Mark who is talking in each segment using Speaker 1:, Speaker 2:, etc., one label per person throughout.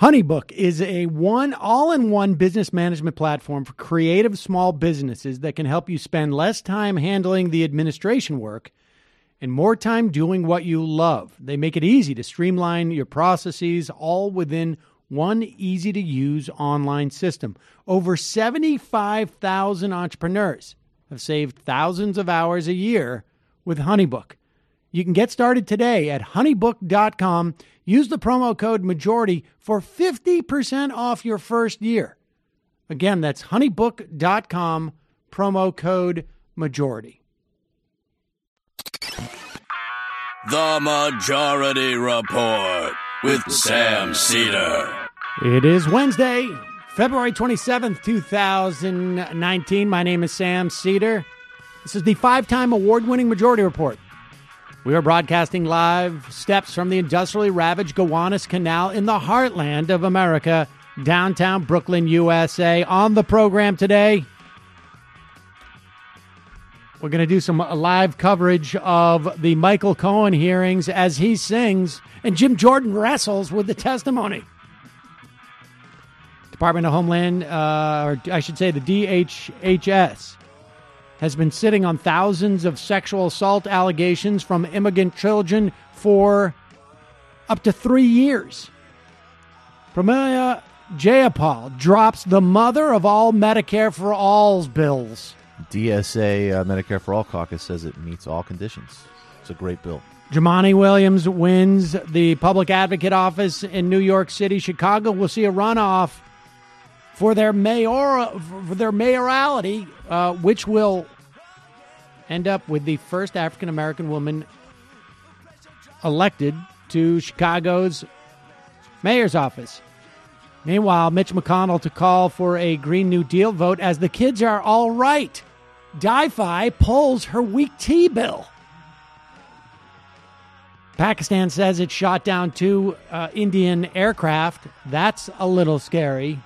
Speaker 1: HoneyBook is a all-in-one business management platform for creative small businesses that can help you spend less time handling the administration work and more time doing what you love. They make it easy to streamline your processes, all within one easy-to-use online system. Over 75,000 entrepreneurs have saved thousands of hours a year with HoneyBook. You can get started today at honeybook.com. Use the promo code MAJORITY for 50% off your first year. Again, that's honeybook.com, promo code MAJORITY.
Speaker 2: The Majority Report with Sam Cedar.
Speaker 1: It is Wednesday, February 27th, 2019. My name is Sam Cedar. This is the 5-time award-winning Majority Report. We are broadcasting live steps from the industrially ravaged Gowanus Canal in the heartland of America, downtown Brooklyn, USA. On the program today, we're going to do some live coverage of the Michael Cohen hearings as he sings and Jim Jordan wrestles with the testimony. Department of Homeland, or I should say the DHHS, has been sitting on thousands of sexual assault allegations from immigrant children for up to 3 years. Pramila Jayapal drops the mother of all Medicare-for-all bills.
Speaker 3: DSA Medicare-for-all caucus says it meets all conditions. It's a great bill.
Speaker 1: Jumaane Williams wins the public advocate office in New York City. Chicago will see a runoff for their mayoralty, which will end up with the first African-American woman elected to Chicago's mayor's office. Meanwhile, Mitch McConnell to call for a Green New Deal vote as the kids are all right. Di-Fi pulls her weak tea bill. Pakistan says it shot down 2 Indian aircraft. That's a little scary.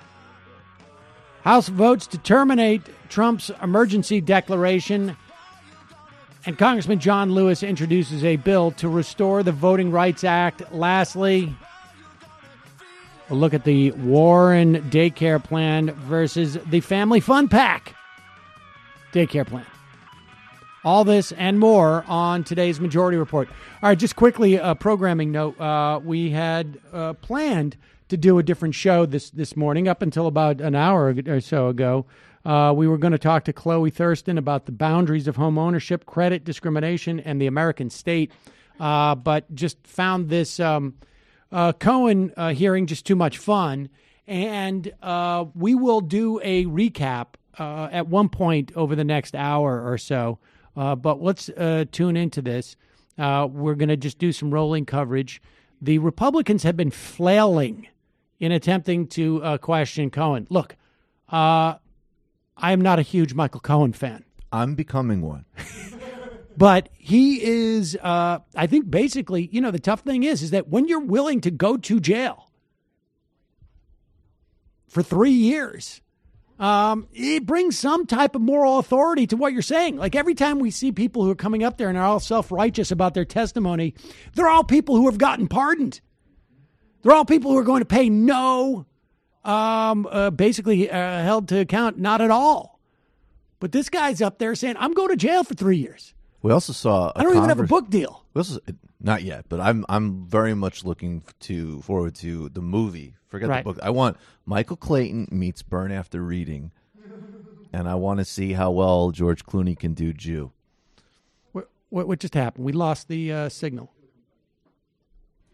Speaker 1: House votes to terminate Trump's emergency declaration. And Congressman John Lewis introduces a bill to restore the Voting Rights Act. Lastly, we'll look at the Warren daycare plan versus the Family Fun Pack daycare plan. All this and more on today's Majority Report. All right, just quickly, a programming note. We had planned to do a different show this morning. Up until about an hour or so ago, we were going to talk to Chloe Thurston about the boundaries of home ownership, credit discrimination, and the American state, but just found this Cohen hearing just too much fun, and we will do a recap at one point over the next hour or so, but let's tune into this. We're going to just do some rolling coverage. The Republicans have been flailing in attempting to question Cohen. Look, I am not a huge Michael Cohen fan.
Speaker 3: I'm becoming one.
Speaker 1: But he is, I think basically, the tough thing is that when you're willing to go to jail for 3 years, it brings some type of moral authority to what you're saying. Like every time we see people who are coming up there and are all self-righteous about their testimony, they're all people who have gotten pardoned. They're all people who are going to pay no, basically held to account, not at all. But this guy's up there saying, I'm going to jail for 3 years.
Speaker 3: We also saw
Speaker 1: I don't even have a book deal.
Speaker 3: Not yet, but I'm very much looking forward to the movie. Forget the book. I want Michael Clayton meets Burn After Reading, and I want to see how well George Clooney can do Jew.
Speaker 1: What just happened? We lost the signal.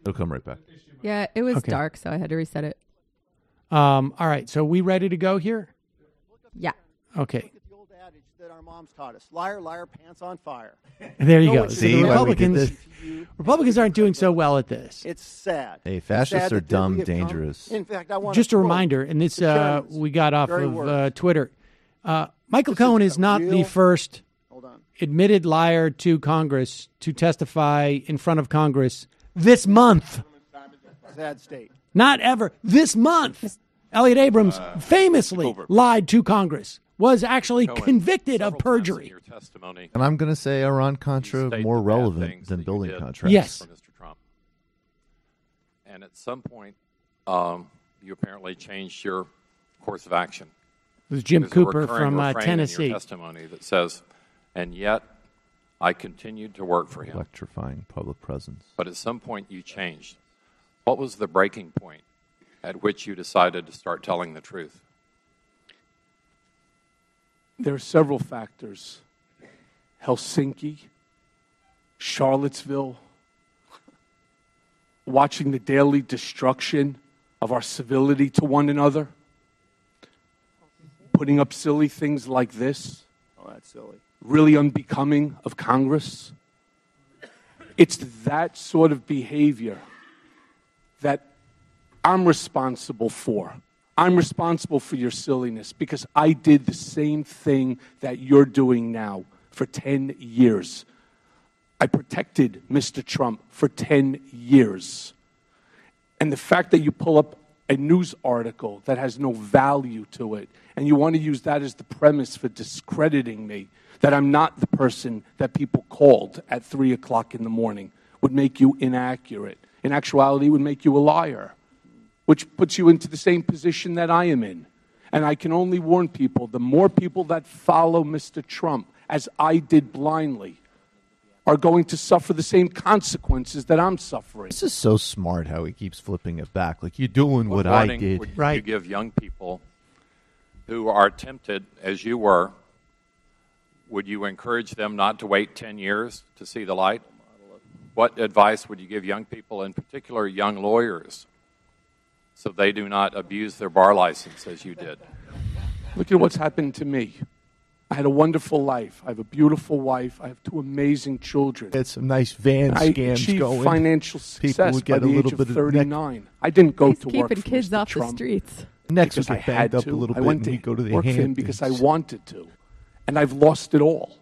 Speaker 3: It'll come right back.
Speaker 4: Yeah, it was dark, so I had to reset it.
Speaker 1: All right, so we ready to go here?
Speaker 4: Yeah.
Speaker 1: Okay.
Speaker 5: Look at the old adage that our moms taught us. Liar, liar, pants on fire.
Speaker 1: There you go.
Speaker 3: See,
Speaker 1: the Republicans aren't doing so well at this.
Speaker 5: It's sad.
Speaker 3: Hey, fascists are dumb, dangerous.
Speaker 5: In fact, I want
Speaker 1: just a reminder, and this we got off of Twitter. Michael Cohen is not the first admitted liar to Congress to testify in front of Congress this month.
Speaker 5: Sad state.
Speaker 1: Not ever. This month. Elliot Abrams famously lied to Congress, was actually convicted of perjury.
Speaker 3: And I'm going to say Iran-Contra more relevant than building contracts.
Speaker 1: Yes.
Speaker 6: For Mr. Trump. And at some point, you apparently changed your course of action.
Speaker 1: It was Jim
Speaker 6: There's
Speaker 1: Cooper
Speaker 6: a recurring
Speaker 1: from
Speaker 6: refrain
Speaker 1: Tennessee.
Speaker 6: in your testimony that says, and yet I continued to work for him.
Speaker 3: Electrifying public presence.
Speaker 6: But at some point you changed. What was the breaking point at which you decided to start telling the truth?
Speaker 7: There are several factors. Helsinki, Charlottesville, watching the daily destruction of our civility to one another, putting up silly things like this.
Speaker 5: Oh, that's silly.
Speaker 7: Really unbecoming of Congress. It's that sort of behavior that I'm responsible for. I'm responsible for your silliness because I did the same thing that you're doing now for 10 years. I protected Mr. Trump for 10 years. And the fact that you pull up a news article that has no value to it, and you want to use that as the premise for discrediting me, that I'm not the person that people called at 3 o'clock in the morning, would make you inaccurate. In actuality, it would make you a liar, which puts you into the same position that I am in. And I can only warn people, the more people that follow Mr. Trump, as I did blindly, are going to suffer the same consequences that I'm suffering.
Speaker 3: This is so smart how he keeps flipping it back. Like, you're doing what I
Speaker 6: warning
Speaker 3: did.
Speaker 6: would you give young people who are tempted, as you were, would you encourage them not to wait 10 years to see the light? What advice would you give young people, in particular young lawyers, so they do not abuse their bar license as you did?
Speaker 7: Look at what's happened to me. I had a wonderful life. I have a beautiful wife. I have 2 amazing children.
Speaker 3: Had some nice van scams
Speaker 7: I achieved
Speaker 3: going.
Speaker 7: financial success
Speaker 3: would
Speaker 7: by
Speaker 3: get
Speaker 7: the
Speaker 3: a
Speaker 7: age
Speaker 3: little
Speaker 7: of
Speaker 3: bit of
Speaker 7: 39. I didn't go
Speaker 4: He's
Speaker 7: to work
Speaker 4: keeping
Speaker 7: for
Speaker 4: kids
Speaker 7: Mr.
Speaker 4: off
Speaker 7: Trump
Speaker 4: the streets.
Speaker 3: Next
Speaker 7: because
Speaker 3: would
Speaker 7: I
Speaker 3: get
Speaker 7: had
Speaker 3: banged up
Speaker 7: to.
Speaker 3: a little
Speaker 7: I
Speaker 3: bit
Speaker 7: went
Speaker 3: and
Speaker 7: to
Speaker 3: we go to the
Speaker 7: work for him
Speaker 3: Hamptons.
Speaker 7: because I wanted to. And I've lost it all.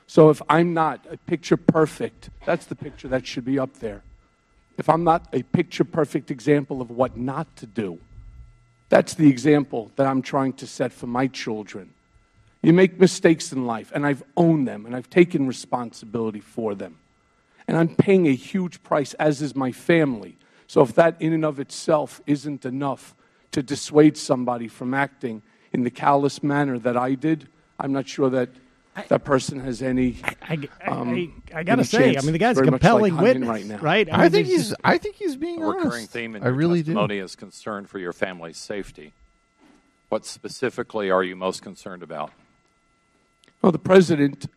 Speaker 7: So if I'm not a picture perfect, that's the picture that should be up there. If I'm not a picture perfect example of what not to do, that's the example that I'm trying to set for my children. You make mistakes in life, and I've owned them, and I've taken responsibility for them. And I'm paying a huge price, as is my family. So if that in and of itself isn't enough to dissuade somebody from acting in the callous manner that I did, I'm not sure that that person has any.
Speaker 1: I got to say, I mean, the guy's a compelling witness,
Speaker 7: right now.
Speaker 1: right?
Speaker 3: I think he's being
Speaker 6: A recurring
Speaker 3: honest.
Speaker 6: theme in
Speaker 3: I
Speaker 6: your
Speaker 3: really
Speaker 6: testimony is concern for your family's safety. What specifically are you most concerned about?
Speaker 7: Well, the president,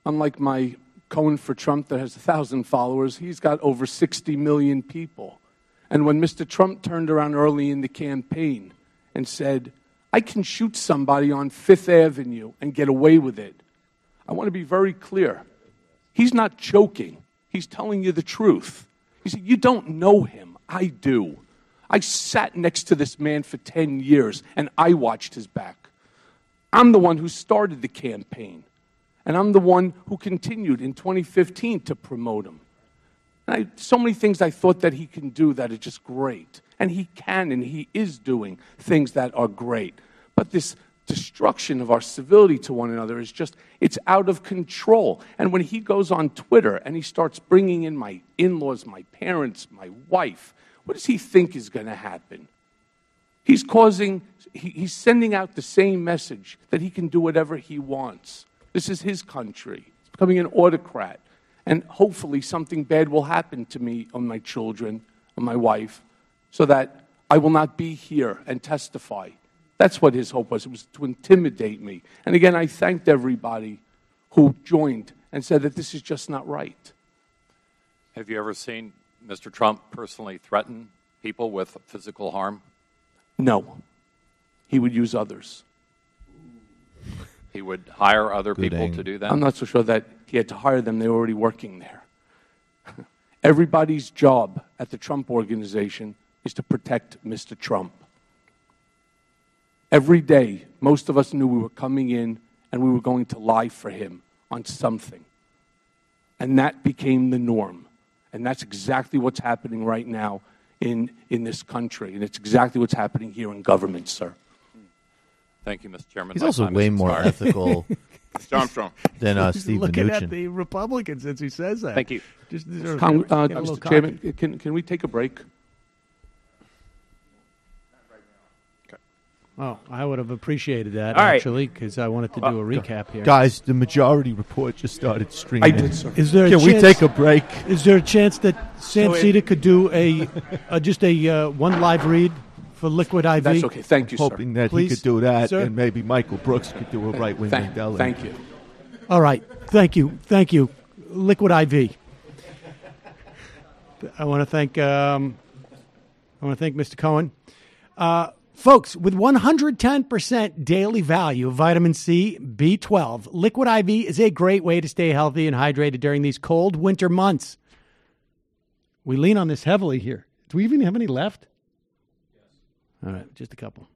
Speaker 7: unlike my Cohen for Trump that has 1,000 followers, he's got over 60 million people. And when Mr. Trump turned around early in the campaign and said, I can shoot somebody on Fifth Avenue and get away with it, I want to be very clear. He's not joking. He's telling you the truth. He said, you don't know him. I do. I sat next to this man for 10 years, and I watched his back. I'm the one who started the campaign, and I'm the one who continued in 2015 to promote him. And so many things I thought that he can do that are just great. And he can, and he is doing things that are great. But this destruction of our civility to one another is just, it's out of control. And when he goes on Twitter and he starts bringing in my in-laws, my parents, my wife, what does he think is going to happen? He's sending out the same message that he can do whatever he wants. This is his country. He's becoming an autocrat. And hopefully something bad will happen to me or my children or my wife so that I will not be here and testify. That's what his hope was. It was to intimidate me. And again, I thanked everybody who joined and said that this is just not right.
Speaker 6: Have you ever seen Mr. Trump personally threaten people with physical harm?
Speaker 7: No. He would use others.
Speaker 6: He would hire other people to do that?
Speaker 7: I'm not so sure that he had to hire them. They were already working there. Everybody's job at the Trump organization is to protect Mr. Trump. Every day, most of us knew we were coming in and we were going to lie for him on something. And that became the norm. And that's exactly what's happening right now in this country. And it's exactly what's happening here in government, sir.
Speaker 6: Thank you, Mr. Chairman.
Speaker 3: He's also way more ethical than Steve
Speaker 1: Looking
Speaker 3: Mnuchin.
Speaker 1: at the Republicans since he says that.
Speaker 6: Thank you.
Speaker 7: Mr. Chairman, can we take a break?
Speaker 1: Oh, I would have appreciated that,
Speaker 8: All right.
Speaker 1: actually, because I wanted to do a recap here.
Speaker 3: Guys, the Majority Report just started streaming.
Speaker 7: I did, sir.
Speaker 1: Is there a
Speaker 3: Can
Speaker 1: chance,
Speaker 3: we take a break?
Speaker 1: Is there a chance that Sam Sita could do just a one live read for Liquid IV?
Speaker 7: That's okay. Thank you, sir.
Speaker 3: Hoping that
Speaker 1: Please,
Speaker 3: he could do that,
Speaker 1: sir.
Speaker 3: and maybe Michael Brooks could do a right-wing Mandela.
Speaker 7: Thank you.
Speaker 1: All right. Thank you. Liquid IV. I want to thank Mr. Cohen. Folks, with 110% daily value of vitamin C, B12, Liquid IV is a great way to stay healthy and hydrated during these cold winter months. We lean on this heavily here. Do we even have any left? Yes. All right, just a couple.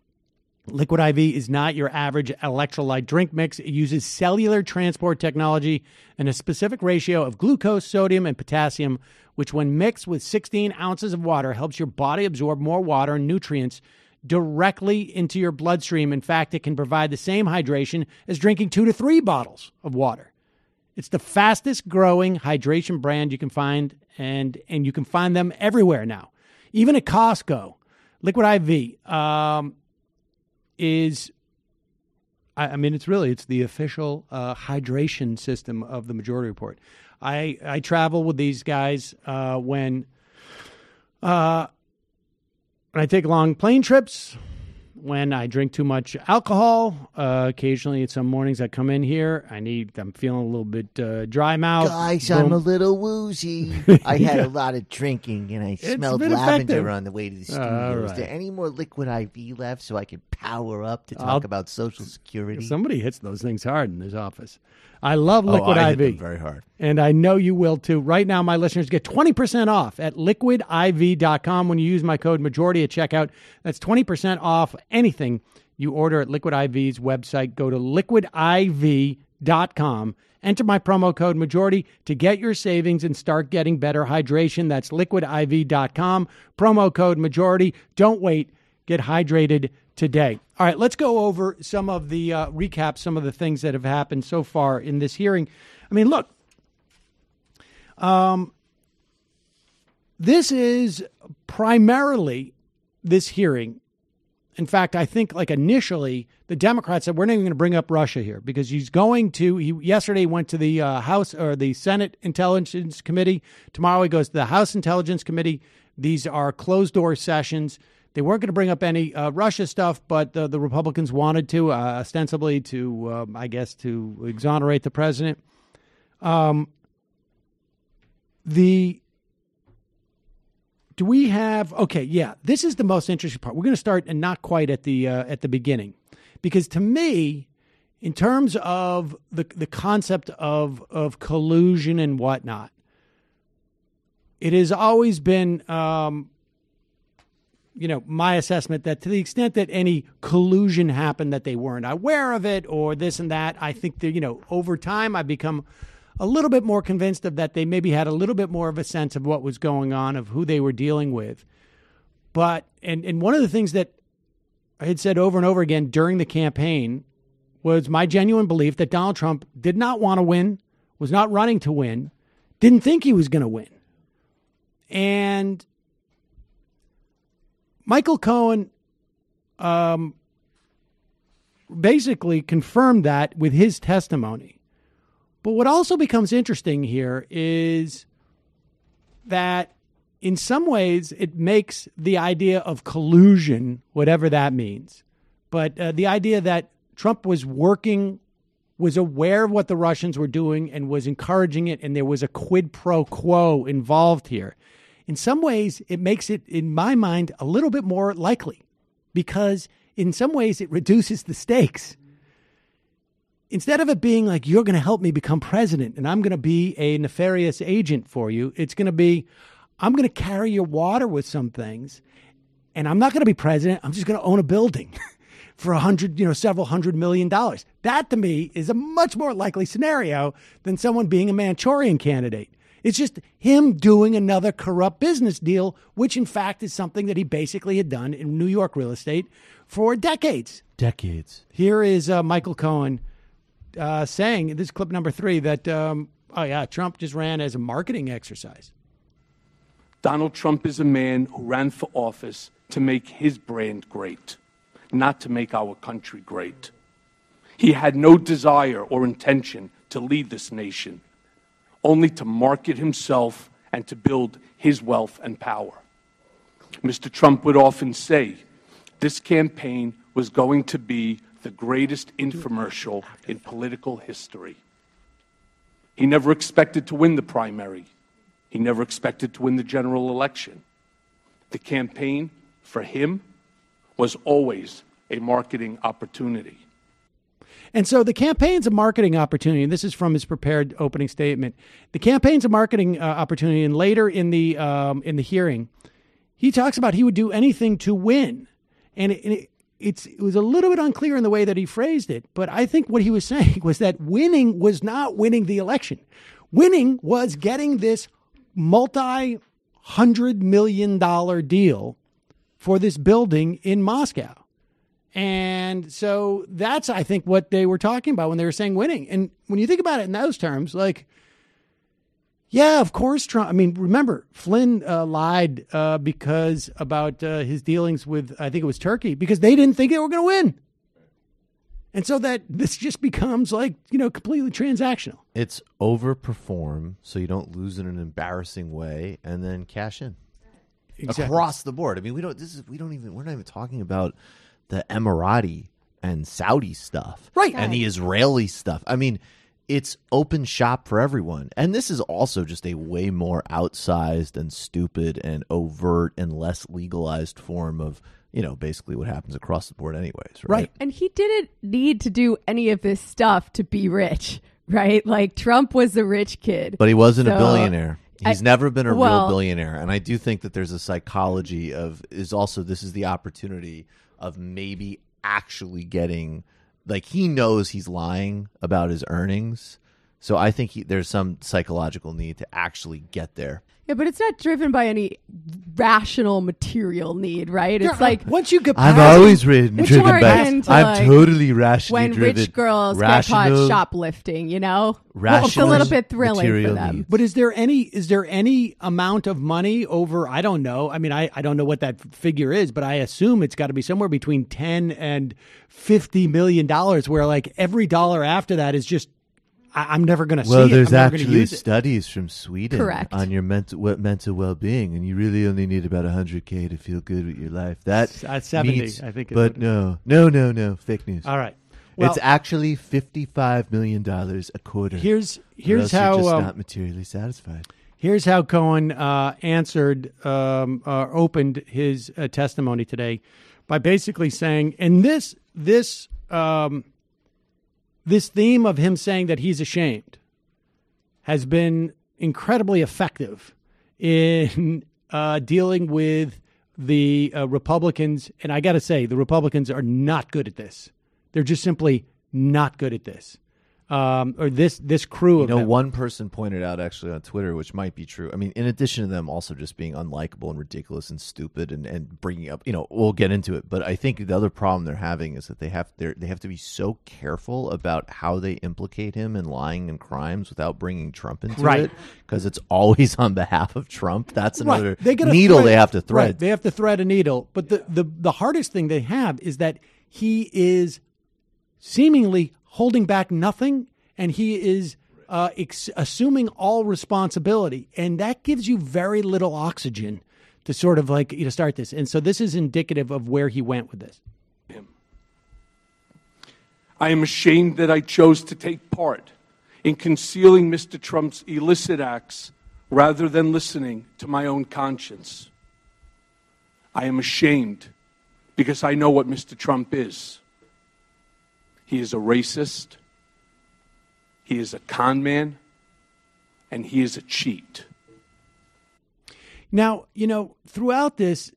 Speaker 1: Liquid IV is not your average electrolyte drink mix. It uses cellular transport technology and a specific ratio of glucose, sodium, and potassium, which when mixed with 16 ounces of water helps your body absorb more water and nutrients directly into your bloodstream. In fact, it can provide the same hydration as drinking 2 to 3 bottles of water. It's the fastest growing hydration brand you can find, and you can find them everywhere now, even at Costco. Liquid IV is, it's the official hydration system of the Majority Report. I travel with these guys when I take long plane trips, when I drink too much alcohol. Occasionally, some mornings I come in here, I'm feeling a little bit dry mouth.
Speaker 9: Guys,
Speaker 1: Boom.
Speaker 9: I'm a little woozy. I had a lot of drinking, and I smelled lavender
Speaker 1: effective.
Speaker 9: on the way to the studio. Is there any more Liquid IV left so I can power up to talk about Social Security?
Speaker 1: Somebody hits those things hard in this office. I love Liquid
Speaker 3: I
Speaker 1: IV.
Speaker 3: hit them very hard.
Speaker 1: And I know you will too. Right now, my listeners get 20% off at liquidiv.com when you use my code majority at checkout. That's 20% off anything you order at Liquid IV's website. Go to liquidiv.com. Enter my promo code majority to get your savings and start getting better hydration. That's liquidiv.com. Promo code majority. Don't wait. Get hydrated today. All right, let's go over some of the recap, some of the things that have happened so far in this hearing. I mean, look, this is primarily this hearing. In fact, I think initially the Democrats said, we're not even going to bring up Russia here because yesterday went to the House or the Senate Intelligence Committee. Tomorrow he goes to the House Intelligence Committee. These are closed door sessions. They weren't going to bring up any Russia stuff, but the Republicans wanted to, ostensibly to exonerate the president. This is the most interesting part. We're going to start, and not quite at the beginning, because to me, in terms of the concept of collusion and whatnot, it has always been my assessment that to the extent that any collusion happened, that they weren't aware of it or this and that. I think that, over time, I've become a little bit more convinced of that they maybe had a little bit more of a sense of what was going on, of who they were dealing with. But, and one of the things that I had said over and over again during the campaign was my genuine belief that Donald Trump did not want to win, was not running to win, didn't think he was going to win. And Michael Cohen basically confirmed that with his testimony. But what also becomes interesting here is that in some ways it makes the idea of collusion, whatever that means, but the idea that Trump was aware of what the Russians were doing and was encouraging it, and there was a quid pro quo involved here. In some ways, it makes it, in my mind, a little bit more likely, because in some ways it reduces the stakes. Instead of it being like, you're going to help me become president and I'm going to be a nefarious agent for you, it's going to be, I'm going to carry your water with some things, and I'm not going to be president. I'm just going to own a building for several $100 million. That, to me, is a much more likely scenario than someone being a Manchurian candidate. It's just him doing another corrupt business deal, which, in fact, is something that he basically had done in New York real estate for decades. Here is Michael Cohen saying, this is clip number 3, that, Trump just ran as a marketing exercise.
Speaker 7: Donald Trump is a man who ran for office to make his brand great, not to make our country great. He had no desire or intention to lead this nation, only to market himself and to build his wealth and power. Mr. Trump would often say this campaign was going to be the greatest infomercial in political history. He never expected to win the primary. He never expected to win the general election. The campaign, for him, was always a marketing opportunity.
Speaker 1: And so the campaign's a marketing opportunity, and this is from his prepared opening statement. The campaign's a marketing opportunity, and later in the hearing, he talks about he would do anything to win. And it was a little bit unclear in the way that he phrased it, but I think what he was saying was that winning was not winning the election. Winning was getting this multi-$100 million deal for this building in Moscow. And so that's, I think, what they were talking about when they were saying winning. And when you think about it in those terms, like, yeah, of course, Trump. I mean, remember, Flynn lied because about his dealings with, I think it was Turkey, because they didn't think they were going to win. And so that this just becomes like, completely transactional.
Speaker 3: It's overperform so you don't lose in an embarrassing way and then cash in. Exactly. Across the board. I mean, we're not even talking about the Emirati and Saudi stuff.
Speaker 1: Right.
Speaker 3: And the Israeli stuff. I mean, it's open shop for everyone. And this is also just a way more outsized and stupid and overt and less legalized form of, basically what happens across the board anyways. Right.
Speaker 4: And he didn't need to do any of this stuff to be rich, right? Like Trump was a rich kid.
Speaker 3: But he wasn't a billionaire. He's never been a real billionaire. And I do think that there's a psychology this is the opportunity of maybe actually getting, like, he knows he's lying about his earnings. So I think there's some psychological need to actually get there.
Speaker 4: Yeah, but it's not driven by any rational material need, right? It's like
Speaker 1: once you get,
Speaker 3: I'm always driven by. I'm totally rationally driven.
Speaker 4: When rich girls get caught shoplifting, it's a little bit thrilling for them.
Speaker 3: Needs.
Speaker 1: But is there any amount of money over? I don't know. I mean, I don't know what that figure is, but I assume it's got to be somewhere between $10 and $50 million. Where like every dollar after that is just. I'm never going to see it.
Speaker 3: Well, there's actually studies from Sweden on your mental well-being, and you really only need about $100K to feel good with your life. That's
Speaker 1: 70, I think.
Speaker 3: But no, fake news.
Speaker 1: All right, well,
Speaker 3: it's actually $55 million a quarter.
Speaker 1: Here's how
Speaker 3: you're just not materially satisfied.
Speaker 1: Here's how Cohen answered, opened his testimony today by basically saying, and this theme of him saying that he's ashamed has been incredibly effective in dealing with the Republicans. And I got to say, the Republicans are not good at this. They're just simply not good at this. Or this crew of them.
Speaker 3: One person pointed out actually on Twitter, which might be true. I mean, in addition to them also just being unlikable and ridiculous and stupid and bringing up, we'll get into it. But I think the other problem they're having is that they have to be so careful about how they implicate him in lying and crimes without bringing Trump into it, because it's always on behalf of Trump. That's another needle they have to thread.
Speaker 1: Right. They have to thread a needle. But the hardest thing they have is that he is seemingly holding back nothing, and he is assuming all responsibility. And that gives you very little oxygen to sort of start this. And so this is indicative of where he went with this.
Speaker 7: I am ashamed that I chose to take part in concealing Mr. Trump's illicit acts rather than listening to my own conscience. I am ashamed because I know what Mr. Trump is. He is a racist, he is a con man, and he is a cheat.
Speaker 1: Now, throughout this,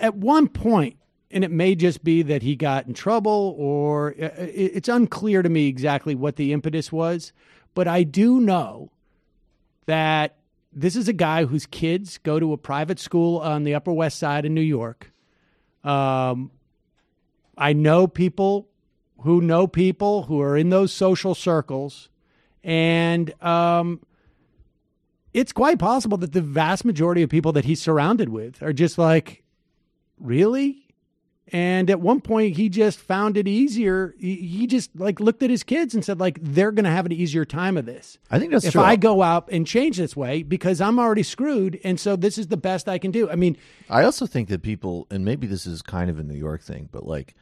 Speaker 1: at one point, and it may just be that he got in trouble, or it's unclear to me exactly what the impetus was, but I do know that this is a guy whose kids go to a private school on the Upper West Side of New York. I know people who are in those social circles. And it's quite possible that the vast majority of people that he's surrounded with are just like, really? And at one point, he just found it easier. He just like looked at his kids and said, like, they're going to have an easier time of this.
Speaker 3: I think that's
Speaker 1: if
Speaker 3: true.
Speaker 1: I go out and change this way because I'm already screwed. And so this is the best I can do. I mean,
Speaker 3: I also think that people, and maybe this is kind of a New York thing, but like,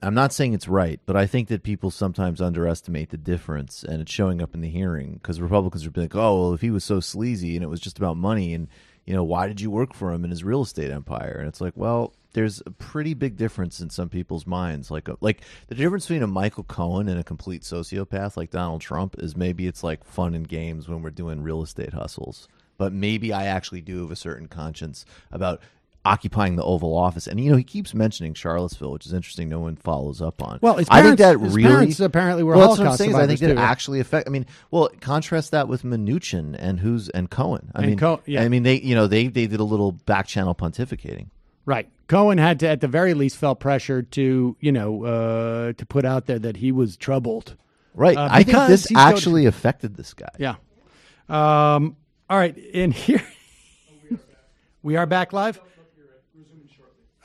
Speaker 3: I'm not saying it's right, but I think that people sometimes underestimate the difference, and it's showing up in the hearing because Republicans are like, oh, well, if he was so sleazy and it was just about money and, you know, why did you work for him in his real estate empire? And it's like, well, there's a pretty big difference in some people's minds. Like the difference between a Michael Cohen and a complete sociopath like Donald Trump is maybe it's like fun and games when we're doing real estate hustles. But maybe I actually do have a certain conscience about occupying the Oval Office. And, you know, he keeps mentioning Charlottesville, which is interesting. No one follows up on.
Speaker 1: Well, his
Speaker 3: parents,
Speaker 1: I think that parents apparently were Holocaust survivors.
Speaker 3: I think that
Speaker 1: too,
Speaker 3: actually affect. I mean, well, contrast that with Mnuchin and Cohen. I
Speaker 1: yeah.
Speaker 3: mean, they did a little back channel pontificating.
Speaker 1: Right. Cohen had to, at the very least, felt pressure to, to put out there that he was troubled.
Speaker 3: Right. I think this actually affected this guy.
Speaker 1: Yeah. All right. And here we are back live.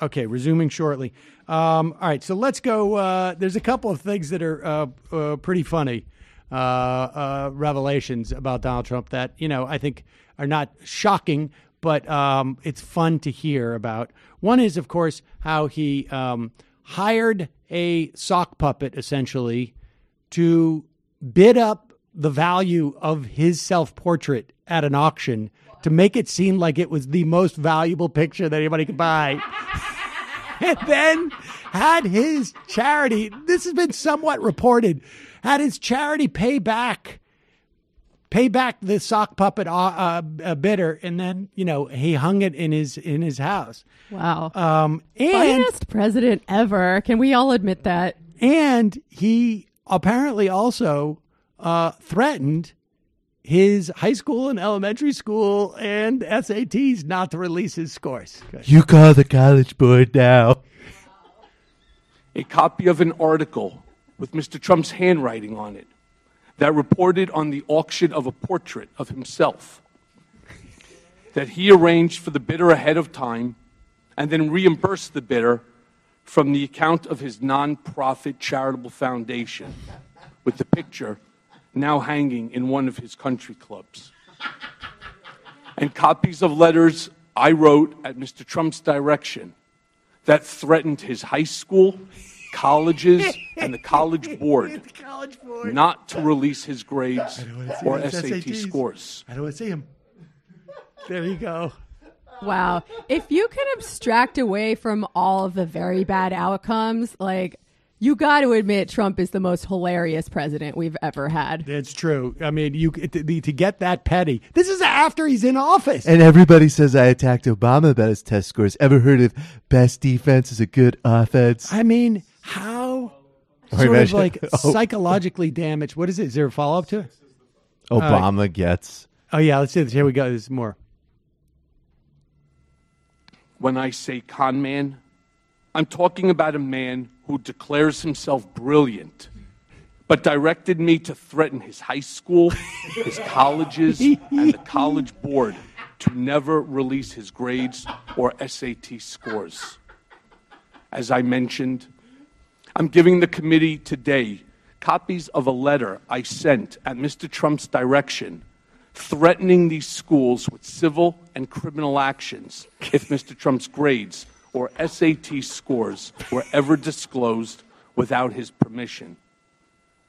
Speaker 1: Okay, resuming shortly. All right, so let's go. There's a couple of things that are pretty funny revelations about Donald Trump that, I think are not shocking, but it's fun to hear about. One is, of course, how he hired a sock puppet, essentially, to bid up the value of his self-portrait at an auction to make it seem like it was the most valuable picture that anybody could buy. And then had his charity, this has been somewhat reported, had his charity pay back the sock puppet bidder, and then, he hung it in his house.
Speaker 4: Wow.
Speaker 1: And
Speaker 4: funniest president ever. Can we all admit that?
Speaker 1: And he apparently also threatened his high school and elementary school and SATs not to release his scores. Good.
Speaker 3: You call the college board now.
Speaker 7: A copy of an article with Mr. Trump's handwriting on it that reported on the auction of a portrait of himself that he arranged for the bidder ahead of time and then reimbursed the bidder from the account of his nonprofit charitable foundation, with the picture now hanging in one of his country clubs. And copies of letters I wrote at Mr. Trump's direction that threatened his high school, colleges, and the college board not to release his grades or SAT scores.
Speaker 1: I don't want to see him. There you go.
Speaker 4: Wow. If you can abstract away from all of the very bad outcomes, like, you got to admit Trump is the most hilarious president we've ever had.
Speaker 1: It's true. I mean, to get that petty. This is after he's in office.
Speaker 3: And everybody says I attacked Obama about his test scores. Ever heard of best defense is a good offense?
Speaker 1: I mean, how sort of like psychologically damaged. What is it? Is there a follow-up to it?
Speaker 3: Obama gets.
Speaker 1: Oh, yeah. Let's see this. Here we go. There's more.
Speaker 7: When I say con man, I'm talking about a man who declares himself brilliant, but directed me to threaten his high school, his colleges, and the college board to never release his grades or SAT scores. As I mentioned, I'm giving the committee today copies of a letter I sent at Mr. Trump's direction threatening these schools with civil and criminal actions if Mr. Trump's grades or SAT scores were ever disclosed without his permission.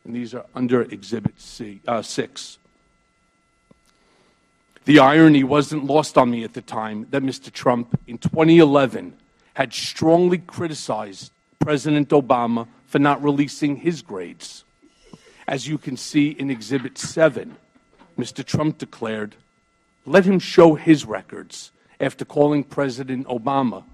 Speaker 7: And these are under Exhibit 6. The irony wasn't lost on me at the time that Mr. Trump, in 2011, had strongly criticized President Obama for not releasing his grades. As you can see in Exhibit 7, Mr. Trump declared, "Let him show his records," after calling President Obama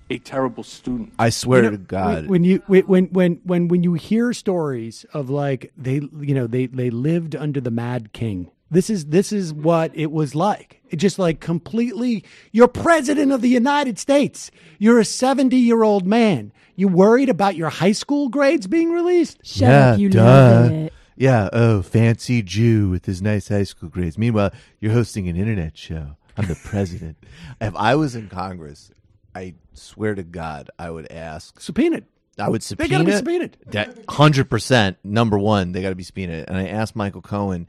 Speaker 7: a terrible student.
Speaker 3: I swear to God.
Speaker 1: When you hear stories of like they lived under the Mad King. This is what it was like. It just like completely. You're president of the United States. You're a 70-year-old man. You worried about your high school grades being released?
Speaker 4: Shut up, you love it.
Speaker 3: Yeah. Oh, fancy Jew with his nice high school grades. Meanwhile, you're hosting an internet show. I'm the president. If I was in Congress, I swear to God, I would ask.
Speaker 1: Subpoenaed.
Speaker 3: I would subpoena.
Speaker 1: They got to be subpoenaed.
Speaker 3: 100%. Number one, they got to be subpoenaed. And I asked Michael Cohen,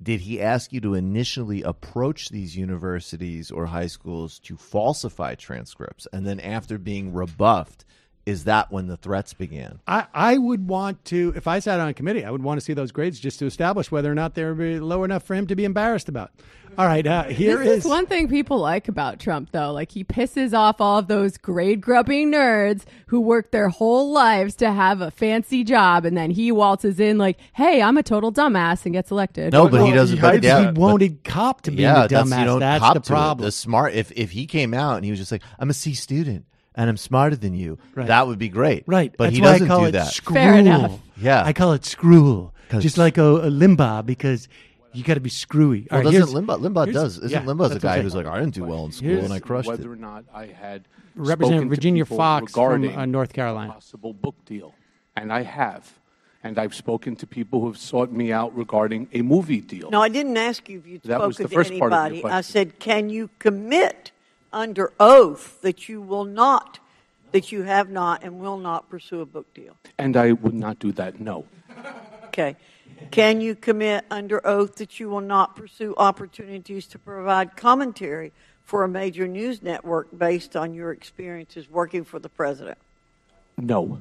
Speaker 3: did he ask you to initially approach these universities or high schools to falsify transcripts? And then after being rebuffed, is that when the threats began?
Speaker 1: I would want to, if I sat on a committee, I would want to see those grades just to establish whether or not they're low enough for him to be embarrassed about. All right, here
Speaker 4: is one thing people like about Trump, though. Like, he pisses off all of those grade-grubbing nerds who work their whole lives to have a fancy job, and then he waltzes in like, hey, I'm a total dumbass, and gets elected.
Speaker 3: No, but he doesn't.
Speaker 1: He won't cop to being a dumbass. That's the problem.
Speaker 3: The smart. If he came out and he was just like, I'm a C student and I'm smarter than you,
Speaker 1: right,
Speaker 3: that would be great.
Speaker 1: Right.
Speaker 3: But
Speaker 1: that's
Speaker 3: he
Speaker 1: why
Speaker 3: doesn't
Speaker 1: I call
Speaker 3: do
Speaker 1: it
Speaker 3: that.
Speaker 1: Scrool.
Speaker 4: Fair enough.
Speaker 3: Yeah.
Speaker 1: I call it scrool. Just like a limbaugh, because you got to be screwy.
Speaker 3: Well,
Speaker 1: right,
Speaker 3: doesn't Limbaugh does? Isn't Limbaugh the guy
Speaker 1: okay.
Speaker 3: who's like, I didn't do well in school and I crushed
Speaker 7: whether
Speaker 3: it?
Speaker 7: or not I had
Speaker 1: Representative Virginia Fox from
Speaker 7: regarding
Speaker 1: North Carolina.
Speaker 7: a possible book deal, and I have. And I've spoken to people who have sought me out regarding a movie deal.
Speaker 8: No, I didn't ask you if you'd
Speaker 7: That was
Speaker 8: spoken
Speaker 7: the first
Speaker 8: to
Speaker 7: part of your
Speaker 8: anybody.
Speaker 7: question.
Speaker 8: I said, can you commit under oath that you will not, that you have not and will not pursue a book deal?
Speaker 7: And I would not do that, no.
Speaker 8: Okay. Can you commit under oath that you will not pursue opportunities to provide commentary for a major news network based on your experiences working for the president?
Speaker 7: No.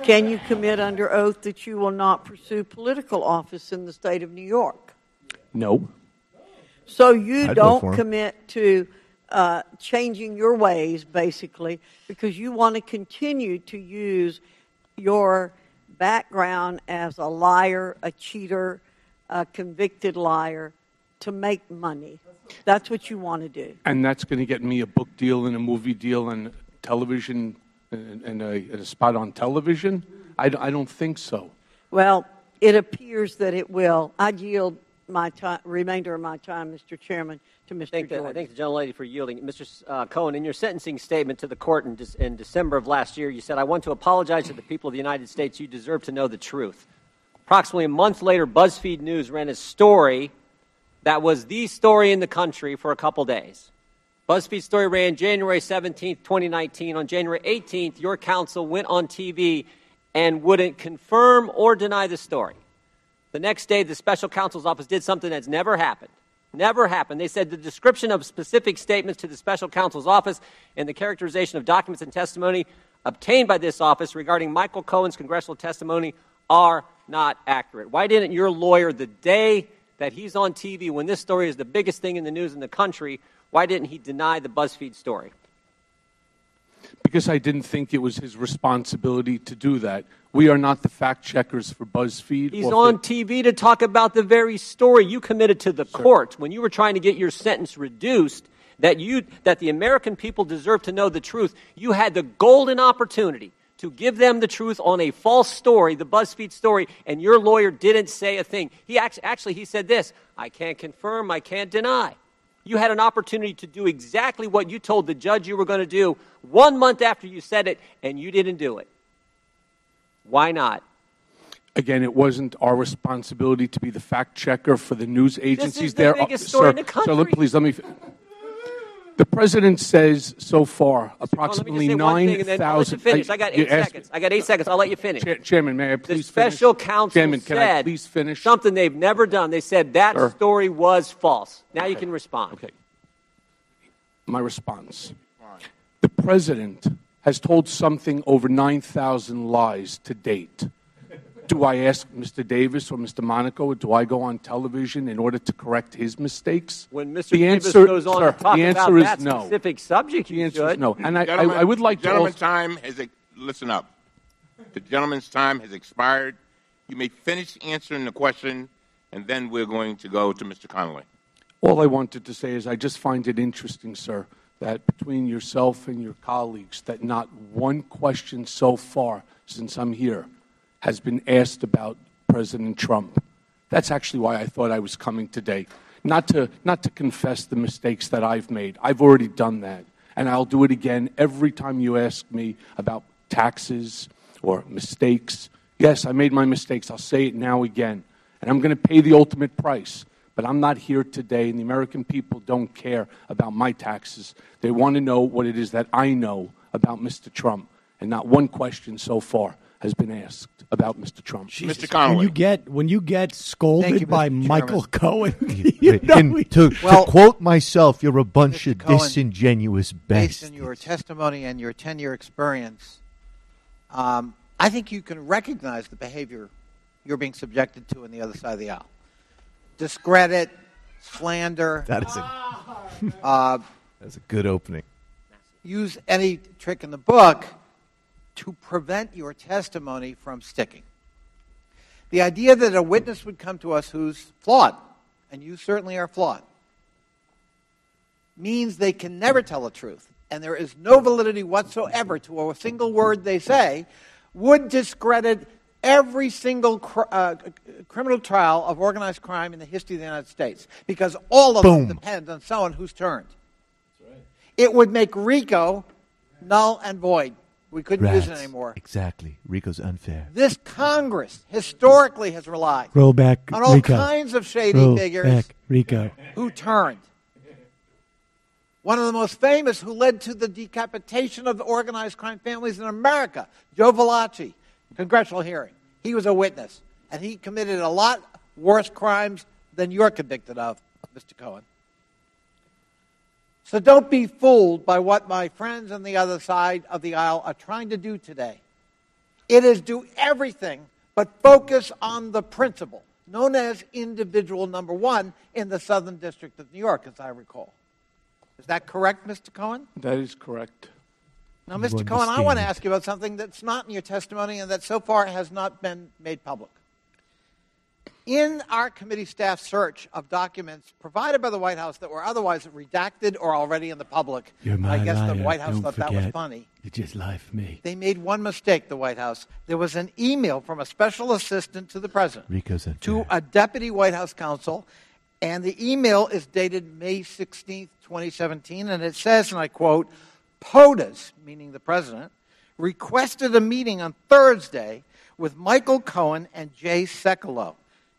Speaker 8: Can you commit under oath that you will not pursue political office in the state of New York?
Speaker 7: No.
Speaker 8: So you
Speaker 3: I'd go for
Speaker 8: don't
Speaker 3: him.
Speaker 8: commit to changing your ways, basically, because you want to continue to use your background as a liar, a cheater, a convicted liar to make money. That's what you want to do.
Speaker 7: And that's going to get me a book deal and a movie deal and television and a spot on television? I don't think so.
Speaker 8: Well, it appears that it will. I yield my time, remainder of my time, Mr. Chairman, to Mr. Jordan.
Speaker 10: I thank the gentlelady for yielding. Mr. Cohen, in your sentencing statement to the court in December of last year, you said, I want to apologize to the people of the United States. You deserve to know the truth. Approximately a month later, BuzzFeed News ran a story that was the story in the country for a couple days. BuzzFeed's story ran January 17th, 2019. On January 18th, your counsel went on TV and wouldn't confirm or deny the story. The next day, the special counsel's office did something that's never happened. Never happened. They said the description of specific statements to the special counsel's office and the characterization of documents and testimony obtained by this office regarding Michael Cohen's congressional testimony are not accurate. Why didn't your lawyer, the day that he's on TV, when this story is the biggest thing in the news in the country, why didn't he deny the BuzzFeed story?
Speaker 7: Because I didn't think it was his responsibility to do that. We are not the fact checkers for BuzzFeed.
Speaker 10: He's on TV to talk about the very story you committed to the court when you were trying to get your sentence reduced, that the American people deserve to know the truth. You had the golden opportunity to give them the truth on a false story, the BuzzFeed story, and your lawyer didn't say a thing. He actually said this, I can't confirm, I can't deny. You had an opportunity to do exactly what you told the judge you were going to do 1 month after you said it, and you didn't do it. Why not?
Speaker 7: Again, it wasn't our responsibility to be the fact checker for the news agencies.
Speaker 10: This is the biggest story in the country.
Speaker 7: So please let me. The president says so far approximately 9,000.
Speaker 10: I got 8 seconds. I got 8 seconds. I'll let you finish.
Speaker 7: Chairman, may I please
Speaker 10: finish? The special counsel
Speaker 7: Chairman, can I
Speaker 10: said
Speaker 7: please finish?
Speaker 10: Something they've never done. They said that story was false. Now you can respond.
Speaker 7: Okay. My response. The president has told something over 9,000 lies to date. Do I ask Mr. Davis or Mr. Monaco, or do I go on television in order to correct his mistakes?
Speaker 10: When Mr. Davis goes on to talk about that
Speaker 7: no.
Speaker 10: specific subject,
Speaker 7: the answer
Speaker 10: should.
Speaker 7: is no. And I would like to
Speaker 11: gentleman's time has listen up. The gentleman's time has expired. You may finish answering the question, and then we're going to go to Mr. Connolly.
Speaker 7: All I wanted to say is I just find it interesting, sir, that between yourself and your colleagues, that not one question so far since I'm here has been asked about President Trump. That's actually why I thought I was coming today. Not to confess the mistakes that I've made. I've already done that. And I'll do it again every time you ask me about taxes or mistakes. Yes, I made my mistakes. I'll say it now again. And I'm going to pay the ultimate price. But I'm not here today, and the American people don't care about my taxes. They want to know what it is that I know about Mr. Trump, and not one question so far has been asked about Mr. Trump.
Speaker 11: Mr. Connolly.
Speaker 1: When you get scolded by Michael Cohen,
Speaker 3: to quote myself, you're a bunch of
Speaker 12: Cohen,
Speaker 3: disingenuous bastards.
Speaker 12: Based on your testimony and your 10-year experience, I think you can recognize the behavior you're being subjected to on the other side of the aisle. Discredit, slander.
Speaker 3: That's a good opening.
Speaker 12: Use any trick in the book to prevent your testimony from sticking. The idea that a witness would come to us who's flawed, and you certainly are flawed, means they can never tell the truth, and there is no validity whatsoever to a single word they say, would discredit every single criminal trial of organized crime in the history of the United States, because all of them depend on someone who's turned. That's right. It would make RICO null and void. We couldn't use it anymore.
Speaker 3: Exactly. RICO's unfair.
Speaker 12: This Congress historically has relied
Speaker 1: Roll back
Speaker 12: on all
Speaker 1: RICO.
Speaker 12: kinds of shady figures
Speaker 1: RICO.
Speaker 12: who turned. One of the most famous who led to the decapitation of the organized crime families in America, Joe Valachi. Congressional hearing. He was a witness, and he committed a lot worse crimes than you're convicted of, Mr. Cohen. So don't be fooled by what my friends on the other side of the aisle are trying to do today. It is do everything but focus on the principle, known as individual number one in the Southern District of New York, as I recall. Is that correct, Mr. Cohen?
Speaker 7: That is correct.
Speaker 12: Now, Mr. Cohen, I want to ask you about something that's not in your testimony and that so far has not been made public. In our committee staff search of documents provided by the White House that were otherwise redacted or already in the public, I guess the White House thought that was funny.
Speaker 1: You just lie for me.
Speaker 12: They made one mistake, the White House. There was an email from a special assistant to the president to a deputy White House counsel, and the email is dated May 16th, 2017, and it says, and I quote, POTUS, meaning the president, requested a meeting on Thursday with Michael Cohen and Jay Sekulow.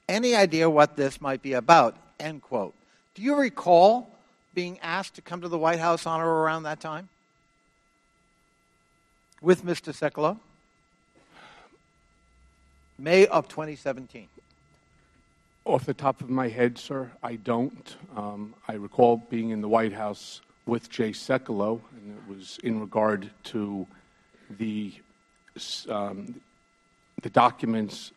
Speaker 12: Any idea what this might be about? End quote. Do you recall being asked to come to the White House on or around that time with Mr. Sekulow? May of 2017.
Speaker 7: Off the top of my head, sir, I don't. I recall being in the White House with Jay Sekulow, and it was in regard to the documents,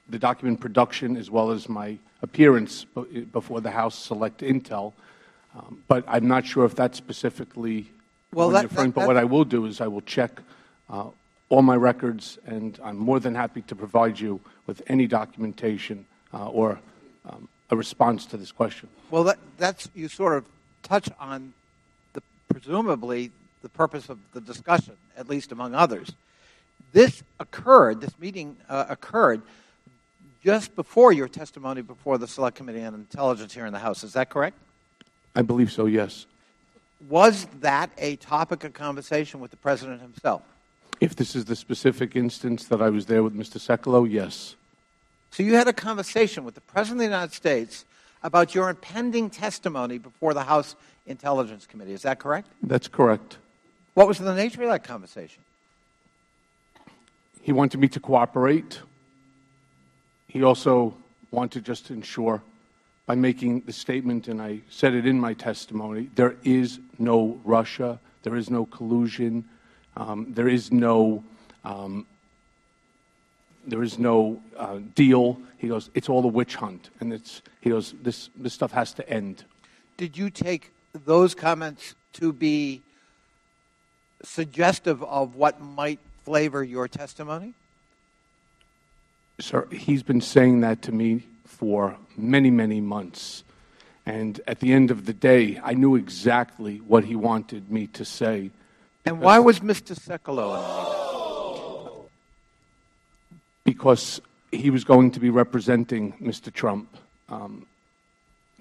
Speaker 7: the document production, as well as my appearance before the House Select Intel. But I'm not sure if that's specifically what you're referring. But what I will do is I will check all my records, and I'm more than happy to provide you with any documentation or a response to this question.
Speaker 12: Well, that's you sort of touch on presumably the purpose of the discussion, at least among others. This meeting occurred just before your testimony before the Select Committee on Intelligence here in the House. Is that correct?
Speaker 7: I believe so, yes.
Speaker 12: Was that a topic of conversation with the President himself?
Speaker 7: If this is the specific instance that I was there with Mr. Sekulow, yes.
Speaker 12: So you had a conversation with the President of the United States about your impending testimony before the House Intelligence Committee. Is that correct?
Speaker 7: That's correct.
Speaker 12: What was the nature of that conversation?
Speaker 7: He wanted me to cooperate. He also wanted just to ensure, by making the statement, and I said it in my testimony, there is no Russia, there is no collusion, there is no deal. He goes, it's all a witch hunt, and he goes, this stuff has to end.
Speaker 12: Did you take those comments to be suggestive of what might flavor your testimony?
Speaker 7: Sir, he's been saying that to me for many, many months. And at the end of the day, I knew exactly what he wanted me to say.
Speaker 12: And why was Mr. Sekulow?
Speaker 7: Because he was going to be representing Mr. Trump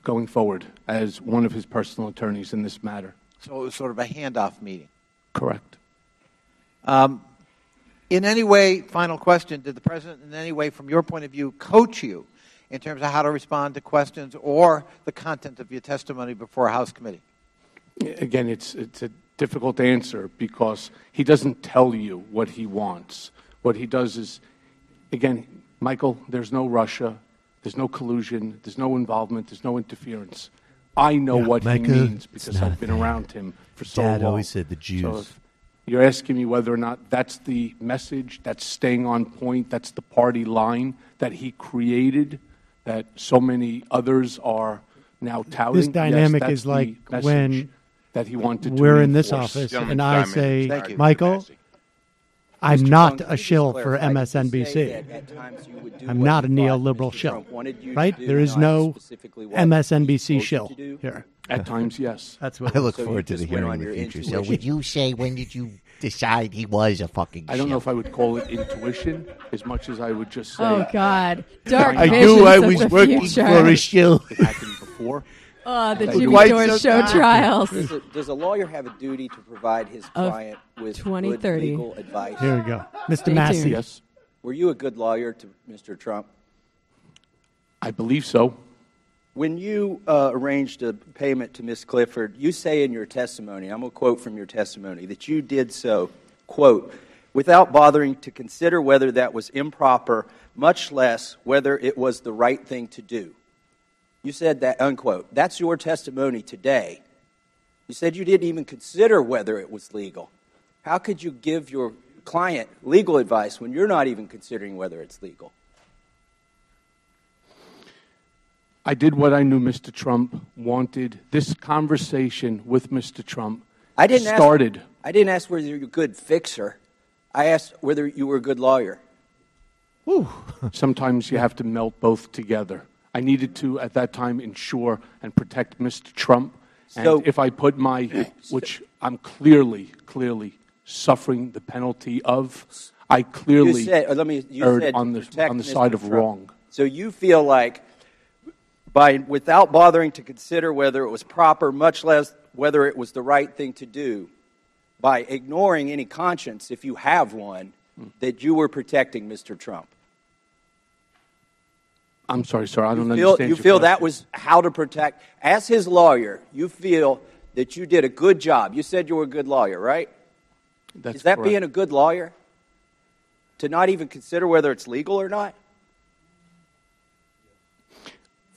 Speaker 7: going forward as one of his personal attorneys in this matter.
Speaker 12: So it was sort of a handoff meeting.
Speaker 7: Correct.
Speaker 12: In any way, final question, did the President in any way, from your point of view, coach you in terms of how to respond to questions or the content of your testimony before a House committee?
Speaker 7: Again, it's a difficult answer because he doesn't tell you what he wants. What he does is, again, Michael, there's no Russia, there's no collusion, there's no involvement, there's no interference. I know what he means because I've been around him for so long.
Speaker 3: Dad always said the Jews.
Speaker 7: So if you're asking me whether or not that's the message, that's staying on point, that's the party line that he created, that so many others are now touting.
Speaker 1: This dynamic
Speaker 7: yes,
Speaker 1: is like
Speaker 7: the
Speaker 1: when
Speaker 7: that he wanted to
Speaker 1: we're in this
Speaker 7: reinforce.
Speaker 1: office and I say, Michael, I'm
Speaker 13: Mr.
Speaker 1: not
Speaker 13: Cohen,
Speaker 1: a shill for
Speaker 13: clarify,
Speaker 1: MSNBC.
Speaker 13: at times you would do
Speaker 1: I'm
Speaker 13: what
Speaker 1: not a
Speaker 13: you thought
Speaker 1: neoliberal
Speaker 13: Mr.
Speaker 1: shill,
Speaker 13: Trump wanted you to
Speaker 1: right?
Speaker 13: do,
Speaker 1: There is
Speaker 13: not
Speaker 1: no
Speaker 13: specifically what
Speaker 1: MSNBC
Speaker 13: he told
Speaker 1: shill
Speaker 13: you to do?
Speaker 1: here.
Speaker 7: At times, yes.
Speaker 1: That's what
Speaker 3: I look
Speaker 13: So you
Speaker 3: forward to the
Speaker 13: just went
Speaker 3: hearing
Speaker 13: on
Speaker 3: in the
Speaker 13: your
Speaker 3: future.
Speaker 9: So would you say, when did you decide he was a fucking
Speaker 7: I don't know
Speaker 9: shill?
Speaker 7: if I would call it intuition as much as I would just say.
Speaker 4: Oh, God. Dark
Speaker 7: I
Speaker 4: visions
Speaker 7: knew I
Speaker 4: of
Speaker 7: was
Speaker 4: the
Speaker 7: working
Speaker 4: future.
Speaker 7: for a shill. It happened before.
Speaker 4: Oh, the
Speaker 7: That
Speaker 4: Jimmy
Speaker 7: quite
Speaker 4: Dore show
Speaker 7: sometimes.
Speaker 4: trials.
Speaker 13: Does a lawyer have a duty to provide his
Speaker 4: Of
Speaker 13: client with good
Speaker 4: 2030.
Speaker 13: legal advice?
Speaker 1: Here we go. Mr.
Speaker 4: Stay
Speaker 1: Massey.
Speaker 4: tuned.
Speaker 7: Yes,
Speaker 13: Were you a good lawyer to Mr. Trump?
Speaker 7: I believe so.
Speaker 13: When you arranged a payment to Ms. Clifford, you say in your testimony, I'm going to quote from your testimony, that you did so, quote, without bothering to consider whether that was improper, much less whether it was the right thing to do. You said that, unquote. That's your testimony today. You said you didn't even consider whether it was legal. How could you give your client legal advice when you're not even considering whether it's legal?
Speaker 7: I did what I knew Mr. Trump wanted. This conversation with Mr. Trump started.
Speaker 13: I didn't ask whether you're a good fixer. I asked whether you were a good lawyer.
Speaker 7: Whew. Sometimes you have to melt both together. I needed to, at that time, ensure and protect Mr. Trump. And
Speaker 13: So-
Speaker 7: if I put my, which I'm clearly suffering the penalty of, I clearly
Speaker 13: You said
Speaker 7: erred on the
Speaker 13: protect
Speaker 7: side
Speaker 13: Mr.
Speaker 7: of
Speaker 13: Trump.
Speaker 7: wrong.
Speaker 13: So you feel like without bothering to consider whether it was proper, much less whether it was the right thing to do, by ignoring any conscience, if you have one, that you were protecting Mr. Trump.
Speaker 7: I'm sorry, sir. I don't understand.
Speaker 13: You
Speaker 7: your
Speaker 13: feel
Speaker 7: question.
Speaker 13: that was how to protect. As his lawyer, you feel that you did a good job. You said you were a good lawyer, right?
Speaker 7: That's
Speaker 13: Is that
Speaker 7: correct.
Speaker 13: being a good lawyer? To not even consider whether it's legal or not?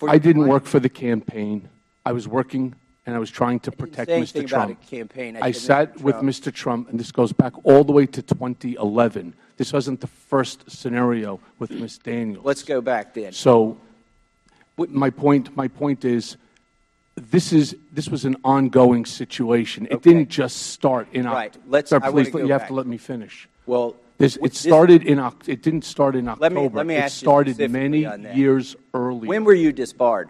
Speaker 7: I didn't work for the campaign. I was working and I was trying to protect
Speaker 13: say
Speaker 7: Mr.
Speaker 13: anything
Speaker 7: Trump.
Speaker 13: about a campaign.
Speaker 7: I
Speaker 13: Mr.
Speaker 7: sat with
Speaker 13: Trump.
Speaker 7: Mr. Trump, and this goes back all the way to 2011. This wasn't the first scenario with Ms. Daniels.
Speaker 13: Let's go back then.
Speaker 7: So, my point is, this was an ongoing situation. It didn't just start in
Speaker 13: Right.
Speaker 7: October.
Speaker 13: I wanna
Speaker 7: Please,
Speaker 13: go
Speaker 7: you have
Speaker 13: back.
Speaker 7: to let me finish.
Speaker 13: Well,
Speaker 7: It started in. It didn't start in
Speaker 13: Let me
Speaker 7: October.
Speaker 13: ask
Speaker 7: It
Speaker 13: you
Speaker 7: started
Speaker 13: specifically
Speaker 7: many
Speaker 13: on that.
Speaker 7: years earlier.
Speaker 13: When were you disbarred?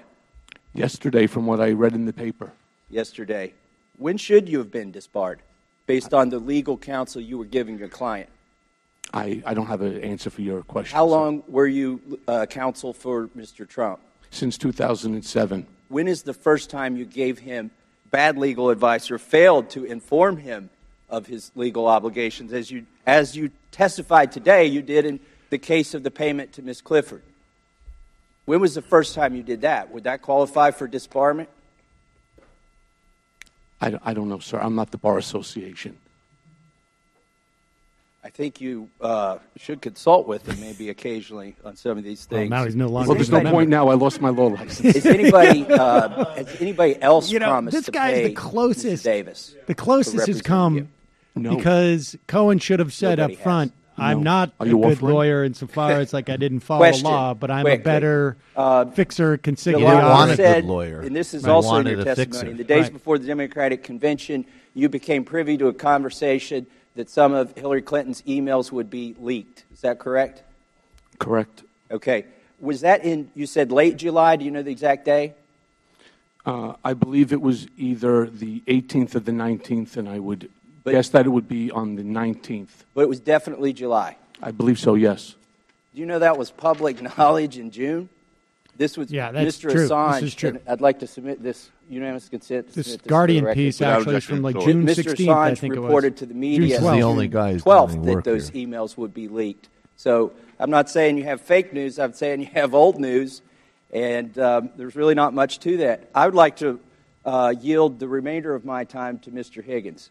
Speaker 7: Yesterday, from what I read in the paper.
Speaker 13: Yesterday. When should you have been disbarred, based on the legal counsel you were giving your client?
Speaker 7: I don't have an answer for your question.
Speaker 13: How
Speaker 7: sir.
Speaker 13: long were you counsel for Mr. Trump?
Speaker 7: Since 2007.
Speaker 13: When is the first time you gave him bad legal advice or failed to inform him of his legal obligations, as you testified today you did in the case of the payment to Ms. Clifford? When was the first time you did that? Would that qualify for disbarment?
Speaker 7: I don't know, sir. I'm not the Bar Association.
Speaker 13: I think you should consult with him maybe occasionally on some of these things.
Speaker 1: now he's no longer
Speaker 7: Well, there's no point now. I lost my law license.
Speaker 13: Has anybody else promised
Speaker 1: this
Speaker 13: to
Speaker 1: guy's
Speaker 13: pay
Speaker 1: the closest.
Speaker 13: Mrs. Davis?
Speaker 1: The closest has
Speaker 13: represent
Speaker 1: come
Speaker 13: you?
Speaker 7: No.
Speaker 1: because Cohen should have said
Speaker 13: Nobody
Speaker 1: up front, I'm
Speaker 7: No.
Speaker 1: not
Speaker 7: Are
Speaker 1: a
Speaker 7: you
Speaker 1: good
Speaker 7: offering?
Speaker 1: lawyer insofar as like I didn't follow
Speaker 13: Question,
Speaker 1: law, but I'm
Speaker 13: quickly.
Speaker 1: a better fixer,
Speaker 13: The
Speaker 1: consigliere.
Speaker 3: want
Speaker 13: law
Speaker 3: a good
Speaker 13: said,
Speaker 3: lawyer.
Speaker 13: and this is
Speaker 3: Right.
Speaker 13: also in
Speaker 3: Wanted
Speaker 13: your
Speaker 3: a
Speaker 13: testimony,
Speaker 3: fixer.
Speaker 13: in the days
Speaker 1: Right.
Speaker 13: before the Democratic Convention, you became privy to a conversation that some of Hillary Clinton's emails would be leaked. Is that correct?
Speaker 7: Correct.
Speaker 13: Okay. Was that in, you said late July? Do you know the exact day?
Speaker 7: I believe it was either the 18th or the 19th, and I would guess that it would be on the 19th.
Speaker 13: But it was definitely July.
Speaker 7: I believe so, yes.
Speaker 13: Do you know that was public knowledge in June? This was
Speaker 1: Yeah, that's
Speaker 13: Mr.
Speaker 1: true. This
Speaker 13: Assange.
Speaker 1: is true.
Speaker 13: And I'd like to submit this unanimous consent. To
Speaker 1: This
Speaker 13: submit
Speaker 1: Guardian
Speaker 13: to the record.
Speaker 1: piece
Speaker 11: Without
Speaker 1: actually is from like
Speaker 11: objection,
Speaker 1: June
Speaker 13: Mr.
Speaker 1: 16th,
Speaker 13: Assange
Speaker 1: I think it was.
Speaker 13: reported to the media
Speaker 1: June
Speaker 3: He's the
Speaker 1: 12th.
Speaker 3: only guy who's
Speaker 13: 12th
Speaker 3: doing
Speaker 13: that
Speaker 3: work
Speaker 13: those
Speaker 3: here.
Speaker 13: emails would be leaked. So I'm not saying you have fake news. I'm saying you have old news. And there's really not much to that. I would like to yield the remainder of my time to Mr. Higgins.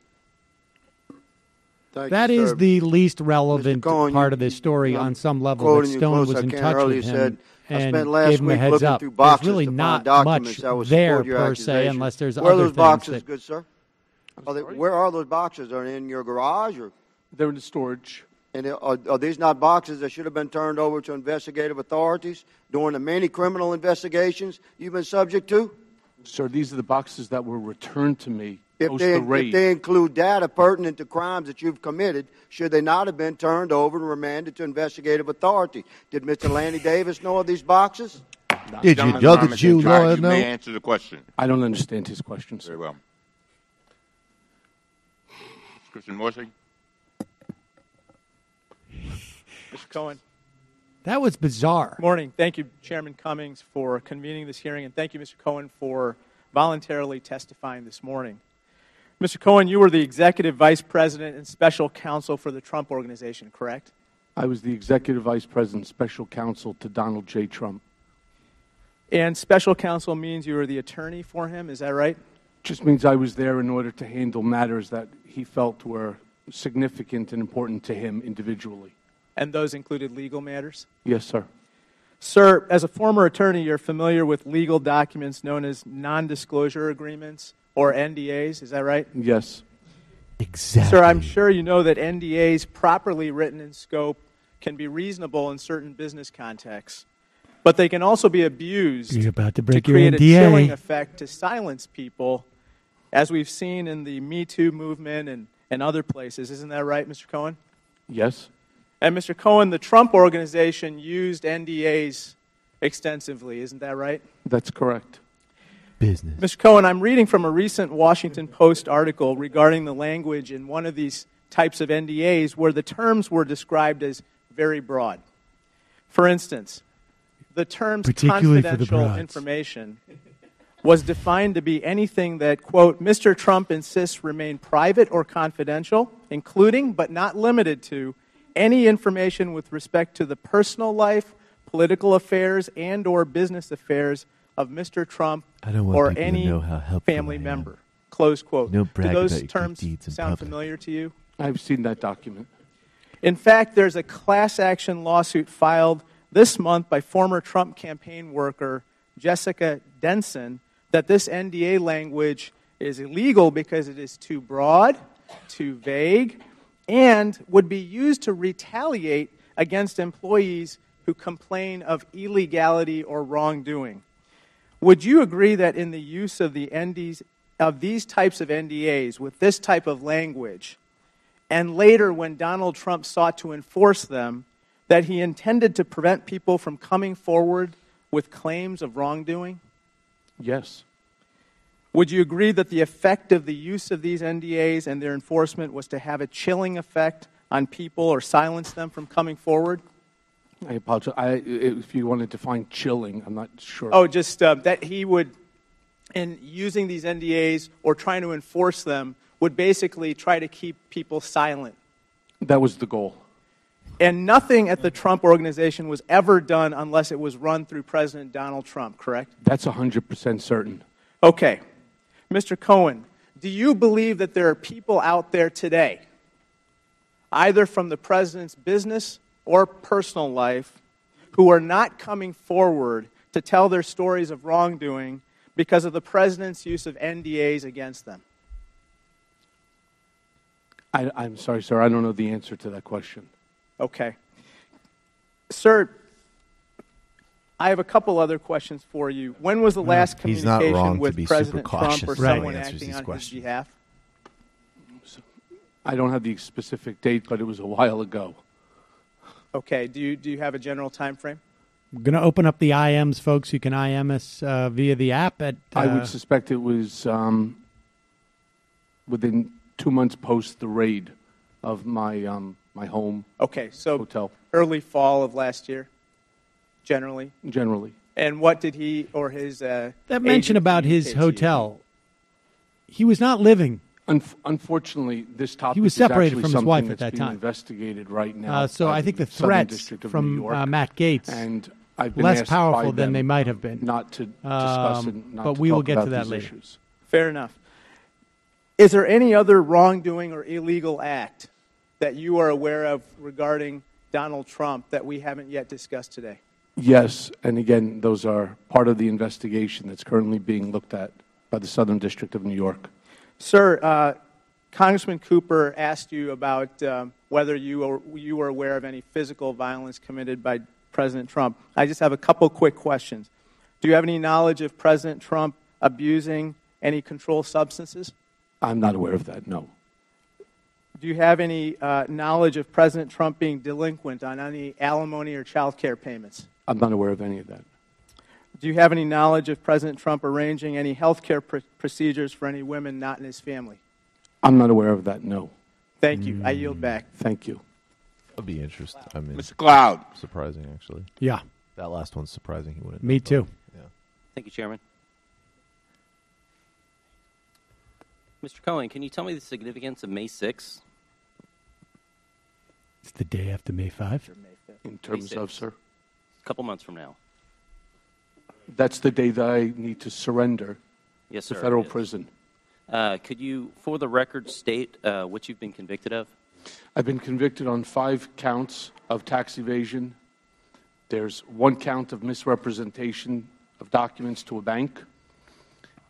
Speaker 1: That is the least relevant
Speaker 14: Cohen,
Speaker 1: part of this story on some level. But
Speaker 14: quoting you
Speaker 1: Stone
Speaker 14: close,
Speaker 1: was in
Speaker 14: I
Speaker 1: touch
Speaker 14: earlier
Speaker 1: with him
Speaker 14: said, I
Speaker 1: and
Speaker 14: spent last
Speaker 1: gave him a
Speaker 14: week
Speaker 1: heads
Speaker 14: looking
Speaker 1: up.
Speaker 14: through
Speaker 1: There's
Speaker 14: boxes
Speaker 1: really
Speaker 14: to
Speaker 1: not
Speaker 14: find documents
Speaker 1: much
Speaker 14: that would
Speaker 1: there
Speaker 14: support your
Speaker 1: per se,
Speaker 14: accusation.
Speaker 1: unless there's
Speaker 14: Where are
Speaker 1: other
Speaker 14: those
Speaker 1: things
Speaker 14: boxes,
Speaker 1: that-
Speaker 14: good sir? Where are those boxes? Are they in your garage or?
Speaker 7: They're in the storage.
Speaker 14: And are these not boxes that should have been turned over to investigative authorities during the many criminal investigations you've been subject to?
Speaker 7: Sir, these are the boxes that were returned to me
Speaker 14: If
Speaker 7: post the raid.
Speaker 14: they include data pertinent to crimes that you've committed, should they not have been turned over and remanded to investigative authority? Did Mr. Lanny Davis know of these boxes?
Speaker 3: Did you, the Jew lawyer,
Speaker 11: You
Speaker 3: know?
Speaker 11: may answer the question.
Speaker 7: I don't understand his question, sir.
Speaker 11: Very well. Christian Morsi.
Speaker 15: Mr. Cohen.
Speaker 1: That was bizarre.
Speaker 15: Morning. Thank you, Chairman Cummings, for convening this hearing, and thank you, Mr. Cohen, for voluntarily testifying this morning. Mr. Cohen, you were the Executive Vice President and Special Counsel for the Trump Organization, correct?
Speaker 7: I was the Executive Vice President, Special Counsel to Donald J. Trump.
Speaker 15: And Special Counsel means you were the attorney for him, is that right?
Speaker 7: Just means I was there in order to handle matters that he felt were significant and important to him individually.
Speaker 15: And those included legal matters?
Speaker 7: Yes, sir.
Speaker 15: Sir, as a former attorney, you're familiar with legal documents known as non-disclosure agreements, or NDAs, is that right?
Speaker 7: Yes.
Speaker 3: Exactly.
Speaker 15: Sir, I'm sure you know that NDAs, properly written in scope, can be reasonable in certain business contexts. But they can also be abused
Speaker 1: You're about to break
Speaker 15: create
Speaker 1: your
Speaker 15: a chilling
Speaker 1: NDA.
Speaker 15: effect to silence people, as we've seen in the Me Too movement and other places. Isn't that right, Mr. Cohen?
Speaker 7: Yes.
Speaker 15: And Mr. Cohen, the Trump Organization used NDAs extensively. Isn't that right?
Speaker 7: That's correct.
Speaker 3: Business.
Speaker 15: Mr. Cohen, I'm reading from a recent Washington Post article regarding the language in one of these types of NDAs where the terms were described as very broad. For instance, the terms
Speaker 1: Particularly for the
Speaker 15: confidential
Speaker 1: broads.
Speaker 15: information was defined to be anything that, quote, Mr. Trump insists remain private or confidential, including but not limited to any information with respect to the personal life, political affairs, and or business affairs of Mr. Trump
Speaker 3: I don't want
Speaker 15: or
Speaker 3: people to
Speaker 15: any
Speaker 3: know how helpful
Speaker 15: family
Speaker 3: I am.
Speaker 15: member, close quote.
Speaker 3: No
Speaker 15: Do
Speaker 3: brag
Speaker 15: those
Speaker 3: about your good
Speaker 15: terms
Speaker 3: deeds in
Speaker 15: sound
Speaker 3: public.
Speaker 15: familiar to you?
Speaker 7: I've seen that document.
Speaker 15: In fact, there's a class action lawsuit filed this month by former Trump campaign worker Jessica Denson that this NDA language is illegal because it is too broad, too vague, and would be used to retaliate against employees who complain of illegality or wrongdoing. Would you agree that in the use of these types of NDAs with this type of language, and later when Donald Trump sought to enforce them, that he intended to prevent people from coming forward with claims of wrongdoing?
Speaker 7: Yes.
Speaker 15: Would you agree that the effect of the use of these NDAs and their enforcement was to have a chilling effect on people or silence them from coming forward?
Speaker 7: I apologize. If you want to define chilling, I'm not sure.
Speaker 15: Oh, just that he would, in using these NDAs or trying to enforce them, would basically try to keep people silent.
Speaker 7: That was the goal.
Speaker 15: And nothing at the Trump Organization was ever done unless it was run through President Donald Trump, correct?
Speaker 7: That's 100% certain.
Speaker 15: Okay. Mr. Cohen, do you believe that there are people out there today, either from the president's business or personal life, who are not coming forward to tell their stories of wrongdoing because of the president's use of NDAs against them?
Speaker 7: I'm sorry, sir. I don't know the answer to that question.
Speaker 15: Okay. Sir, I have a couple other questions for you. When was the last
Speaker 3: he's not
Speaker 15: communication
Speaker 3: wrong to
Speaker 15: with
Speaker 3: be
Speaker 15: President
Speaker 3: super
Speaker 15: Trump
Speaker 3: cautious
Speaker 15: or
Speaker 3: when he
Speaker 15: someone
Speaker 3: answers
Speaker 15: acting
Speaker 3: these
Speaker 15: on his
Speaker 3: questions.
Speaker 15: behalf?
Speaker 7: I don't have the specific date, but it was a while ago.
Speaker 15: Okay. Do you have a general time frame?
Speaker 1: I'm going to open up the IMs, folks. You can IM us via the app at...
Speaker 7: I would suspect it was within 2 months post the raid of my my home hotel.
Speaker 15: Early fall of last year, generally?
Speaker 7: Generally.
Speaker 15: And what did he or his
Speaker 1: That mention about his hotel, he was not living.
Speaker 7: Unfortunately, this topic
Speaker 1: He was separated
Speaker 7: is
Speaker 1: from his
Speaker 7: something
Speaker 1: wife at
Speaker 7: that's
Speaker 1: that
Speaker 7: being
Speaker 1: time.
Speaker 7: investigated right now.
Speaker 1: So
Speaker 7: by
Speaker 1: I think the
Speaker 7: Southern
Speaker 1: threats
Speaker 7: District of
Speaker 1: from
Speaker 7: New York.
Speaker 1: Matt Gaetz
Speaker 7: And I've been
Speaker 1: less
Speaker 7: asked by
Speaker 1: powerful than
Speaker 7: them
Speaker 1: they might have been.
Speaker 7: not to discuss it, not
Speaker 1: but
Speaker 7: to
Speaker 1: we will
Speaker 7: talk
Speaker 1: get
Speaker 7: about
Speaker 1: to that
Speaker 7: these
Speaker 1: later.
Speaker 7: issues.
Speaker 15: Fair enough. Is there any other wrongdoing or illegal act that you are aware of regarding Donald Trump that we haven't yet discussed today?
Speaker 7: Yes, and again, those are part of the investigation that's currently being looked at by the Southern District of New York.
Speaker 15: Sir, Congressman Cooper asked you about whether you were aware of any physical violence committed by President Trump. I just have a couple quick questions. Do you have any knowledge of President Trump abusing any controlled substances?
Speaker 7: I'm not aware of that, no.
Speaker 15: Do you have any knowledge of President Trump being delinquent on any alimony or child care payments?
Speaker 7: I'm not aware of any of that.
Speaker 15: Do you have any knowledge of President Trump arranging any health care procedures for any women not in his family?
Speaker 7: I'm not aware of that, no.
Speaker 15: Thank you. I yield back.
Speaker 7: Thank you.
Speaker 3: That'll be interesting. I mean,
Speaker 11: Mr. Cloud.
Speaker 3: Surprising, actually.
Speaker 1: Yeah.
Speaker 3: That last one's surprising. He wouldn't.
Speaker 1: Me too.
Speaker 3: Yeah.
Speaker 16: Thank you, Chairman. Mr. Cohen, can you tell me the significance of May 6th?
Speaker 1: It's the day after May 5.
Speaker 7: In terms of, sir?
Speaker 16: A couple months from now.
Speaker 7: That's the day that I need to surrender
Speaker 16: Yes,
Speaker 7: to
Speaker 16: sir,
Speaker 7: federal
Speaker 16: it is.
Speaker 7: prison.
Speaker 16: Could you, for the record, state what you've been convicted of?
Speaker 7: I've been convicted on 5 counts of tax evasion. There's 1 count of misrepresentation of documents to a bank.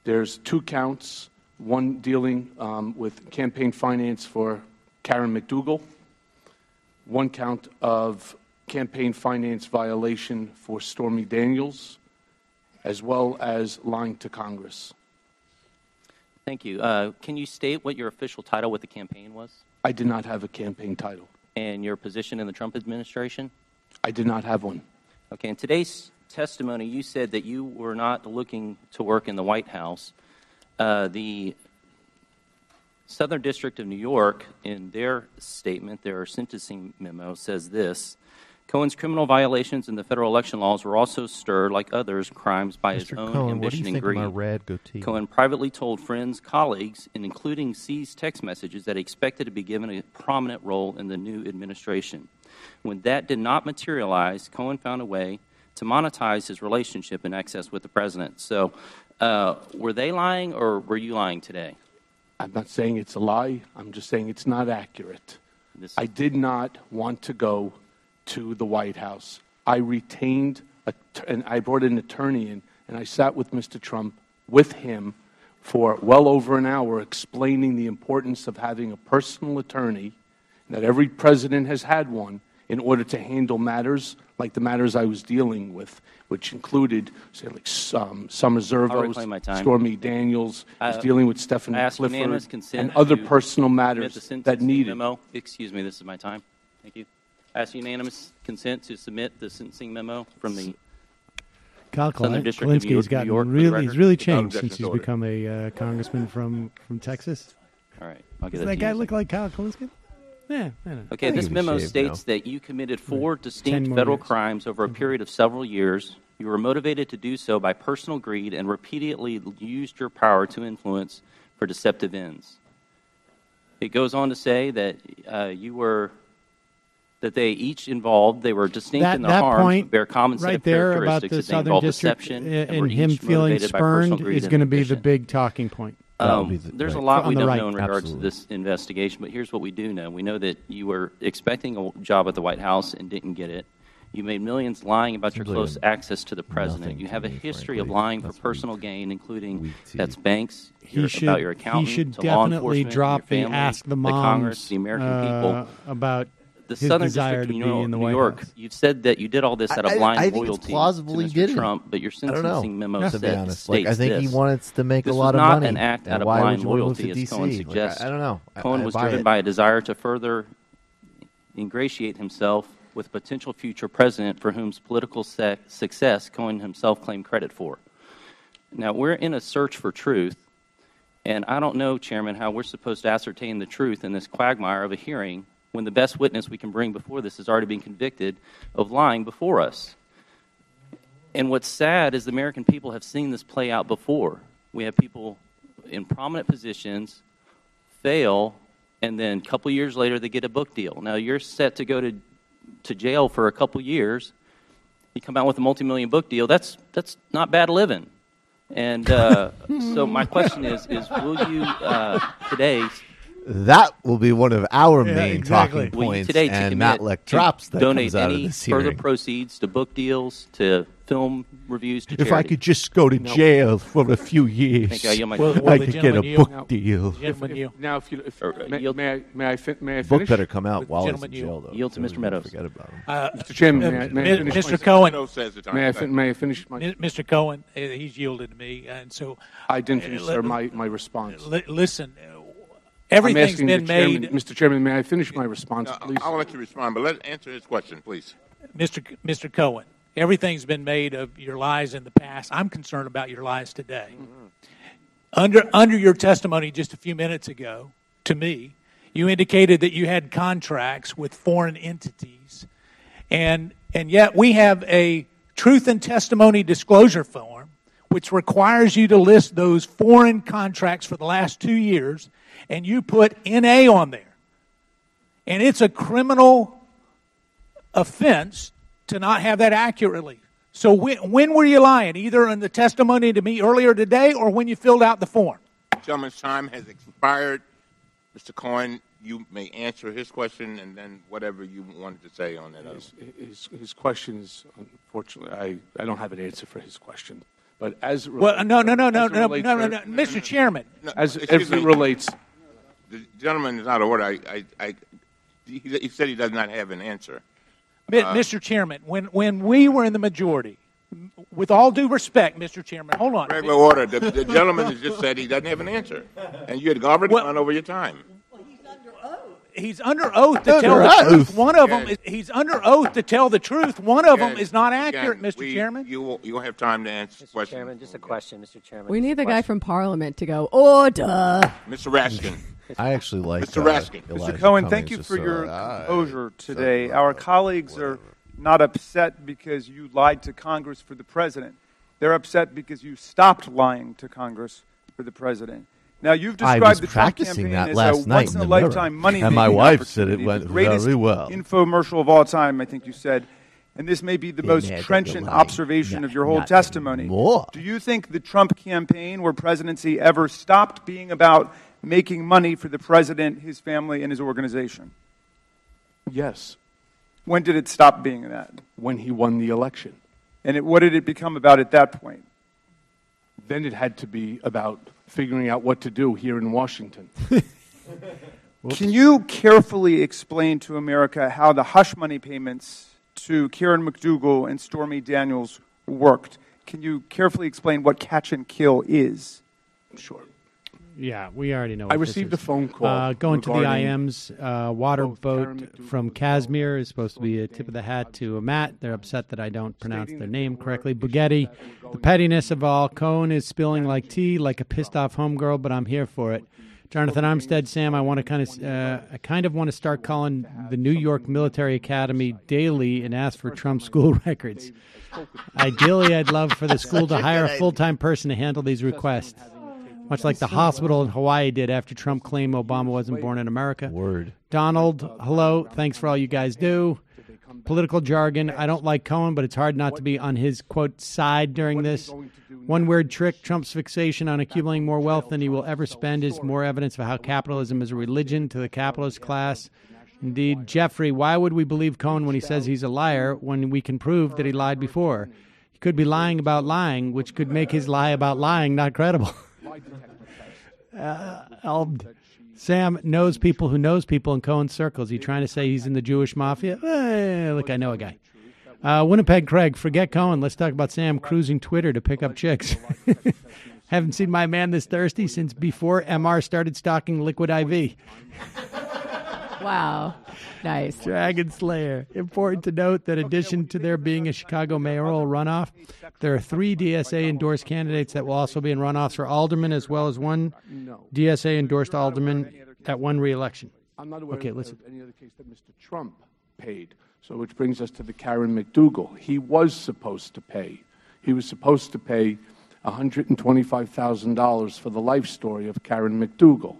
Speaker 7: There's 2 counts, one dealing with campaign finance for Karen McDougal, 1 count of campaign finance violation for Stormy Daniels, as well as lying to Congress.
Speaker 16: Thank you. Can you state what your official title with the campaign was?
Speaker 7: I did not have a campaign title.
Speaker 16: And your position in the Trump administration?
Speaker 7: I did not have one.
Speaker 16: Okay. In today's testimony, you said that you were not looking to work in the White House. The Southern District of New York, in their statement, their sentencing memo, says this: Cohen's criminal violations in the federal election laws were also stirred, like others, crimes by his own
Speaker 3: Cohen,
Speaker 16: ambition and
Speaker 3: what do you think
Speaker 16: greed.
Speaker 3: of my rad goatee?
Speaker 16: Cohen privately told friends, colleagues, and including seized text messages that he expected to be given a prominent role in the new administration. When that did not materialize, Cohen found a way to monetize his relationship and access with the president. So were they lying or were you lying today?
Speaker 7: I'm not saying it's a lie. I'm just saying it's not accurate. I did not want to go to the White House. I retained, and I brought an attorney in, and I sat with Mr. Trump, with him, for well over an hour, explaining the importance of having a personal attorney, that every president has had one, in order to handle matters like the matters I was dealing with, which included, say, like Summer Zervos, Stormy Daniels, I was dealing with Stephanie Clifford, and other personal matters that needed.
Speaker 16: Memo. Excuse me, this is my time. Thank you. I ask unanimous consent to submit the sentencing memo from the
Speaker 1: Kyle
Speaker 16: Southern District of New
Speaker 1: Kalinsky's
Speaker 16: York.
Speaker 1: gotten really, he's really changed since he's become a congressman from Texas.
Speaker 16: All right, I'll get
Speaker 1: Does that guy look like Kyle Kalinsky? Yeah. I know.
Speaker 16: Okay, this memo states that you committed 4 distinct federal crimes over a period of several years. You were motivated to do so by personal greed and repeatedly used your power to influence for deceptive ends. It goes on to say that that they each involved, they were distinct in their harms, but bear common set of characteristics that they involve deception,
Speaker 1: and him feeling spurned is going to be the big talking point.
Speaker 16: There's a lot we don't know in regards to this investigation, but here's what we do know. We know that you were expecting a job at the White House and didn't get it. You made millions lying about your close access to the president. You have a history of lying for personal gain, including that's banks, about your accountant,
Speaker 1: he should
Speaker 16: to law
Speaker 1: definitely
Speaker 16: enforcement,
Speaker 1: drop
Speaker 16: your family,
Speaker 1: the Ask the
Speaker 16: Congress,
Speaker 1: Moms
Speaker 16: the American people.
Speaker 1: About
Speaker 16: the
Speaker 1: his
Speaker 16: Southern
Speaker 1: desire
Speaker 16: District
Speaker 1: to
Speaker 16: of
Speaker 1: be in the
Speaker 16: New
Speaker 1: White
Speaker 16: York,
Speaker 1: House.
Speaker 16: you've said that you did all this out of blind
Speaker 3: I think
Speaker 16: loyalty
Speaker 3: it's plausibly
Speaker 16: to Mr.
Speaker 3: did it.
Speaker 16: Trump, but your
Speaker 3: I don't know.
Speaker 16: sentencing memo
Speaker 3: To be
Speaker 16: states
Speaker 3: honest, like, I think
Speaker 16: this.
Speaker 3: he wanted to make
Speaker 16: This
Speaker 3: a lot of
Speaker 16: was
Speaker 3: money.
Speaker 16: not an act
Speaker 3: And
Speaker 16: out of
Speaker 3: why
Speaker 16: blind
Speaker 3: would you move
Speaker 16: loyalty,
Speaker 3: to
Speaker 16: as Cohen
Speaker 3: DC?
Speaker 16: suggests.
Speaker 3: Like, I don't know.
Speaker 16: Cohen was driven by a desire to further ingratiate himself with a potential future president for whose political success Cohen himself claimed credit for. Now, we're in a search for truth, and I don't know, Chairman, how we're supposed to ascertain the truth in this quagmire of a hearing when the best witness we can bring before this has already been convicted of lying before us. And what's sad is the American people have seen this play out before. We have people in prominent positions fail, and then a couple years later they get a book deal. Now, you're set to go to jail for a couple years, You come out with a multi-million book deal. That's not bad living. And so my question is will you today?
Speaker 3: That will be one of our main
Speaker 16: exactly.
Speaker 3: talking points, and Matt Lectrops that
Speaker 16: donate
Speaker 3: comes out
Speaker 16: any
Speaker 3: of this hearing.
Speaker 16: further proceeds to book deals, to film reviews, to
Speaker 3: If I could just go to jail for a few years, I could get a book deal.
Speaker 7: Now, if you,
Speaker 16: yield.
Speaker 7: may I finish?
Speaker 3: Book better come out while he's in jail, though.
Speaker 16: Yield to Mr. Meadows.
Speaker 3: Forget about him.
Speaker 7: Mr. Chairman, may I finish?
Speaker 17: Mr. Cohen.
Speaker 7: May I finish my?
Speaker 17: Mr. Cohen, he's yielded to me, and so
Speaker 7: I didn't finish, sir, my response.
Speaker 17: Listen, everything's been made.
Speaker 7: Mr. Chairman, may I finish my response, please?
Speaker 11: I'll let you respond, but let's answer his question, please.
Speaker 17: Mr. Cohen, everything's been made of your lies in the past. I'm concerned about your lies today. Under your testimony just a few minutes ago, to me, you indicated that you had contracts with foreign entities, and yet we have a truth and testimony disclosure form which requires you to list those foreign contracts for the last 2 years, and you put NA on there. And it's a criminal offense to not have that accurately. So when were you lying? Either in the testimony to me earlier today or when you filled out the form?
Speaker 11: Gentleman's time has expired. Mr. Cohen, you may answer his question and then whatever you wanted to say on that.
Speaker 7: His question is, unfortunately, I don't have an answer for his question. But as it
Speaker 17: well, no,
Speaker 7: relates,
Speaker 17: Mr. Chairman.
Speaker 7: As it relates,
Speaker 11: the gentleman is out of order. He said he does not have an answer.
Speaker 17: Mr. Chairman, when we were in the majority, with all due respect, Mr. Chairman, hold on.
Speaker 11: Regular order. The gentleman has just said he doesn't have an answer, and you had already gone over your time.
Speaker 17: He's under oath to tell the truth. One of them, he's under oath to tell the truth. One of them is not accurate, Mr. Chairman.
Speaker 11: You will have time to answer the question.
Speaker 10: Chairman, just a question, Mr. Chairman.
Speaker 4: We need the guy from Parliament to go, order.
Speaker 11: Mr. Raskin.
Speaker 3: I actually like
Speaker 11: Mr. Raskin.
Speaker 15: Mr. Cohen, thank you for your composure today. Our colleagues are not upset because you lied to Congress for the president. They're upset because you stopped lying to Congress for the president. Now, you've described the Trump campaign as a once-in-a-lifetime money-making
Speaker 3: and my wife said it
Speaker 15: opportunity,
Speaker 3: went
Speaker 15: the greatest
Speaker 3: very well.
Speaker 15: Infomercial of all time, I think you said. And this may be the most trenchant observation of your whole testimony. Do you think the Trump campaign or presidency ever stopped being about making money for the president, his family, and his organization?
Speaker 7: Yes.
Speaker 15: When did it stop being that?
Speaker 7: When he won the election.
Speaker 15: And what did it become about at that point?
Speaker 7: Then it had to be about figuring out what to do here in Washington.
Speaker 15: Can you carefully explain to America how the hush money payments to Karen McDougal and Stormy Daniels worked? Can you carefully explain what catch and kill is?
Speaker 7: Sure.
Speaker 1: Yeah, we already know.
Speaker 7: I received a phone call.
Speaker 1: Going to the IMs, water boat from Kashmir is supposed to be a tip of the hat to Matt. They're upset that I don't pronounce their name correctly. Bugatti, the pettiness of all. Cohen is spilling like tea, like a pissed off homegirl, but I'm here for it. Jonathan Armstead, Sam, I want to kind of want to start calling the New York Military Academy daily and ask for Trump school records. Ideally, I'd love for the school to hire a full-time person to handle these requests. Much like the hospital in Hawaii did after Trump claimed Obama wasn't born in America.
Speaker 3: Word.
Speaker 1: Donald, hello. Thanks for all you guys do. Political jargon. I don't like Cohen, but it's hard not to be on his, quote, side during this. One weird trick, Trump's fixation on accumulating more wealth than he will ever spend is more evidence of how capitalism is a religion to the capitalist class. Indeed, Jeffrey, why would we believe Cohen when he says he's a liar when we can prove that he lied before? He could be lying about lying, which could make his lie about lying not credible. Sam knows people who knows people in Cohen's circles. He trying to say he's in the Jewish mafia? Look, I know a guy. Winnipeg Craig, forget Cohen. Let's talk about Sam cruising Twitter to pick up chicks. Haven't seen my man this thirsty since before MR started stocking Liquid IV.
Speaker 4: Wow. Nice.
Speaker 1: Dragon Slayer. Important to note that in addition to there being a Chicago mayoral runoff, there are 3 DSA-endorsed candidates that will also be in runoffs for alderman, as well as 1 DSA-endorsed alderman at 1 re-election.
Speaker 7: I'm not aware
Speaker 1: of
Speaker 7: any other case that Mr. Trump paid. So which brings us to the Karen McDougal. He was supposed to pay. He was supposed to pay $125,000 for the life story of Karen McDougal.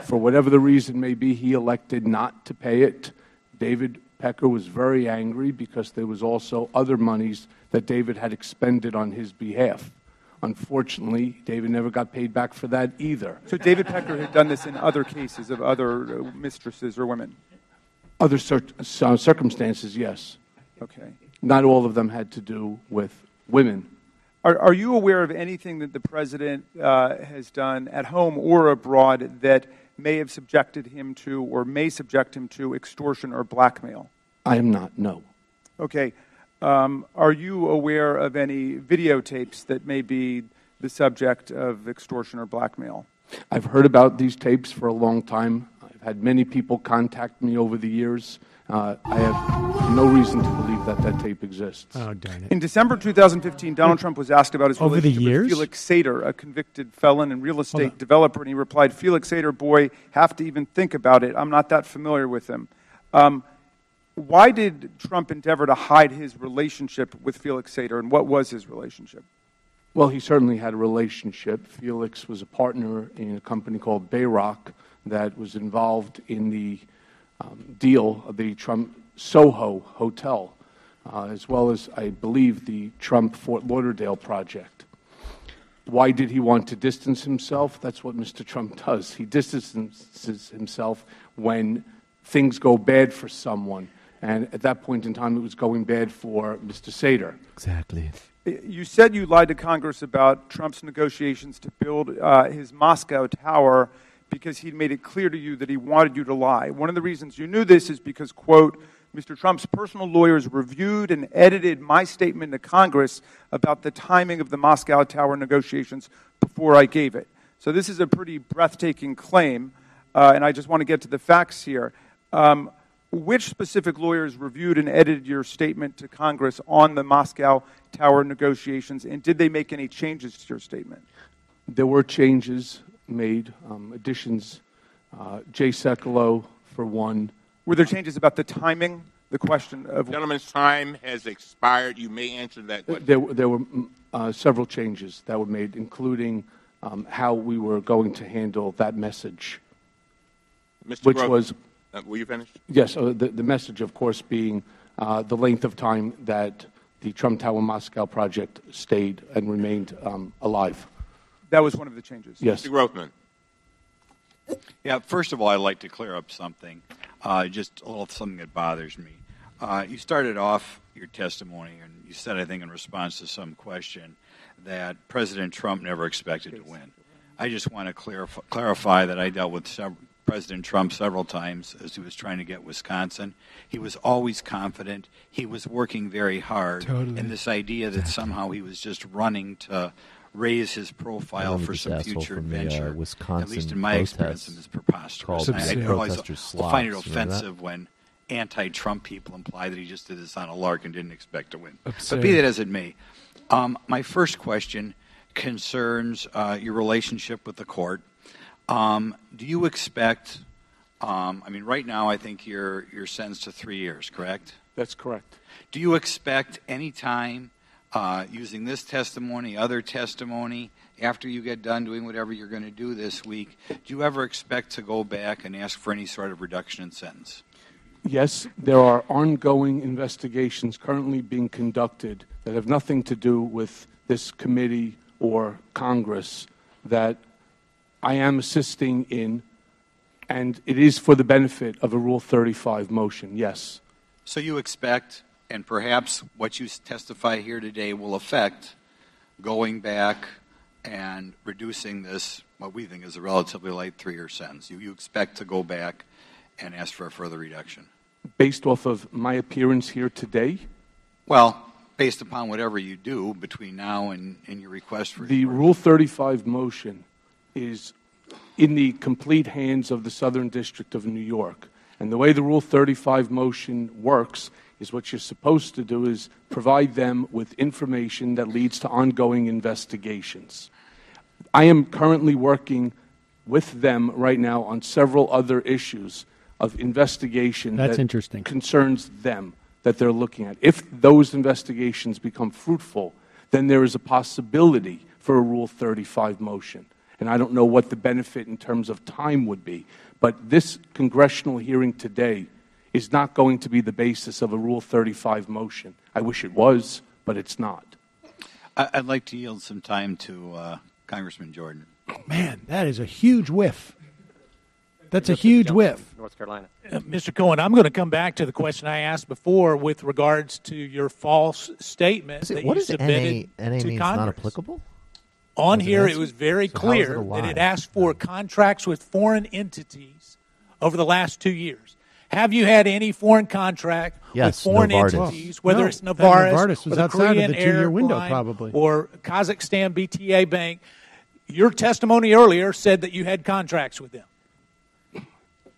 Speaker 7: For whatever the reason may be, he elected not to pay it. David Pecker was very angry because there was also other monies that David had expended on his behalf. Unfortunately, David never got paid back for that either.
Speaker 18: So David Pecker had done this in other cases of other mistresses or women?
Speaker 7: Other circumstances, yes.
Speaker 18: Okay.
Speaker 7: Not all of them had to do with women.
Speaker 18: Are you aware of anything that the President has done at home or abroad that may have subjected him to or may subject him to extortion or blackmail?
Speaker 7: I am not, no.
Speaker 18: Okay. Are you aware of any videotapes that may be the subject of extortion or blackmail?
Speaker 7: I've heard about these tapes for a long time. I've had many people contact me over the years. I have no reason to believe that that tape exists.
Speaker 1: Oh, darn it.
Speaker 18: In December 2015, Donald Trump was asked about his
Speaker 1: Over the
Speaker 18: relationship with
Speaker 1: years?
Speaker 18: Felix Sater, a convicted felon and real estate developer, and he replied, "Felix Sater, boy, have to even think about it. I'm not that familiar with him." Why did Trump endeavor to hide his relationship with Felix Sater, and what was his relationship?
Speaker 7: Well, he certainly had a relationship. Felix was a partner in a company called Bayrock that was involved in the deal of the Trump Soho Hotel, as well as, I believe, the Trump Fort Lauderdale project. Why did he want to distance himself? That's what Mr. Trump does. He distances himself when things go bad for someone. And at that point in time, it was going bad for Mr. Sater.
Speaker 3: Exactly.
Speaker 18: You said you lied to Congress about Trump's negotiations to build his Moscow tower because he'd made it clear to you that he wanted you to lie. One of the reasons you knew this is because, quote, Mr. Trump's personal lawyers reviewed and edited my statement to Congress about the timing of the Moscow tower negotiations before I gave it. So this is a pretty breathtaking claim, and I just want to get to the facts here. Which specific lawyers reviewed and edited your statement to Congress on the Moscow tower negotiations, and did they make any changes to your statement?
Speaker 7: There were changes made, additions. Jay Sekulow, for one.
Speaker 18: Were there changes about the timing? The question of...
Speaker 11: Gentleman's time has expired. You may answer that question.
Speaker 7: There were several changes that were made, including how we were going to handle that message,
Speaker 11: Mr.
Speaker 7: which
Speaker 11: Gross,
Speaker 7: was...
Speaker 11: were you finished?
Speaker 7: Yes, the message, of course, being the length of time that the Trump Tower Moscow project stayed and remained alive.
Speaker 18: That was one of the changes.
Speaker 7: Yes.
Speaker 11: Mr. Grothman.
Speaker 19: Yeah, first of all, I'd like to clear up something, just a little something that bothers me. You started off your testimony, and you said, I think in response to some question, that President Trump never expected to win. I just want to clarify that I dealt with President Trump several times as he was trying to get Wisconsin. He was always confident. He was working very hard.
Speaker 1: Totally.
Speaker 19: And this idea that somehow he was just running to raise his profile for some future adventure, at least in my experience, is preposterous. I always find it offensive when anti-Trump people imply that he just did this on a lark and didn't expect to win.
Speaker 1: Absurd.
Speaker 19: But be that as it may, my first question concerns your relationship with the court. Do you expect, right now I think you're sentenced to 3 years, correct?
Speaker 7: That's correct.
Speaker 19: Do you expect any time using this testimony, other testimony, after you get done doing whatever you're going to do this week, do you ever expect to go back and ask for any sort of reduction in sentence?
Speaker 7: Yes, there are ongoing investigations currently being conducted that have nothing to do with this committee or Congress that I am assisting in, and it is for the benefit of a Rule 35 motion, yes.
Speaker 19: So you expect, and perhaps what you testify here today will affect going back and reducing this, what we think is a relatively light 3-year sentence. You expect to go back and ask for a further reduction?
Speaker 7: Based off of my appearance here today?
Speaker 19: Well, based upon whatever you do between now and your request for...
Speaker 7: The Rule 35 motion is in the complete hands of the Southern District of New York. And the way the Rule 35 motion works is what you're supposed to do is provide them with information that leads to ongoing investigations. I am currently working with them right now on several other issues of investigation
Speaker 1: That's
Speaker 7: that
Speaker 1: interesting.
Speaker 7: concerns them that they're looking at. If those investigations become fruitful, then there is a possibility for a Rule 35 motion. And I don't know what the benefit in terms of time would be. But this congressional hearing today is not going to be the basis of a Rule 35 motion. I wish it was, but it's not.
Speaker 19: I'd like to yield some time to Congressman Jordan.
Speaker 1: Man, that is a huge whiff. That's a huge whiff.
Speaker 10: North Carolina.
Speaker 17: Mr. Cohen, I'm going to come back to the question I asked before with regards to your false statement that
Speaker 3: what
Speaker 17: you
Speaker 3: is
Speaker 17: submitted
Speaker 3: NA
Speaker 17: to
Speaker 3: means
Speaker 17: Congress.
Speaker 3: not applicable?
Speaker 17: On
Speaker 3: As an
Speaker 17: here,
Speaker 3: answer?
Speaker 17: it was very
Speaker 3: So how is it
Speaker 17: clear
Speaker 3: a
Speaker 17: that it
Speaker 3: lie?
Speaker 17: asked for contracts with foreign entities over the last 2 years. Have you had any foreign contract with
Speaker 3: Yes,
Speaker 17: foreign
Speaker 3: Novartis.
Speaker 17: entities, whether
Speaker 1: No,
Speaker 17: it's
Speaker 1: that
Speaker 17: Novartis,
Speaker 1: Novartis was
Speaker 17: or the
Speaker 1: outside of
Speaker 17: Korean
Speaker 1: the 2-year window,
Speaker 17: Airline,
Speaker 1: probably.
Speaker 17: or Kazakhstan BTA Bank? Your testimony earlier said that you had contracts with them.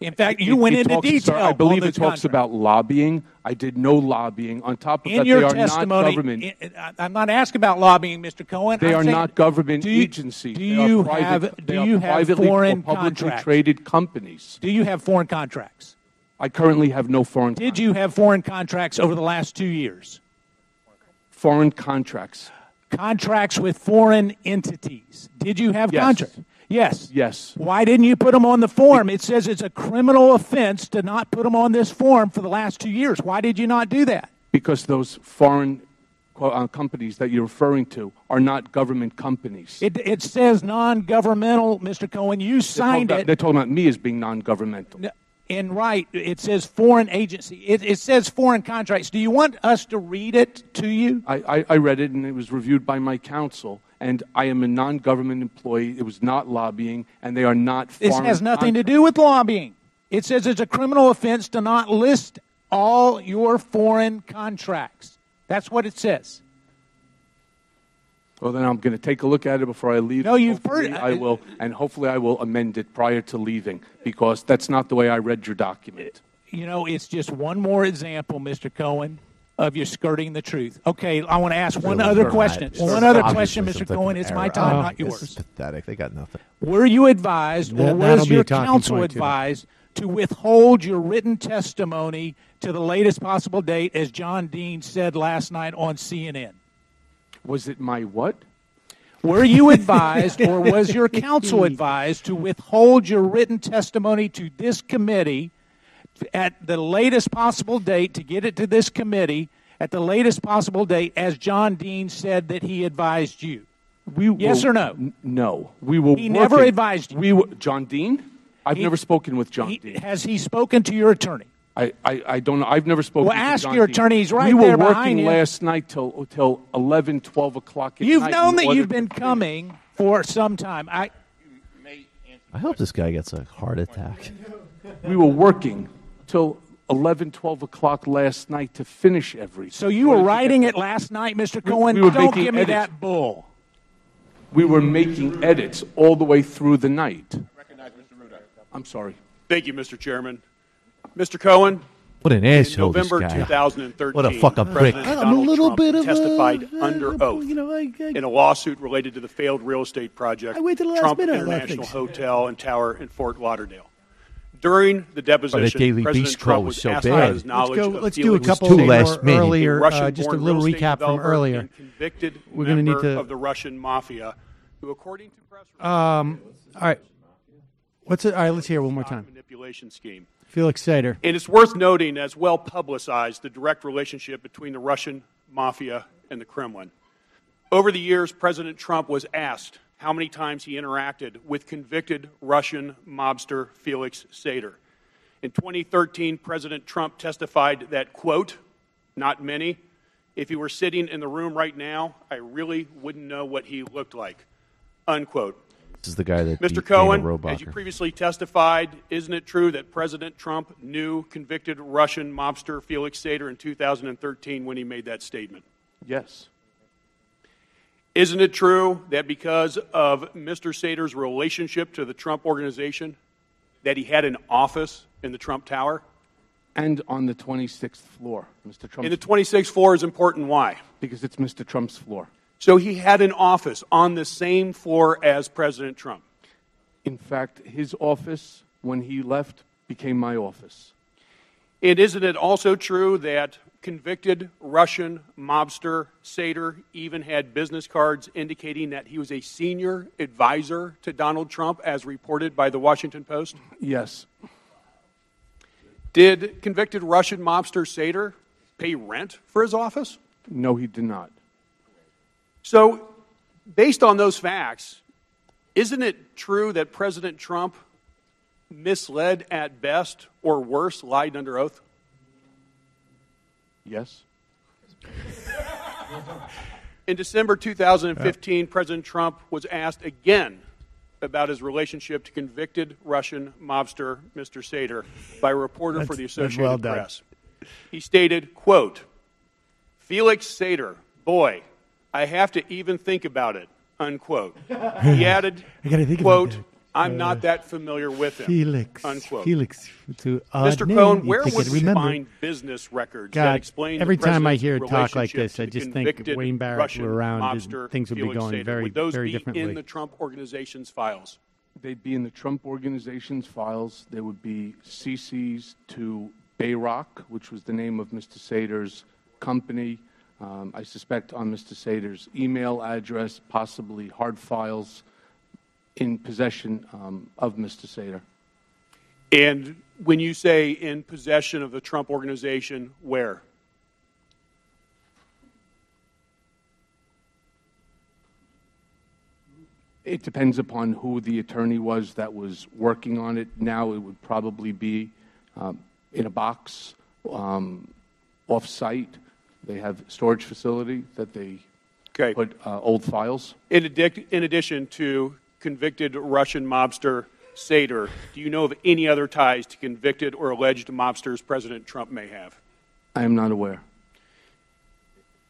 Speaker 17: In fact, you went into detail.
Speaker 7: Sir, I believe
Speaker 17: on
Speaker 7: it
Speaker 17: those
Speaker 7: talks
Speaker 17: contracts.
Speaker 7: about lobbying. I did no lobbying. On top of
Speaker 17: In
Speaker 7: that,
Speaker 17: your
Speaker 7: they are
Speaker 17: testimony,
Speaker 7: not government.
Speaker 17: I'm not asking about lobbying, Mr. Cohen.
Speaker 7: They
Speaker 17: I'm
Speaker 7: are
Speaker 17: saying,
Speaker 7: not government
Speaker 17: do you-
Speaker 7: agencies.
Speaker 17: Do
Speaker 7: They are
Speaker 17: you
Speaker 7: private-
Speaker 17: have
Speaker 7: they
Speaker 17: do
Speaker 7: are
Speaker 17: you have
Speaker 7: privately or
Speaker 17: foreign
Speaker 7: publicly
Speaker 17: contracts?
Speaker 7: traded companies.
Speaker 17: Do you have foreign contracts?
Speaker 7: I currently have no foreign.
Speaker 17: Did you have foreign contracts over the last 2 years?
Speaker 7: Foreign contracts.
Speaker 17: Contracts with foreign entities. Did you have
Speaker 7: Yes.
Speaker 17: contracts? Yes.
Speaker 7: Yes.
Speaker 17: Why didn't you put them on the form? It says it's a criminal offense to not put them on this form for the last 2 years. Why did you not do that?
Speaker 7: Because those foreign companies that you're referring to are not government companies.
Speaker 17: It says non-governmental, Mr. Cohen. You signed it.
Speaker 7: They're talking about me as being non-governmental.
Speaker 17: And right, it says foreign agency. It says foreign contracts. Do you want us to read it to you?
Speaker 7: I read it, and it was reviewed by my counsel, and I am a non-government employee. It was not lobbying, and they are not
Speaker 17: This
Speaker 7: foreign
Speaker 17: has nothing to do with lobbying. It says it's a criminal offense to not list all your foreign contracts. That's what it says.
Speaker 7: Well, then I'm going to take a look at it before I leave.
Speaker 17: No, you've
Speaker 7: Hopefully
Speaker 17: heard-
Speaker 7: I will, and hopefully I will amend it prior to leaving, because that's not the way I read your document.
Speaker 17: You know, it's just one more example, Mr. Cohen, of you skirting the truth. Okay, I want to ask one
Speaker 3: Really,
Speaker 17: other
Speaker 3: they're
Speaker 17: question.
Speaker 3: not.
Speaker 17: One other
Speaker 3: Obviously
Speaker 17: question,
Speaker 3: some
Speaker 17: Mr.
Speaker 3: type
Speaker 17: Cohen.
Speaker 3: of
Speaker 17: It's my
Speaker 3: error.
Speaker 17: time, not
Speaker 3: This is
Speaker 17: yours.
Speaker 3: pathetic. They got nothing.
Speaker 17: Were you advised, or
Speaker 1: That'll
Speaker 17: was
Speaker 1: be a
Speaker 17: your
Speaker 1: talking
Speaker 17: counsel
Speaker 1: point, too.
Speaker 17: advised to withhold your written testimony to the latest possible date, as John Dean said last night on CNN?
Speaker 7: Was it my what?
Speaker 17: Were you advised, or was your counsel advised, to withhold your written testimony to this committee at the latest possible date, to get it to this committee at the latest possible date, as John Dean said that he advised you? Yes or no?
Speaker 7: No. We will.
Speaker 17: He never advised you.
Speaker 7: John Dean? I've never spoken with John Dean.
Speaker 17: Has he spoken to your attorney?
Speaker 7: I don't know. I've never spoken
Speaker 17: Well,
Speaker 7: to
Speaker 17: ask
Speaker 7: John
Speaker 17: your
Speaker 7: Dean.
Speaker 17: attorney. He's right
Speaker 7: we were
Speaker 17: there behind
Speaker 7: working
Speaker 17: you.
Speaker 7: last night till 11, 12 o'clock at
Speaker 17: You've
Speaker 7: night.
Speaker 17: known
Speaker 7: in
Speaker 17: that
Speaker 7: order
Speaker 17: you've
Speaker 7: to
Speaker 17: been coming for some time.
Speaker 3: I hope this guy gets a heart attack.
Speaker 7: We were working till 11, 12 o'clock last night to finish everything.
Speaker 17: So you were writing it last night, Mr. Cohen?
Speaker 7: we were
Speaker 17: Don't
Speaker 7: making
Speaker 17: give me
Speaker 7: edits.
Speaker 17: that bull.
Speaker 7: We were making edits all the way through the night. I'm sorry.
Speaker 20: Thank you, Mr. Chairman. Mr. Cohen,
Speaker 3: What an
Speaker 20: in
Speaker 3: asshole, this
Speaker 20: November
Speaker 3: guy.
Speaker 20: 2013,
Speaker 3: What a fucking prick.
Speaker 20: President
Speaker 3: I'm a
Speaker 20: Donald
Speaker 3: little
Speaker 20: Trump
Speaker 3: bit of a-
Speaker 20: testified under oath in a lawsuit related to the failed real estate project,
Speaker 1: I wait till the last
Speaker 20: Trump
Speaker 1: minute, I love
Speaker 20: International
Speaker 1: things.
Speaker 20: Hotel and Tower in Fort Lauderdale. During the deposition,
Speaker 3: Daily
Speaker 20: President
Speaker 3: Beast
Speaker 20: Trump
Speaker 3: Crow
Speaker 20: was
Speaker 3: was so
Speaker 20: asked
Speaker 3: bad.
Speaker 20: about his knowledge of
Speaker 1: Let's do a
Speaker 20: feelings
Speaker 1: couple
Speaker 3: too
Speaker 1: more
Speaker 3: last minute.
Speaker 1: earlier,
Speaker 20: Russian-born
Speaker 1: just a
Speaker 20: real
Speaker 1: little
Speaker 20: estate
Speaker 1: recap from
Speaker 20: developer
Speaker 1: earlier.
Speaker 20: and convicted
Speaker 1: We're going to need
Speaker 20: member
Speaker 1: to.
Speaker 20: of the Russian mafia, who, according to press
Speaker 1: All right. What's it? All right, let's hear it one more time.
Speaker 20: manipulation scheme.
Speaker 1: Felix Sater.
Speaker 20: And it's worth noting, as well publicized, the direct relationship between the Russian mafia and the Kremlin. Over the years, President Trump was asked how many times he interacted with convicted Russian mobster Felix Sater. In 2013, President Trump testified that, quote, "Not many. If he were sitting in the room right now, I really wouldn't know what he looked like," unquote.
Speaker 3: This is the guy that
Speaker 20: Mr.
Speaker 3: beat
Speaker 20: Cohen,
Speaker 3: Dana
Speaker 20: as you
Speaker 3: Rohrabacher.
Speaker 20: previously testified, isn't it true that President Trump knew convicted Russian mobster Felix Sater in 2013 when he made that statement?
Speaker 7: Yes.
Speaker 20: Isn't it true that because of Mr. Sater's relationship to the Trump organization, that he had an office in the Trump Tower?
Speaker 7: And on the 26th floor, Mr. Trump.
Speaker 20: And the 26th floor is important. Why?
Speaker 7: Because it's Mr. Trump's floor.
Speaker 20: So he had an office on the same floor as President Trump.
Speaker 7: In fact, his office, when he left, became my office.
Speaker 20: And isn't it also true that convicted Russian mobster Sater even had business cards indicating that he was a senior advisor to Donald Trump, as reported by the Washington Post?
Speaker 7: Yes.
Speaker 20: Did convicted Russian mobster Sater pay rent for his office?
Speaker 7: No, he did not.
Speaker 20: So, based on those facts, isn't it true that President Trump misled at best, or worse, lied under oath?
Speaker 7: Yes.
Speaker 20: In December 2015, President Trump was asked again about his relationship to convicted Russian mobster Mr. Sater by a reporter for the Associated Press. He stated, quote, "Felix Sater, boy, I have to even think about it," unquote. He added, quote, "I'm not that familiar with him," unquote. Mr. Cohen, where would we find business records that explain
Speaker 1: every
Speaker 20: the
Speaker 1: time I
Speaker 20: president's
Speaker 1: hear it talk like this, I
Speaker 20: relationship
Speaker 1: just
Speaker 20: to
Speaker 1: think
Speaker 20: convicted
Speaker 1: Wayne Barrett
Speaker 20: Russian
Speaker 1: were around
Speaker 20: mobster
Speaker 1: and things would be
Speaker 20: Felix
Speaker 1: going
Speaker 20: Sater?
Speaker 1: very,
Speaker 20: Would those
Speaker 1: very
Speaker 20: be
Speaker 1: differently.
Speaker 20: in the Trump organization's files?
Speaker 7: They'd be in the Trump organization's files. There would be CCs to Bayrock, which was the name of Mr. Sater's company. I suspect on Mr. Sater's email address, possibly hard files in possession of Mr. Sater.
Speaker 20: And when you say in possession of the Trump organization, where?
Speaker 7: It depends upon who the attorney was that was working on it. Now it would probably be in a box, off-site. They have storage facility that they put old files.
Speaker 20: In addition to convicted Russian mobster Sater, do you know of any other ties to convicted or alleged mobsters President Trump may have?
Speaker 7: I am not aware.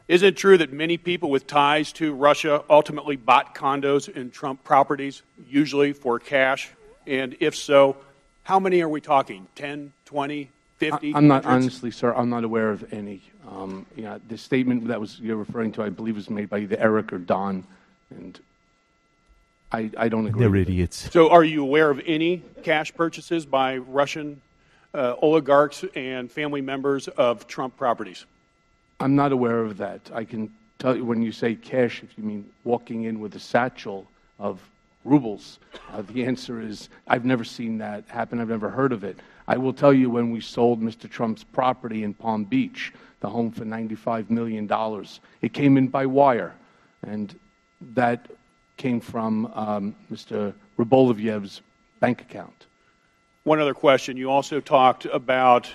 Speaker 20: Isn't it true that many people with ties to Russia ultimately bought condos in Trump properties, usually for cash? And if so, how many are we talking? 10, 20, 50?
Speaker 7: I'm not,
Speaker 20: hundreds?
Speaker 7: honestly, sir, I'm not aware of any. The statement that you're referring to, I believe, was made by either Eric or Don, and I don't agree.
Speaker 3: They're idiots.
Speaker 20: So are you aware of any cash purchases by Russian oligarchs and family members of Trump properties?
Speaker 7: I'm not aware of that. I can tell you when you say cash, if you mean walking in with a satchel of rubles, the answer is I've never seen that happen. I've never heard of it. I will tell you when we sold Mr. Trump's property in Palm Beach, the home for $95 million, it came in by wire, and that came from Mr. Rybolovlev's bank account.
Speaker 20: One other question. You also talked about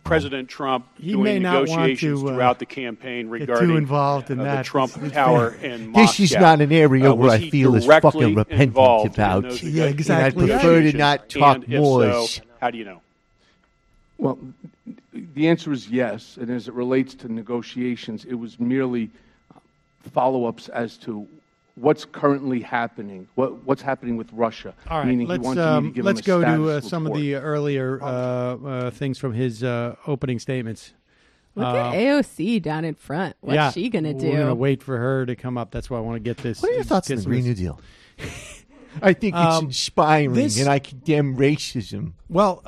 Speaker 20: President Trump doing negotiations throughout the campaign regarding
Speaker 1: too involved in
Speaker 20: the
Speaker 1: that.
Speaker 20: Trump Tower in Moscow.
Speaker 9: This is not an area where I feel as fucking repentant about.
Speaker 1: Yeah, exactly.
Speaker 9: And I prefer to not talk more.
Speaker 20: So, how do you know?
Speaker 7: Well, the answer is yes. And as it relates to negotiations, it was merely follow-ups as to what's currently happening, what's happening with Russia.
Speaker 1: All right,
Speaker 7: meaning he wants me to give him a
Speaker 1: go to
Speaker 7: status
Speaker 1: some of the earlier things from his opening statements.
Speaker 4: Look at AOC down in front. What's she going to do?
Speaker 1: We're going to wait for her to come up. That's why I want to get this.
Speaker 9: What are your thoughts on the Green New Deal?
Speaker 3: I think it's inspiring,
Speaker 1: this-
Speaker 3: and I condemn racism.
Speaker 1: Well,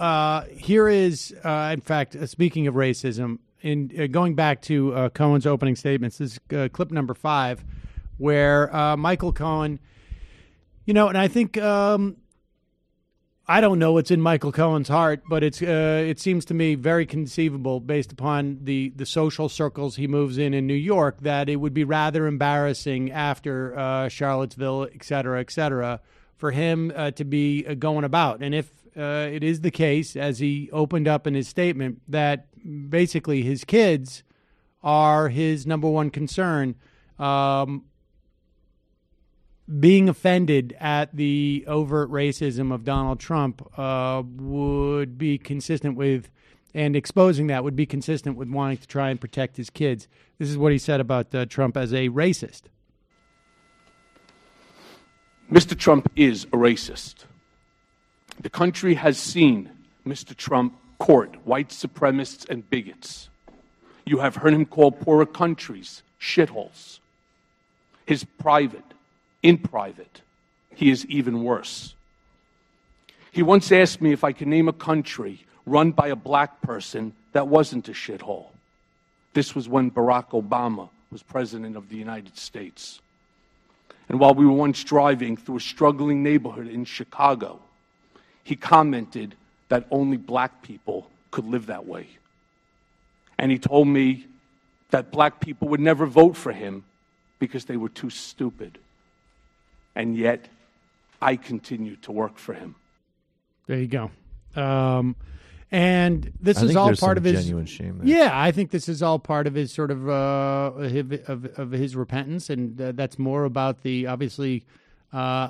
Speaker 1: here is, in fact, speaking of racism, in going back to Cohen's opening statements, this is clip number 5, where Michael Cohen, and I think I don't know what's in Michael Cohen's heart, but it seems to me very conceivable, based upon the social circles he moves in New York, that it would be rather embarrassing after Charlottesville, et cetera, for him to be going about. And if it is the case, as he opened up in his statement, that basically his kids are his number one concern, being offended at the overt racism of Donald Trump would be consistent with, and exposing that would be consistent with wanting to try and protect his kids. This is what he said about Trump as a racist.
Speaker 7: Mr. Trump is a racist. The country has seen Mr. Trump court white supremacists and bigots. You have heard him call poorer countries shitholes. In private, he is even worse. He once asked me if I could name a country run by a black person that wasn't a shithole. This was when Barack Obama was president of the United States. And while we were once driving through a struggling neighborhood in Chicago, he commented that only black people could live that way. And he told me that black people would never vote for him because they were too stupid. And yet, I continued to work for him.
Speaker 1: There you go. And this is all part of his
Speaker 3: genuine shame there.
Speaker 1: Yeah, I think this is all part of his sort of his repentance, and that's more about the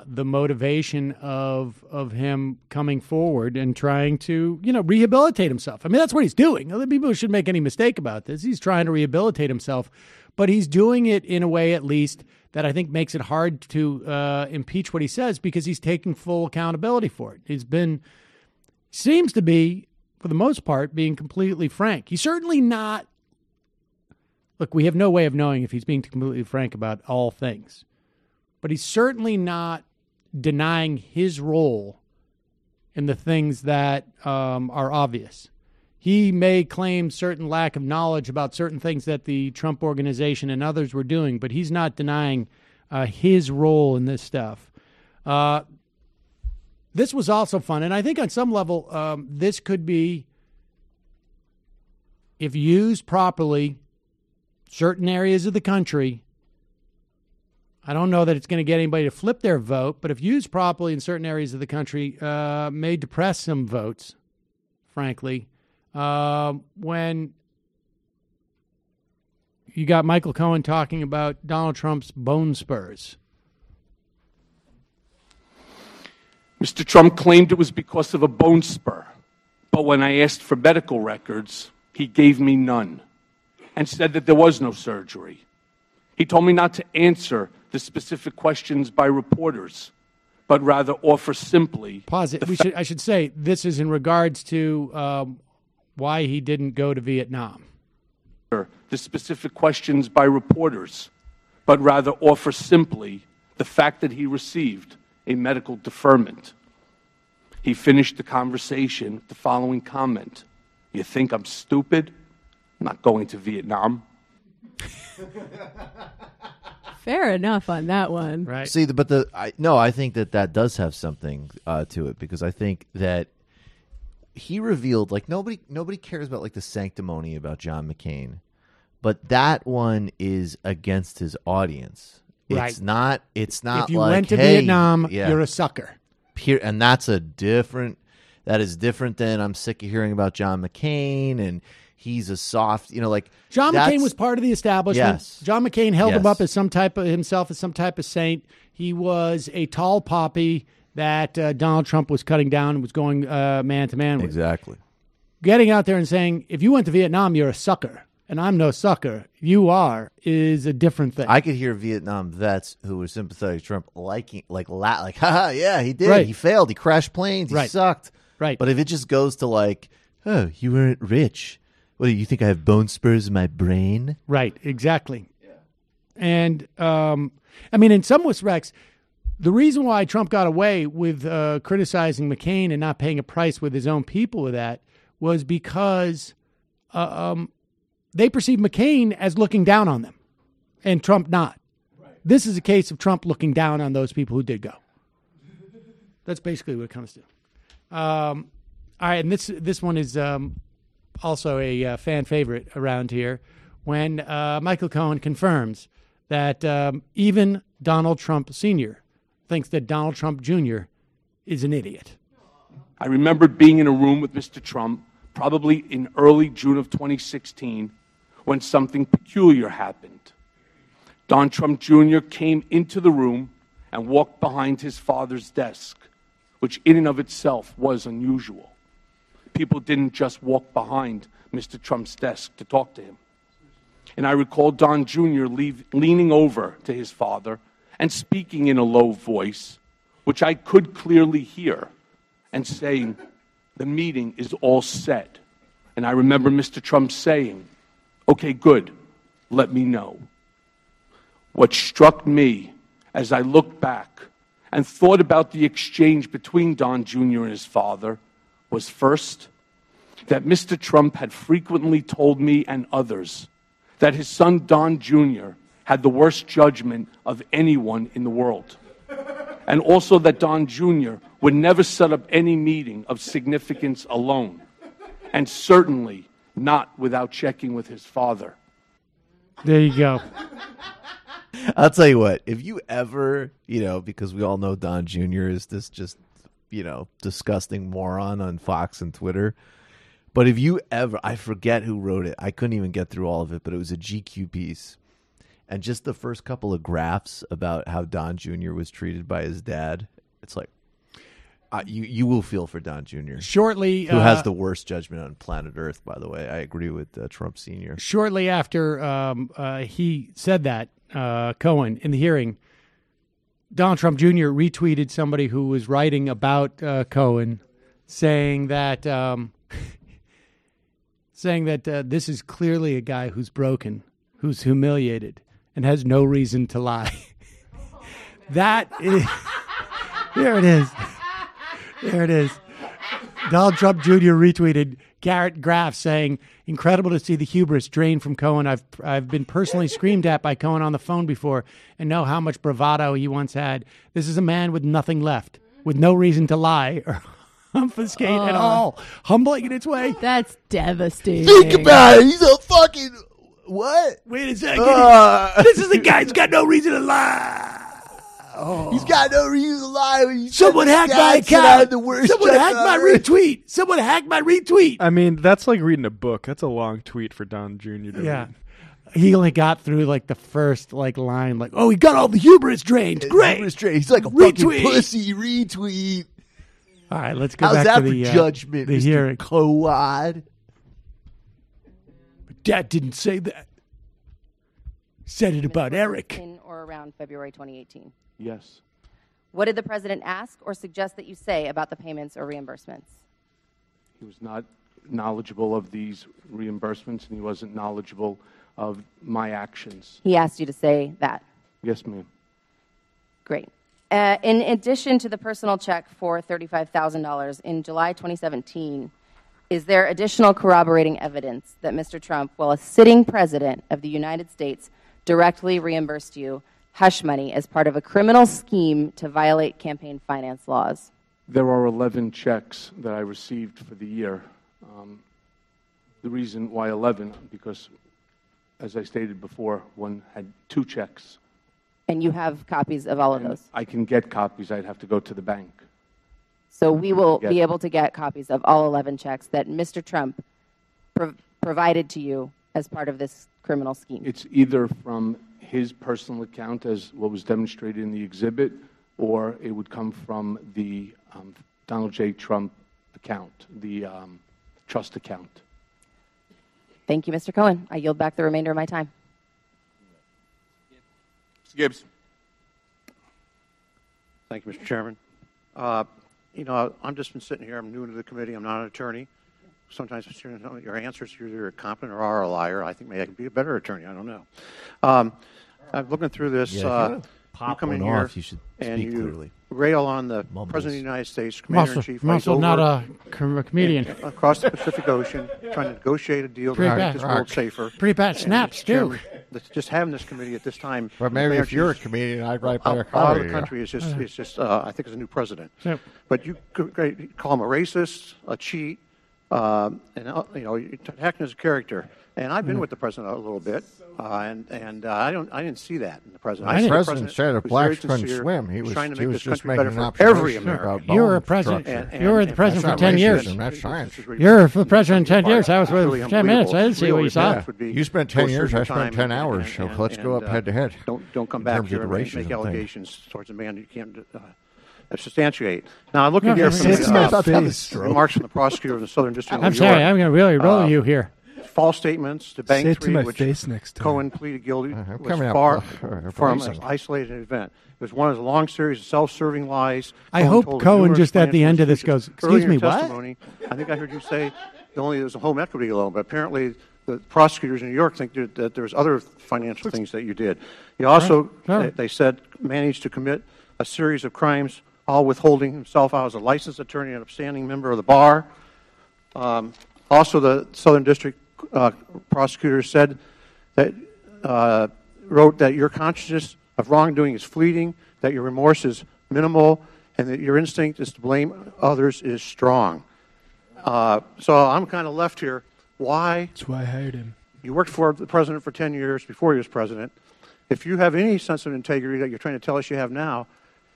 Speaker 1: motivation of him coming forward and trying to rehabilitate himself. I mean, that's what he's doing. Other people shouldn't make any mistake about this. He's trying to rehabilitate himself, but he's doing it in a way, at least, that I think makes it hard to impeach what he says because he's taking full accountability for it. Seems to be, for the most part, being completely frank. He's certainly not. Look, we have no way of knowing if he's being completely frank about all things, but he's certainly not denying his role in the things that are obvious. He may claim certain lack of knowledge about certain things that the Trump organization and others were doing, but he's not denying his role in this stuff. This was also fun, and I think on some level, this could be, if used properly, certain areas of the country. I don't know that it's going to get anybody to flip their vote, but if used properly in certain areas of the country, may depress some votes, frankly. When you got Michael Cohen talking about Donald Trump's bone spurs.
Speaker 7: Mr. Trump claimed it was because of a bone spur, but when I asked for medical records, he gave me none and said that there was no surgery. He told me not to answer the specific questions by reporters, but rather offer simply...
Speaker 1: Pause it. I should say this is in regards to why he didn't go to Vietnam.
Speaker 7: The specific questions by reporters, but rather offer simply the fact that he received a medical deferment. He finished the conversation with the following comment: "You think I'm stupid? I'm not going to Vietnam."
Speaker 4: Fair enough on that one.
Speaker 1: Right.
Speaker 3: See, I think that does have something to it, because I think that he revealed, like, nobody cares about, like, the sanctimony about John McCain, but that one is against his audience.
Speaker 1: Right.
Speaker 3: It's not. If
Speaker 1: you
Speaker 3: like,
Speaker 1: went to
Speaker 3: hey,
Speaker 1: Vietnam,
Speaker 3: yeah,
Speaker 1: you're a sucker.
Speaker 3: And that is different than I'm sick of hearing about John McCain and he's a soft, like
Speaker 1: John McCain was part of the establishment.
Speaker 3: Yes.
Speaker 1: John McCain held him up as himself as some type of saint. He was a tall poppy that Donald Trump was cutting down and was going man to man with.
Speaker 3: Exactly.
Speaker 1: Getting out there and saying, if you went to Vietnam, you're a sucker. And I'm no sucker. You are, is a different thing.
Speaker 3: I could hear Vietnam vets who were sympathetic to Trump haha, yeah, he did.
Speaker 1: Right.
Speaker 3: He failed. He crashed planes. He
Speaker 1: Right.
Speaker 3: sucked.
Speaker 1: Right.
Speaker 3: But if it just goes to like, oh, you weren't rich. What, do you think I have bone spurs in my brain?
Speaker 1: Right, exactly. Yeah. And, I mean, in some respects, the reason why Trump got away with criticizing McCain and not paying a price with his own people with that was because they perceived McCain as looking down on them and Trump not. Right. This is a case of Trump looking down on those people who did go. That's basically what it comes to. All right, and this one is also a fan favorite around here when Michael Cohen confirms that even Donald Trump Sr. thinks that Donald Trump Jr. is an idiot.
Speaker 7: I remember being in a room with Mr. Trump, probably in early June of 2016, when something peculiar happened. Don Trump Jr. came into the room and walked behind his father's desk, which in and of itself was unusual. People didn't just walk behind Mr. Trump's desk to talk to him. And I recall Don Jr. leaning over to his father and speaking in a low voice, which I could clearly hear, and saying, "The meeting is all set." And I remember Mr. Trump saying, "Okay, good, let me know." What struck me as I looked back and thought about the exchange between Don Jr. and his father was, first, that Mr. Trump had frequently told me and others that his son Don Jr. had the worst judgment of anyone in the world, and also that Don Jr. would never set up any meeting of significance alone, and certainly not without checking with his father.
Speaker 1: There you go.
Speaker 3: I'll tell you what, if you ever, because we all know Don Jr. is this just, disgusting moron on Fox and Twitter. But if you ever, I forget who wrote it. I couldn't even get through all of it, but it was a GQ piece. And just the first couple of graphs about how Don Jr. was treated by his dad, it's like, you will feel for Don Jr.
Speaker 1: Shortly,
Speaker 3: who has the worst judgment on planet Earth, by the way. I agree with Trump Sr.
Speaker 1: Shortly after he said that, Cohen, in the hearing, Donald Trump Jr. retweeted somebody who was writing about Cohen, saying that this is clearly a guy who's broken, who's humiliated, and has no reason to lie. That is, there it is. There it is. Donald Trump Jr. retweeted Garrett Graff saying, "Incredible to see the hubris drained from Cohen. I've been personally screamed at by Cohen on the phone before and know how much bravado he once had. This is a man with nothing left, with no reason to lie or obfuscate at all. Humbling in its way."
Speaker 4: That's devastating.
Speaker 3: Think about it. He's a fucking what?
Speaker 1: Wait a second. This is a guy who's got no reason to lie.
Speaker 3: Oh. He's got no reason to lie.
Speaker 1: Someone hacked my account. Someone hacked my retweet. Someone hacked my retweet.
Speaker 21: I mean, that's like reading a book. That's a long tweet for Don Jr. to
Speaker 1: read. He only got through like the first line, like, "Oh, he got all the hubris drained. Great.
Speaker 3: Hubris drained. He's like a fucking pussy." Retweet.
Speaker 1: All right, let's go back to the
Speaker 3: judgment,
Speaker 1: the
Speaker 3: Mr.
Speaker 1: hearing.
Speaker 3: Cohen.
Speaker 1: But Dad didn't say that. He said it about Eric.
Speaker 22: In or around February 2018.
Speaker 7: Yes.
Speaker 22: What did the president ask or suggest that you say about the payments or reimbursements?
Speaker 7: He was not knowledgeable of these reimbursements, and he wasn't knowledgeable of my actions.
Speaker 22: He asked you to say that.
Speaker 7: Yes, ma'am.
Speaker 22: Great. In addition to the personal check for $35,000 in July 2017, is there additional corroborating evidence that Mr. Trump, while a sitting president of the United States, directly reimbursed you hush money as part of a criminal scheme to violate campaign finance laws?
Speaker 7: There are 11 checks that I received for the year. The reason why 11, because, as I stated before, one had 2 checks.
Speaker 22: And you have copies of all of those?
Speaker 7: I can get copies. I'd have to go to the bank.
Speaker 22: So we will be able to get copies of all 11 checks that Mr. Trump provided to you as part of this criminal scheme?
Speaker 7: It's either from his personal account, as what was demonstrated in the exhibit, or it would come from the Donald J. Trump account, the trust account.
Speaker 22: Thank you, Mr. Cohen. I yield back the remainder of my time.
Speaker 11: Mr. Gibbs.
Speaker 12: Thank you, Mr. Chairman. I've just been sitting here. I'm new to the committee. I'm not an attorney. Sometimes your answers, you're either competent or are a liar. I think maybe I could be a better attorney. I don't know. I'm looking through this.
Speaker 3: Yeah, if you're gonna
Speaker 12: you
Speaker 3: pop
Speaker 12: come in
Speaker 3: one
Speaker 12: here
Speaker 3: off, you should
Speaker 12: and
Speaker 3: speak
Speaker 12: you
Speaker 3: clearly.
Speaker 12: rail on the
Speaker 3: Mumbles.
Speaker 12: President of the United States, Commander-in-Chief.
Speaker 1: Muscle, not a comedian.
Speaker 12: Across the Pacific Ocean, trying to negotiate a deal to make this world safer.
Speaker 1: Pretty bad snaps, too.
Speaker 12: Just having this committee at this time.
Speaker 9: But maybe if you're a comedian, I'd write better
Speaker 12: a lot of the country is just I think, is a new president.
Speaker 1: Yep.
Speaker 12: But you could call him a racist, a cheat, and you're attacking his character. And I've been with the president a little bit, and I didn't see that in the president.
Speaker 9: The president said if blacks couldn't swim, he was
Speaker 12: trying to make this
Speaker 9: just
Speaker 12: country
Speaker 9: making
Speaker 12: better
Speaker 9: an
Speaker 12: for every
Speaker 9: observation
Speaker 12: American.
Speaker 9: about
Speaker 1: You were
Speaker 9: bone
Speaker 1: a president.
Speaker 9: structure.
Speaker 1: You were the president for 10 years.
Speaker 9: That's science.
Speaker 1: You were the president 10 years. I was with 10 minutes. I didn't see what you saw.
Speaker 9: You spent 10 years. I spent 10 hours. So let's go up head to head.
Speaker 12: Don't come back here and make allegations towards a man you can't substantiate. Now, looking here from the remarks from the prosecutor of the Southern District of New York.
Speaker 1: I'm sorry. I'm going to really roll you here.
Speaker 12: False statements to Bank 3, which
Speaker 21: next
Speaker 12: Cohen pleaded guilty, was far from an isolated event. It was one of a long series of self-serving lies.
Speaker 1: I hope Cohen just at the end of this goes, excuse me, what?
Speaker 12: I think I heard you say only there's a home equity loan, but apparently the prosecutors in New York think that there's other financial things that you did. You also, they said, managed to commit a series of crimes, all withholding himself out as a licensed attorney and upstanding member of the bar. Also, the Southern District prosecutor said that wrote that your consciousness of wrongdoing is fleeting, that your remorse is minimal, and that your instinct is to blame others is strong.
Speaker 2: So I'm kind of left here. Why?
Speaker 21: That's why I hired him.
Speaker 2: You worked for the president for 10 years before he was president. If you have any sense of integrity that you're trying to tell us you have now,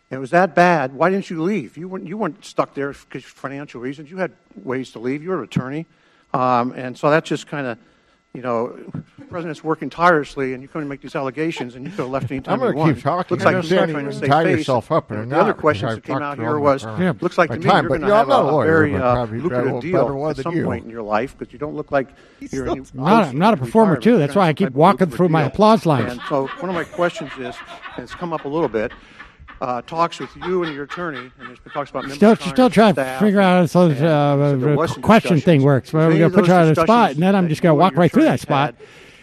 Speaker 2: and it was that bad, why didn't you leave? You weren't stuck there because of financial reasons. You had ways to leave. You're an attorney. And so that's just kind of, the president's working tirelessly, and you come and make these allegations, and you could have left any time you want.
Speaker 5: I'm going to keep talking.
Speaker 2: Looks like
Speaker 5: I'm
Speaker 2: you're trying to save
Speaker 5: tie
Speaker 2: face.
Speaker 5: yourself up in a
Speaker 2: The
Speaker 5: knot
Speaker 2: other questions that came out here was, looks like to me you're going to have a very lucrative deal at some point in your life, because you don't look like you're in
Speaker 1: I'm not a performer, too. That's why I keep walking through my applause lines.
Speaker 2: And so one of my questions is, and it's come up a little bit, talks with you and your attorney, and there's been talks about
Speaker 1: Still trying to figure out how this question thing works. Well, we're going to put you on the spot, and then I'm just going to walk right through that spot.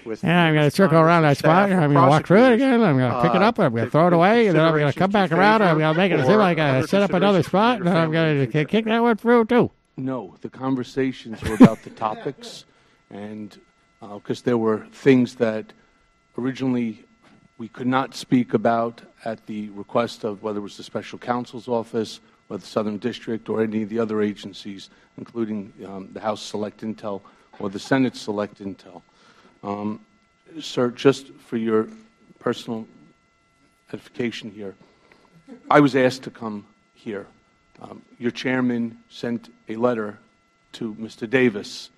Speaker 1: And I'm going to circle around that spot, and I'm going to walk through it again, I'm going to pick it up, I'm going to throw it away, and then I'm going to come back around, and I'm going to make it seem like I set up another spot, and then I'm going to kick that one through, too.
Speaker 7: No, the conversations were about the topics, and because there were things that originally we could not speak about at the request of whether it was the special counsel's office or the Southern District or any of the other agencies, including the House Select Intel or the Senate Select Intel. Sir, just for your personal edification here, I was asked to come here. Your chairman sent a letter to Mr. Davis,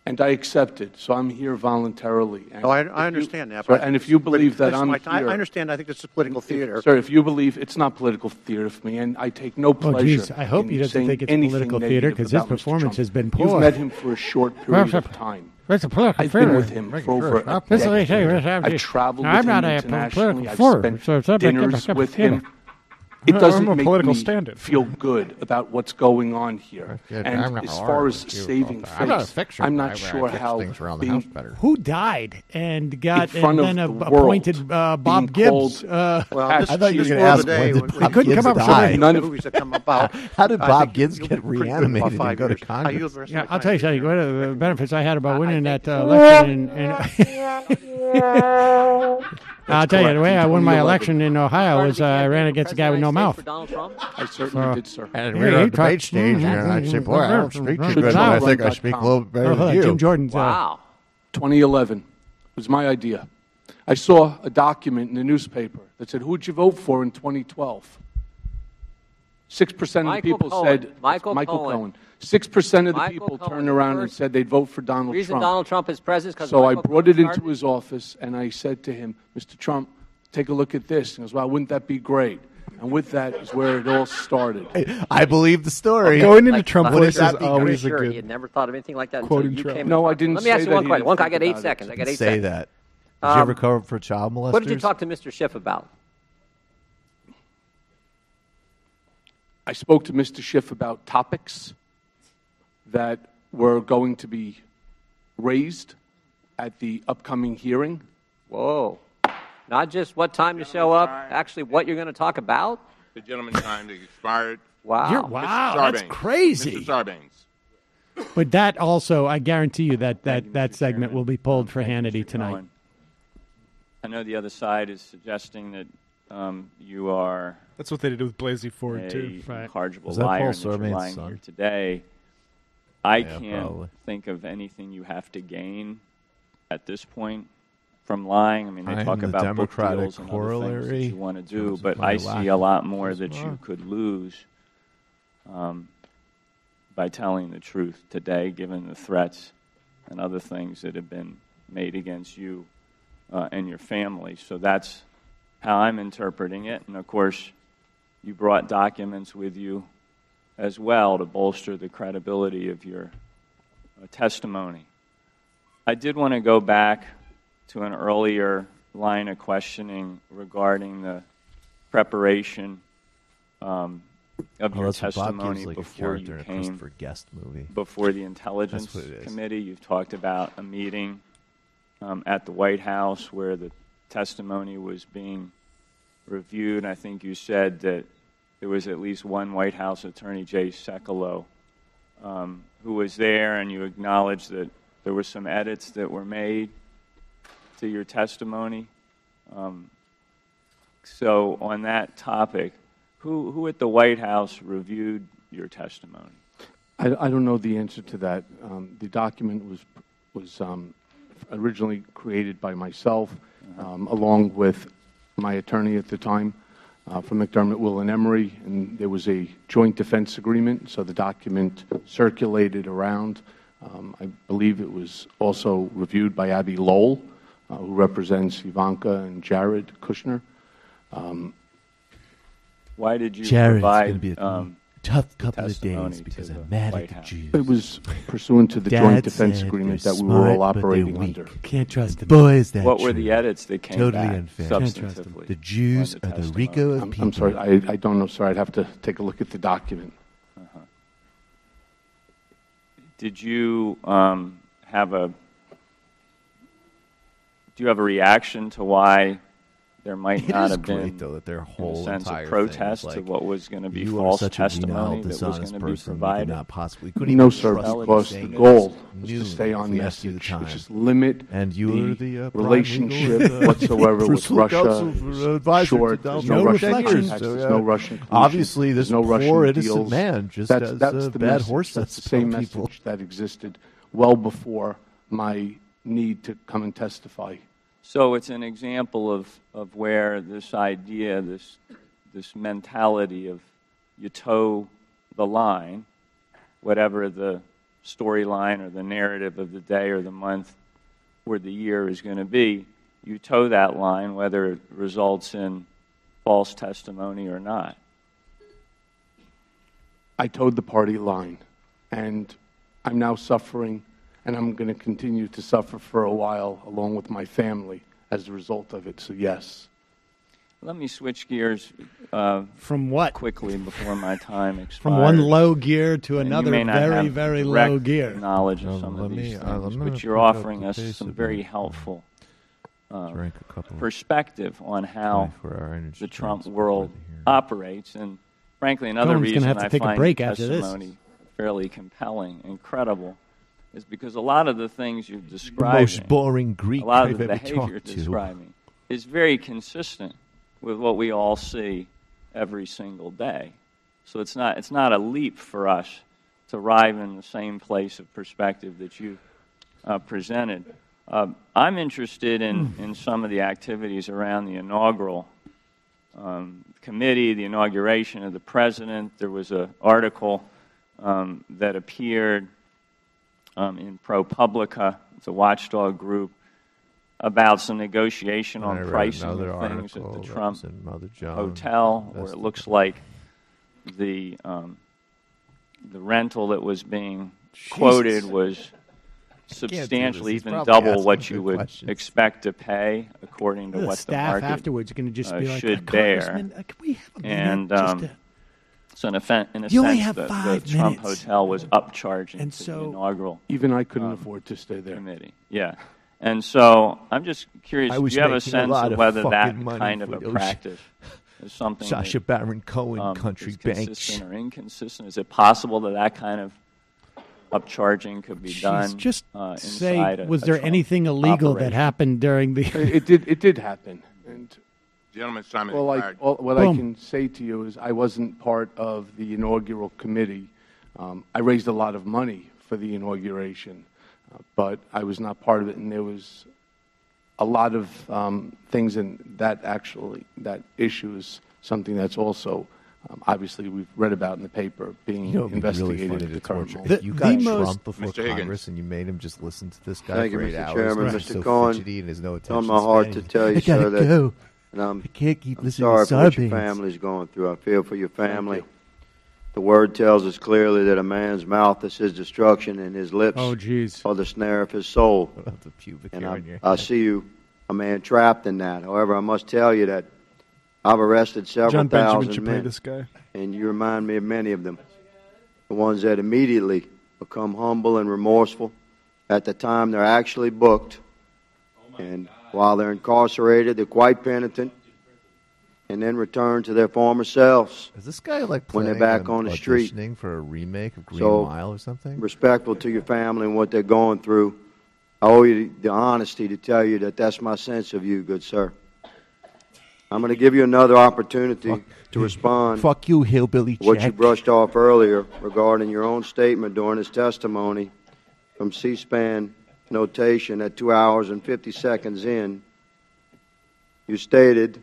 Speaker 7: and I accepted, so I'm here voluntarily. And
Speaker 2: I understand that.
Speaker 7: And if you believe that I'm here...
Speaker 2: I understand. I think this is political theater.
Speaker 7: Sir, if you believe it's not political theater for me, and I take no pleasure
Speaker 1: I hope he doesn't think it's political theater, because his performance has been poor.
Speaker 7: You've met him for a short period of time. I've been with him for over a decade. I've traveled with him internationally. I've spent dinners with him. It doesn't make me feel good about what's going on here. And as far as saving face, I'm not sure how
Speaker 1: who died and got and then appointed Bob Gibbs.
Speaker 3: I thought you were going to ask I couldn't come up with
Speaker 2: none of movies that come about.
Speaker 3: How did Bob Gibbs get reanimated and go to Congress?
Speaker 1: Yeah, I'll tell you something. One of the benefits I had about winning that election I'll tell you, the way I won my election in Ohio was I ran against a guy with no mouth.
Speaker 7: I certainly did, sir.
Speaker 5: And we were on the debate stage, and I'd say, boy, I don't speak too good, but I think I speak a little better than you.
Speaker 1: Jim Jordan's.
Speaker 7: Wow. 2011 was my idea. I saw a document in the newspaper that said, who'd you vote for in 2012? 6% of the people said Michael Cohen. 6% of the people turned around and said they'd vote for Donald Trump.
Speaker 10: The reason Donald Trump is president is because
Speaker 7: So I brought it into his office, and I said to him, Mr. Trump, take a look at this. He goes, well, wouldn't that be great? And with that is where it all started.
Speaker 3: I believe the story.
Speaker 21: Going into Trump voice is always a good.
Speaker 10: You had never thought of anything like that
Speaker 21: until
Speaker 10: you came.
Speaker 7: No, I didn't.
Speaker 10: Let me ask you one question. I got 8 seconds.
Speaker 3: I say that. Did you ever cover for child molesters?
Speaker 10: What did you talk to Mr. Schiff about?
Speaker 7: I spoke to Mr. Schiff about topics that were going to be raised at the upcoming hearing.
Speaker 10: Whoa. Not just what time to show up, actually what you're going to talk about?
Speaker 11: The gentleman's time has expired.
Speaker 10: Wow.
Speaker 1: Wow, that's crazy.
Speaker 11: Mr. Sarbanes.
Speaker 1: But that also, I guarantee you that segment will be pulled for Hannity tonight.
Speaker 23: I know the other side is suggesting that you are...
Speaker 21: That's what they did with Blasey Ford, too.
Speaker 23: Incorrigible liar, and that you're lying here today. I can't think of anything you have to gain at this point from lying. I mean, they talk about book deals and other things that you want to do, but I see a lot more that you could lose by telling the truth today, given the threats and other things that have been made against you and your family. So that's how I'm interpreting it. And, of course, you brought documents with you as well to bolster the credibility of your testimony. I did want to go back to an earlier line of questioning regarding the preparation of your testimony before you came before the Intelligence Committee. You've talked about a meeting at the White House where the testimony was being reviewed. I think you said that there was at least one White House attorney, Jay Sekulow, who was there, and you acknowledged that there were some edits that were made to your testimony. So on that topic, who at the White House reviewed your testimony?
Speaker 7: I don't know the answer to that. The document was originally created by myself, along with my attorney at the time, from McDermott, Will and Emery, and there was a joint defense agreement, so the document circulated around. I believe it was also reviewed by Abby Lowell, who represents Ivanka and Jared Kushner.
Speaker 23: Why did you
Speaker 3: Jared's
Speaker 23: provide
Speaker 3: gonna be a tough couple of days because I'm mad at the Jews.
Speaker 7: It was pursuant to the joint defense agreement that we were all operating under.
Speaker 1: Can't trust them.
Speaker 3: Boy, is that
Speaker 23: What
Speaker 3: true.
Speaker 23: were the edits that came
Speaker 3: totally
Speaker 23: back
Speaker 3: unfair.
Speaker 23: substantively?
Speaker 3: The Jews are the RICO of people.
Speaker 7: I'm sorry, I don't know, sir. I'd have to take a look at the document.
Speaker 23: Did you have a reaction to why there might not have been,
Speaker 3: though, that their
Speaker 23: in
Speaker 3: whole
Speaker 23: a sense,
Speaker 3: entire
Speaker 23: a protest
Speaker 3: thing is
Speaker 23: to
Speaker 3: like,
Speaker 23: what was going to be
Speaker 3: you are
Speaker 23: false
Speaker 3: such a
Speaker 23: testimony
Speaker 3: venal,
Speaker 23: that was going
Speaker 3: dishonest
Speaker 23: to be
Speaker 3: person, you could
Speaker 23: provided?
Speaker 3: not possibly, couldn't
Speaker 7: No,
Speaker 3: even
Speaker 7: sir,
Speaker 3: trust
Speaker 7: because
Speaker 3: anything
Speaker 7: the goal was
Speaker 3: new
Speaker 7: to stay on
Speaker 3: if we asked you the
Speaker 7: message,
Speaker 3: time.
Speaker 7: which is limit
Speaker 3: And you
Speaker 7: the
Speaker 3: were the
Speaker 7: relationship whatsoever with Russia. Short, there's no Russian contacts, there's no Russian collusion,
Speaker 3: Obviously, this
Speaker 7: there's no
Speaker 3: poor
Speaker 7: Russian
Speaker 3: innocent
Speaker 7: deals.
Speaker 3: man just
Speaker 7: that's
Speaker 3: has
Speaker 7: the
Speaker 3: bad
Speaker 7: message.
Speaker 3: horse
Speaker 7: That's
Speaker 3: sense
Speaker 7: the same
Speaker 3: to
Speaker 7: message
Speaker 3: people.
Speaker 7: that existed well before my need to come and testify.
Speaker 23: So it's an example of where this idea, this mentality of you toe the line, whatever the storyline or the narrative of the day or the month or the year is going to be, you toe that line whether it results in false testimony or not.
Speaker 7: I towed the party line, and I'm now suffering, and I'm going to continue to suffer for a while along with my family as a result of it, so yes.
Speaker 23: Let me switch gears
Speaker 1: from what
Speaker 23: quickly before my time expires.
Speaker 1: From one low gear to
Speaker 23: And
Speaker 1: another
Speaker 23: you may not
Speaker 1: very,
Speaker 23: have
Speaker 1: very
Speaker 23: direct
Speaker 1: low gear.
Speaker 23: knowledge of some of these things, but you're offering us some very helpful perspective on how the Trump world operates. And frankly, another
Speaker 1: Cohen's
Speaker 23: reason
Speaker 1: have to
Speaker 23: I
Speaker 1: take a
Speaker 23: find
Speaker 1: break
Speaker 23: the
Speaker 1: after this.
Speaker 23: testimony fairly compelling, incredible, is because a lot of the things you're describing,
Speaker 3: most boring Greek
Speaker 23: a lot
Speaker 3: I've
Speaker 23: of the
Speaker 3: ever
Speaker 23: behavior
Speaker 3: talked
Speaker 23: you're
Speaker 3: to.
Speaker 23: describing is very consistent with what we all see every single day. So it's not a leap for us to arrive in the same place of perspective that you presented. I'm interested in some of the activities around the inaugural committee, the inauguration of the president. There was an article that appeared in ProPublica, it's a watchdog group, about some negotiation on pricing of things at the Trump hotel, where it looks like the rental that was being quoted was substantially even double what you would expect to pay according to
Speaker 1: The
Speaker 23: what the
Speaker 1: staff
Speaker 23: market
Speaker 1: afterwards are going to just be like,
Speaker 23: should bear.
Speaker 1: Congressman, can we have a minute
Speaker 23: And
Speaker 1: just to...
Speaker 23: so in a
Speaker 1: You only
Speaker 23: sense,
Speaker 1: have
Speaker 23: the
Speaker 1: 5
Speaker 23: Trump
Speaker 1: minutes.
Speaker 23: hotel was upcharging
Speaker 1: And
Speaker 23: to
Speaker 1: so-
Speaker 23: the inaugural
Speaker 7: Even I couldn't afford to stay there.
Speaker 23: committee. Yeah. And so I'm just curious,
Speaker 3: I
Speaker 23: do
Speaker 3: was
Speaker 23: you have a
Speaker 3: making a
Speaker 23: sense
Speaker 3: lot
Speaker 23: of
Speaker 3: of
Speaker 23: whether that
Speaker 3: fucking money
Speaker 23: kind of
Speaker 3: for
Speaker 23: a
Speaker 3: those
Speaker 23: practice is something
Speaker 3: Sacha
Speaker 23: that,
Speaker 3: Baron Cohen country
Speaker 23: is
Speaker 3: bank.
Speaker 23: consistent or inconsistent? Is it possible that that kind of upcharging could be done
Speaker 1: Just
Speaker 23: inside
Speaker 1: say, was
Speaker 23: a
Speaker 1: there
Speaker 23: Trump
Speaker 1: anything illegal that
Speaker 23: operation?
Speaker 1: happened during the...
Speaker 7: It did happen. And
Speaker 11: Gentleman's time is
Speaker 7: well,
Speaker 11: expired.
Speaker 7: what I can say to you is I wasn't part of the inaugural committee. I raised a lot of money for the inauguration, but I was not part of it, and there was a lot of things in that that issue is something that's also obviously we've read about in the paper being investigated
Speaker 3: really
Speaker 7: at the
Speaker 3: funny
Speaker 7: current
Speaker 3: to
Speaker 7: moment.
Speaker 3: torture. You got Trump before Congress, and you made him just listen to this guy
Speaker 14: Thank
Speaker 3: for
Speaker 14: you,
Speaker 3: 8
Speaker 14: Mr.
Speaker 3: hours.
Speaker 14: Chairman.
Speaker 3: and he's
Speaker 14: Mr.
Speaker 3: so
Speaker 14: Cohen,
Speaker 3: fidgety and has no
Speaker 14: it's on
Speaker 3: attention
Speaker 14: my heart
Speaker 3: span.
Speaker 14: to tell you,
Speaker 3: I gotta
Speaker 14: sir, that
Speaker 3: go.
Speaker 14: and
Speaker 3: I can't keep
Speaker 14: I'm
Speaker 3: listening
Speaker 14: sorry
Speaker 3: to
Speaker 14: for what your
Speaker 3: Sarbanes.
Speaker 14: family's going through. I feel for your family. The word tells us clearly that a man's mouth is his destruction, and his lips are the snare of his soul. And I see you, a man trapped in that. However, I must tell you that I've arrested several
Speaker 21: John Benjamin
Speaker 14: thousand
Speaker 21: should play
Speaker 14: men,
Speaker 21: this guy.
Speaker 14: and you remind me of many of them. The ones that immediately become humble and remorseful at the time they're actually booked, and while they're incarcerated, they're quite penitent, and then return to their former selves.
Speaker 3: Is this guy like
Speaker 14: when
Speaker 3: playing
Speaker 14: they're back on the street?
Speaker 3: auditioning for a remake of Green
Speaker 14: So,
Speaker 3: Mile or something?
Speaker 14: Respectful to your family and what they're going through, I owe you the honesty to tell you that that's my sense of you, good sir. I'm going to give you another opportunity to respond.
Speaker 5: Fuck you, hillbilly
Speaker 14: What
Speaker 5: Jack.
Speaker 14: you brushed off earlier regarding your own statement during his testimony from C-SPAN notation at 2 hours and 50 seconds in. You stated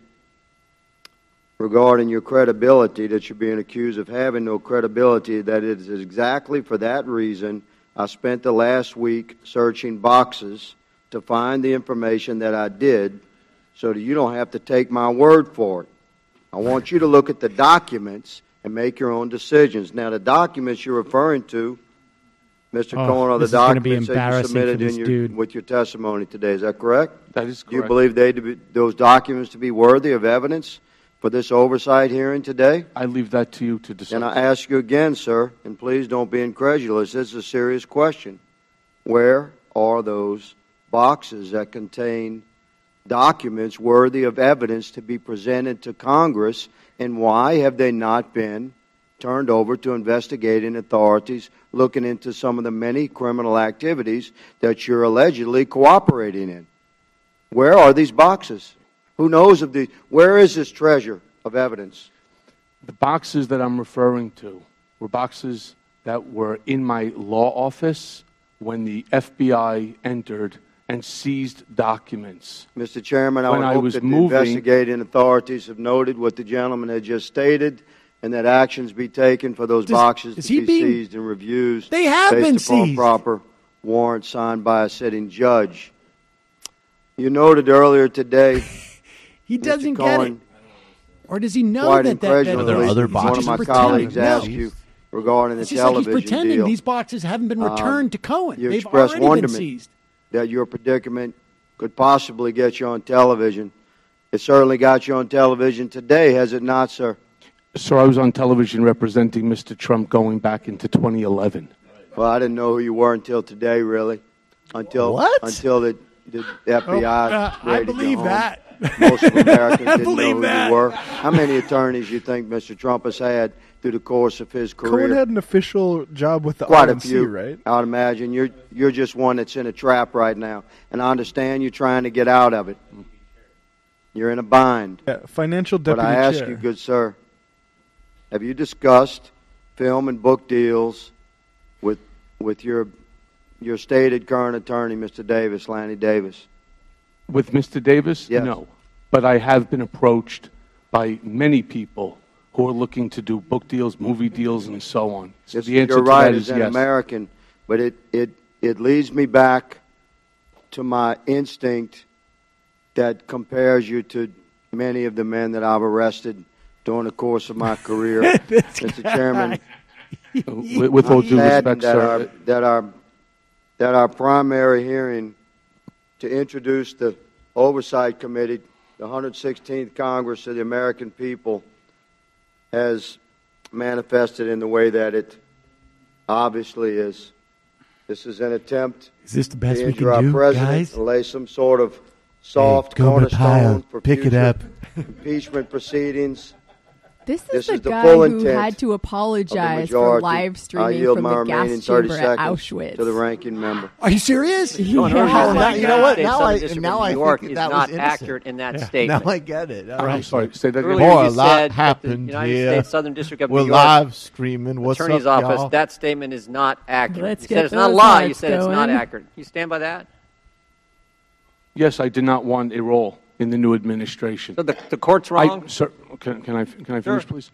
Speaker 14: regarding your credibility that you're being accused of having no credibility, that it is exactly for that reason I spent the last week searching boxes to find the information that I did so that you don't have to take my word for it. I want you to look at the documents and make your own decisions. Now, the documents you're referring to, Mr. Cohen, are the documents that you submitted with your testimony today. Is that correct?
Speaker 7: That is correct.
Speaker 14: Do you believe those documents to be worthy of evidence for this oversight hearing today?
Speaker 7: I leave that to you to decide.
Speaker 14: And I ask you again, sir, and please don't be incredulous. This is a serious question. Where are those boxes that contain documents worthy of evidence to be presented to Congress, and why have they not been turned over to investigating authorities looking into some of the many criminal activities that you're allegedly cooperating in? Where are these boxes? Who knows of these? Where is this treasure of evidence?
Speaker 7: The boxes that I'm referring to were boxes that were in my law office when the FBI entered and seized documents.
Speaker 14: Mr. Chairman, I would hope that the investigating authorities have noted what the gentleman had just stated, and that actions be taken for those boxes to be seized and reviewed based upon proper warrant signed by a sitting judge. You noted earlier today,
Speaker 1: he doesn't get it. Or does he know
Speaker 14: quite
Speaker 1: that
Speaker 14: incredulously,
Speaker 1: are other
Speaker 14: boxes? One of my colleagues asked you regarding the television
Speaker 1: like he's pretending
Speaker 14: deal.
Speaker 1: These boxes haven't been returned to Cohen.
Speaker 14: You
Speaker 1: They've
Speaker 14: expressed
Speaker 1: already
Speaker 14: wonderment
Speaker 1: been seized.
Speaker 14: That your predicament could possibly get you on television. It certainly got you on television today, has it not, sir?
Speaker 7: Sir, I was on television representing Mr. Trump going back into 2011.
Speaker 14: Well, I didn't know who you were until today, really. Until the FBI
Speaker 1: I believe that.
Speaker 14: Most of Americans didn't know who you were. How many attorneys do you think Mr. Trump has had through the course of his career?
Speaker 21: Cohen had an official job with the
Speaker 14: Quite
Speaker 21: RNC,
Speaker 14: a few,
Speaker 21: right?
Speaker 14: I would imagine. You're just one that's in a trap right now. And I understand you're trying to get out of it. You're in a bind.
Speaker 21: Yeah, financial deputy
Speaker 14: But I ask
Speaker 21: chair.
Speaker 14: you, good sir, have you discussed film and book deals with your stated current attorney, Mr. Davis, Lanny Davis?
Speaker 7: With Mr. Davis?
Speaker 14: Yes.
Speaker 7: No. But I have been approached by many people who are looking to do book deals, movie deals, and so on. So the answer
Speaker 14: you're
Speaker 7: to
Speaker 14: right
Speaker 7: that
Speaker 14: as
Speaker 7: is
Speaker 14: an
Speaker 7: yes.
Speaker 14: American, but it leads me back to my instinct that compares you to many of the men that I've arrested during the course of my career. Mr. Chairman,
Speaker 7: with all due respect,
Speaker 14: that
Speaker 7: sir,
Speaker 14: our primary hearing to introduce the Oversight Committee, the 116th Congress of the American people, has manifested in the way that it obviously is. This is an attempt
Speaker 1: to
Speaker 14: injure
Speaker 1: we can
Speaker 14: our
Speaker 1: do,
Speaker 14: president
Speaker 1: guys?
Speaker 14: and lay some sort of soft
Speaker 1: go
Speaker 14: cornerstone for
Speaker 1: Pick it
Speaker 14: future
Speaker 1: up.
Speaker 14: impeachment proceedings.
Speaker 4: This
Speaker 14: This
Speaker 4: is
Speaker 14: is
Speaker 4: the
Speaker 14: the
Speaker 4: guy
Speaker 14: full
Speaker 4: who
Speaker 14: intent
Speaker 4: had to
Speaker 14: of the
Speaker 4: apologize for
Speaker 14: majority.
Speaker 4: live
Speaker 14: I
Speaker 4: streaming
Speaker 14: yield
Speaker 4: from
Speaker 14: my
Speaker 4: the
Speaker 14: remaining
Speaker 4: gas
Speaker 14: 30
Speaker 4: chamber at
Speaker 14: seconds
Speaker 4: Auschwitz.
Speaker 14: to the ranking member.
Speaker 1: Are you serious?
Speaker 4: Yeah.
Speaker 10: You know what?
Speaker 9: Now I
Speaker 10: New
Speaker 9: think
Speaker 10: York is
Speaker 9: that
Speaker 10: not
Speaker 9: was innocent.
Speaker 10: accurate in that statement.
Speaker 9: Now I get it. All
Speaker 7: I'm
Speaker 9: right.
Speaker 7: sorry, say that again.
Speaker 10: Earlier
Speaker 3: Boy,
Speaker 10: you
Speaker 3: a lot
Speaker 10: said that
Speaker 3: happened
Speaker 10: the United
Speaker 3: here.
Speaker 10: States Southern District of
Speaker 3: We're
Speaker 10: New York
Speaker 3: live streaming. What's
Speaker 10: Attorney's
Speaker 3: up,
Speaker 10: Office,
Speaker 3: y'all?
Speaker 10: that statement is not accurate.
Speaker 4: Let's
Speaker 10: You
Speaker 4: get
Speaker 10: said it's not a
Speaker 4: those
Speaker 10: lie. You
Speaker 4: hearts
Speaker 10: said it's not
Speaker 4: going.
Speaker 10: accurate. You stand by that?
Speaker 7: Yes, I did not want a role in the new administration.
Speaker 10: So the court's wrong?
Speaker 7: Sir, can I finish,
Speaker 10: Sure.
Speaker 7: please?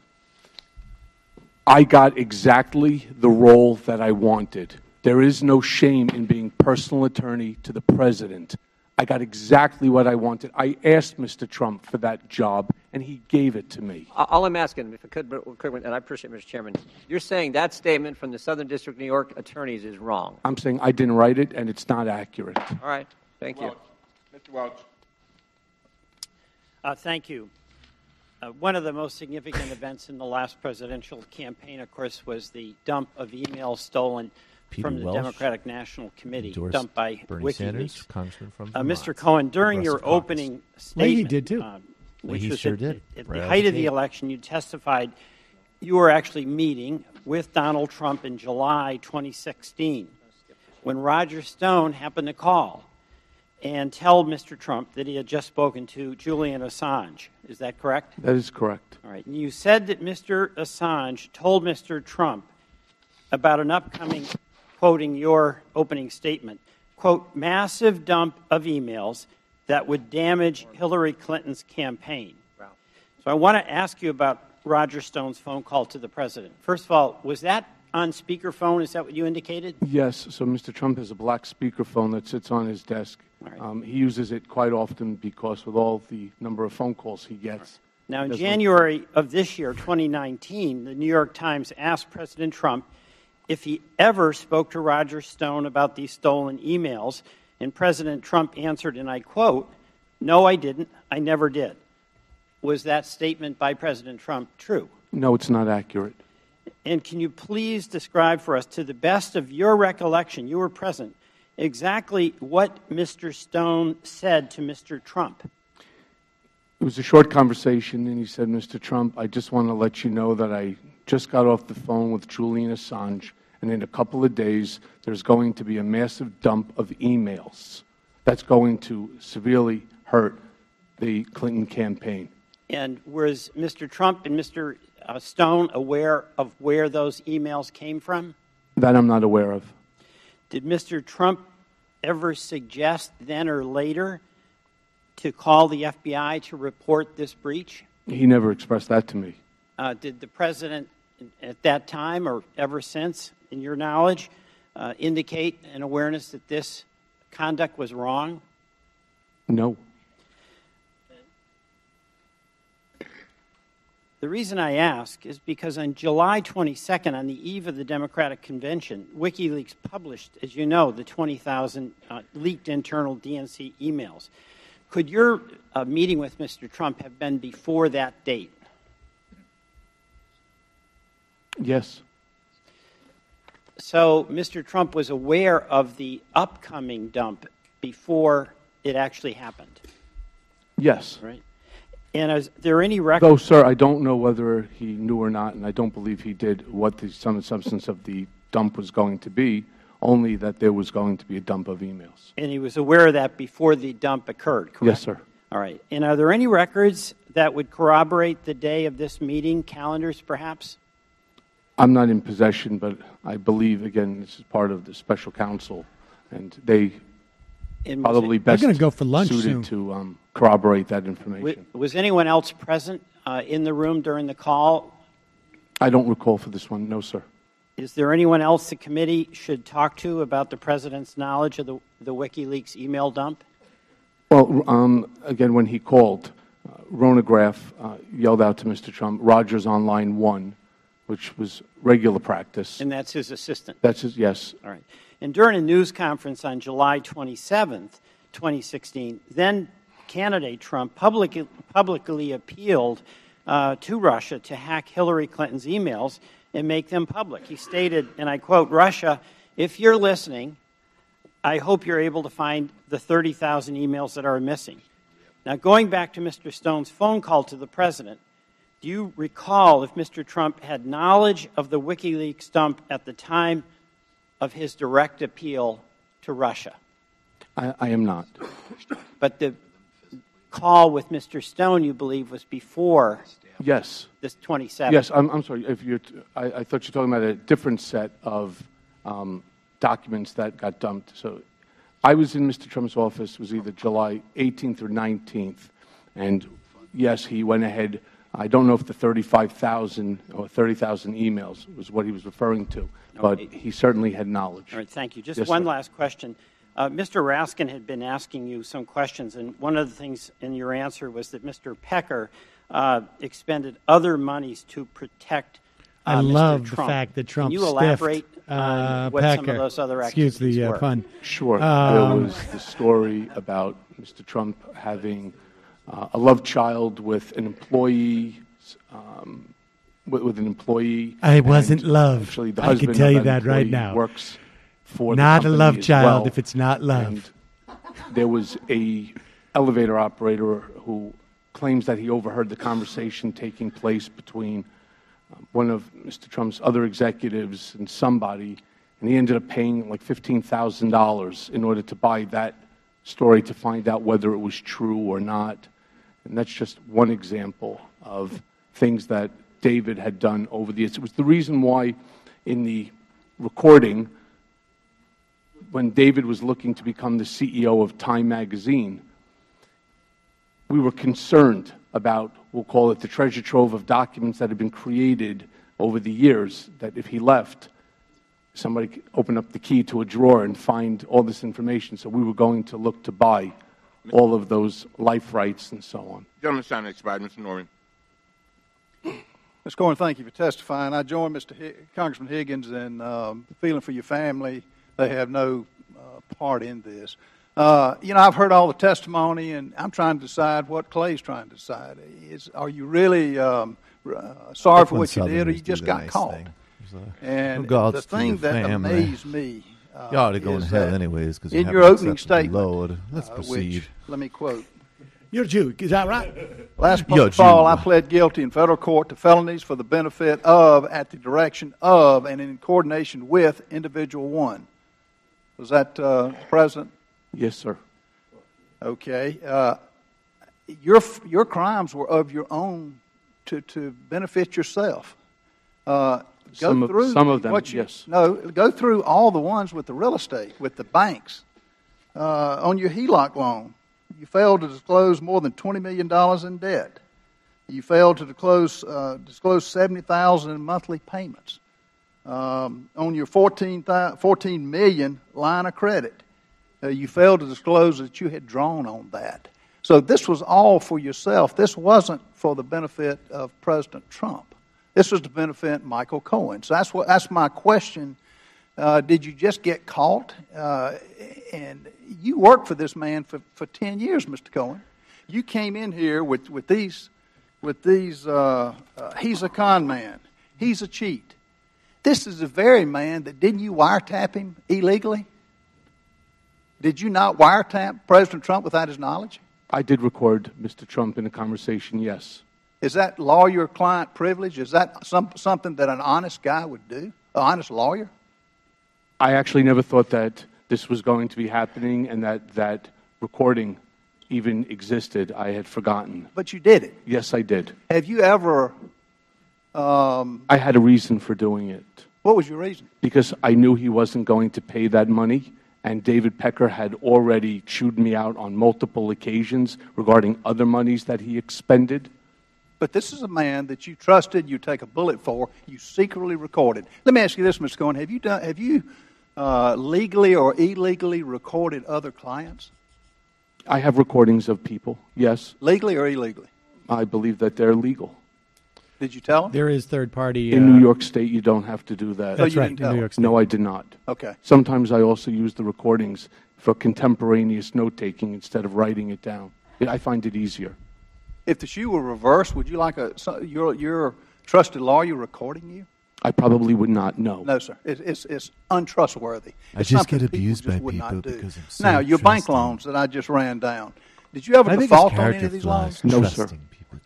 Speaker 7: I got exactly the role that I wanted. There is no shame in being personal attorney to the president. I got exactly what I wanted. I asked Mr. Trump for that job, and he gave it to me.
Speaker 10: All I'm asking, if I could, and I appreciate it, Mr. Chairman, you're saying that statement from the Southern District of New York attorneys is wrong.
Speaker 7: I'm saying I didn't write it, and it's not accurate.
Speaker 10: All right. Thank you.
Speaker 11: Mr. Welch.
Speaker 6: Thank you. One of the most significant events in the last presidential campaign, of course, was the dump of emails stolen
Speaker 3: Peter
Speaker 6: from the
Speaker 3: Welch
Speaker 6: Democratic National Committee,
Speaker 3: endorsed
Speaker 6: dumped by
Speaker 3: Bernie Sanders,
Speaker 6: WikiLeaks.
Speaker 3: congressman from
Speaker 6: Mr. Cohen, during your
Speaker 3: Progressive
Speaker 6: opening
Speaker 3: Caucus.
Speaker 6: statement,
Speaker 1: Leahy did too.
Speaker 6: Which
Speaker 3: Leahy
Speaker 6: was
Speaker 3: sure
Speaker 6: at,
Speaker 3: did.
Speaker 6: at
Speaker 3: Right
Speaker 6: the
Speaker 3: out
Speaker 6: height
Speaker 3: the
Speaker 6: of the
Speaker 3: gate.
Speaker 6: election, you testified you were actually meeting with Donald Trump in July 2016 when Roger Stone happened to call. and tell Mr. Trump that he had just spoken to Julian Assange. Is that correct?
Speaker 7: That is correct.
Speaker 6: All right. And you said that Mr. Assange told Mr. Trump about an upcoming, quoting your opening statement, quote, massive dump of emails that would damage Hillary Clinton's campaign. So I want to ask you about Roger Stone's phone call to the president. First of all, was that on speakerphone? Is that what you indicated?
Speaker 7: Yes. So Mr. Trump has a black speakerphone that sits on his desk.
Speaker 6: Right.
Speaker 7: He uses it quite often because with all the number of phone calls he gets.
Speaker 6: Now, in January of this year, 2019, the New York Times asked President Trump if he ever spoke to Roger Stone about these stolen emails, and President Trump answered, and I quote, "No, I didn't. I never did." Was that statement by President Trump true?
Speaker 7: No, it's not accurate.
Speaker 6: And can you please describe for us, to the best of your recollection, you were present, exactly what Mr. Stone said to Mr. Trump?
Speaker 7: It was a short conversation, and he said, Mr. Trump, I just want to let you know that I just got off the phone with Julian Assange, and in a couple of days, there's going to be a massive dump of emails that's going to severely hurt the Clinton campaign.
Speaker 6: And was Mr. Trump and Mr. Stone aware of where those emails came from?
Speaker 7: That I'm not aware of.
Speaker 6: Did Mr. Trump ever suggest then or later to call the FBI to report this breach?
Speaker 7: He never expressed that to me.
Speaker 6: Did the president at that time or ever since, in your knowledge, indicate an awareness that this conduct was wrong?
Speaker 7: No.
Speaker 6: The reason I ask is because on July 22nd, on the eve of the Democratic Convention, WikiLeaks published, as you know, the 20,000 leaked internal DNC emails. Could your meeting with Mr. Trump have been before that date?
Speaker 7: Yes.
Speaker 6: So Mr. Trump was aware of the upcoming dump before it actually happened?
Speaker 7: Yes.
Speaker 6: Right. And is there any record?
Speaker 7: Though, sir, I don't know whether he knew or not, and I don't believe he did, what the sum and substance of the dump was going to be, only that there was going to be a dump of emails.
Speaker 6: And he was aware of that before the dump occurred, correct?
Speaker 7: Yes, sir.
Speaker 6: All right. And are there any records that would corroborate the day of this meeting, calendars perhaps?
Speaker 7: I'm not in possession, but I believe, again, this is part of the special counsel, and they probably best
Speaker 1: going to go for lunch
Speaker 7: suited
Speaker 1: soon.
Speaker 7: to corroborate that information.
Speaker 6: Was anyone else present in the room during the call?
Speaker 7: I don't recall for this one, no, sir.
Speaker 6: Is there anyone else the committee should talk to about the president's knowledge of the WikiLeaks email dump?
Speaker 7: Well, again, when he called, Rona Graff yelled out to Mr. Trump, Rogers on line 1, which was regular practice.
Speaker 6: And that's his assistant?
Speaker 7: That's his, yes.
Speaker 6: All right. And during a news conference on July 27th, 2016, then candidate Trump publicly appealed to Russia to hack Hillary Clinton's emails and make them public. He stated, and I quote, Russia, if you're listening, I hope you're able to find the 30,000 emails that are missing. Now, going back to Mr. Stone's phone call to the president, do you recall if Mr. Trump had knowledge of the WikiLeaks dump at the time of his direct appeal to Russia?
Speaker 7: I am not.
Speaker 6: But the call with Mr. Stone, you believe, was before
Speaker 7: Yes.
Speaker 6: this 27th?
Speaker 7: Yes, I'm sorry. If you're, I thought you were talking about a different set of documents that got dumped. So I was in Mr. Trump's office, it was either July 18th or 19th, and yes, he went ahead. I don't know if the 35,000 or 30,000 emails was what he was referring to, but he certainly had knowledge.
Speaker 6: All right, thank you. Just
Speaker 7: Yes,
Speaker 6: one
Speaker 7: sir.
Speaker 6: last question. Mr. Raskin had been asking you some questions, and one of the things in your answer was that Mr. Pecker expended other monies to protect
Speaker 1: I
Speaker 6: Mr.
Speaker 1: love
Speaker 6: Trump.
Speaker 1: the fact that Trump
Speaker 6: Can you elaborate
Speaker 1: stiffed
Speaker 6: on what
Speaker 1: Pecker.
Speaker 6: some of those other
Speaker 1: Excuse
Speaker 6: activities
Speaker 1: the
Speaker 6: were?
Speaker 1: pun.
Speaker 7: Sure. There was the story about Mr. Trump having a love child with an employee, with an employee.
Speaker 1: I wasn't love.
Speaker 7: Actually, the
Speaker 1: I
Speaker 7: husband
Speaker 1: can tell
Speaker 7: of
Speaker 1: you
Speaker 7: that
Speaker 1: that right
Speaker 7: employee
Speaker 1: now.
Speaker 7: Works for
Speaker 1: not
Speaker 7: the
Speaker 1: a
Speaker 7: company
Speaker 1: love
Speaker 7: as
Speaker 1: child
Speaker 7: well.
Speaker 1: if it's not love.
Speaker 7: And there was a elevator operator who claims that he overheard the conversation taking place between one of Mr. Trump's other executives and somebody, and he ended up paying like $15,000 in order to buy that story to find out whether it was true or not. And that's just one example of things that David had done over the years. It was the reason why in the recording, when David was looking to become the CEO of Time magazine, we were concerned about, we'll call it the treasure trove of documents that had been created over the years, that if he left, somebody could open up the key to a drawer and find all this information. So we were going to look to buy all of those life rights and so on.
Speaker 11: Gentleman's time expired. Mr. Norman.
Speaker 8: Mr. Cohen, thank you for testifying. I join Congressman Higgins in feeling for your family. They have no part in this. I've heard all the testimony, and I'm trying to decide what Clay's trying to decide. Are you really sorry for what you did, or you just got caught? And the thing that amazed me
Speaker 3: you ought to go in hell anyways, because
Speaker 8: in your opening statement,
Speaker 3: Lord, let's proceed.
Speaker 8: Let me quote.
Speaker 13: You're a Jew, is that right?
Speaker 8: Last fall, I pled guilty in federal court to felonies for the benefit of, at the direction of, and in coordination with individual one. Was that President?
Speaker 7: Yes, sir.
Speaker 8: Okay. Your crimes were of your own to benefit yourself.
Speaker 7: Some of them, yes.
Speaker 8: No, go through all the ones with the real estate, with the banks. On your HELOC loan, you failed to disclose more than $20 million in debt. You failed to disclose $70,000 in monthly payments. On your $14 million line of credit, you failed to disclose that you had drawn on that. So this was all for yourself. This wasn't for the benefit of President Trump. This was to benefit Michael Cohen. So that's my question. Did you just get caught? And you worked for this man for 10 years, Mr. Cohen. You came in here with these. He's a con man. He's a cheat. This is the very man that, didn't you wiretap him illegally? Did you not wiretap President Trump without his knowledge?
Speaker 7: I did record Mr. Trump in a conversation, yes.
Speaker 8: Is that lawyer-client privilege? Is that something that an honest guy would do, an honest lawyer?
Speaker 7: I actually never thought that this was going to be happening and that recording even existed. I had forgotten.
Speaker 8: But you did it.
Speaker 7: Yes, I did.
Speaker 8: Have you ever...
Speaker 7: I had a reason for doing it.
Speaker 8: What was your reason?
Speaker 7: Because I knew he wasn't going to pay that money, and David Pecker had already chewed me out on multiple occasions regarding other monies that he expended.
Speaker 8: But this is a man that you trusted, you take a bullet for, you secretly recorded. Let me ask you this, Mr. Cohen. Have you legally or illegally recorded other clients?
Speaker 7: I have recordings of people, yes.
Speaker 8: Legally or illegally?
Speaker 7: I believe that they're legal.
Speaker 8: Did you tell them?
Speaker 1: There is third-party...
Speaker 7: In New York State, you don't have to do that.
Speaker 1: That's right, in New York State.
Speaker 7: No, I did not.
Speaker 8: Okay.
Speaker 7: Sometimes I also use the recordings for contemporaneous note-taking instead of writing it down. I find it easier.
Speaker 8: If the shoe were reversed, would you like your trusted lawyer recording you?
Speaker 7: I probably would not, no.
Speaker 8: No, sir. It's untrustworthy.
Speaker 3: I just get abused by people because I'm so
Speaker 8: Now, your bank loans that I just ran down, did you ever default on any of these loans?
Speaker 7: No, sir.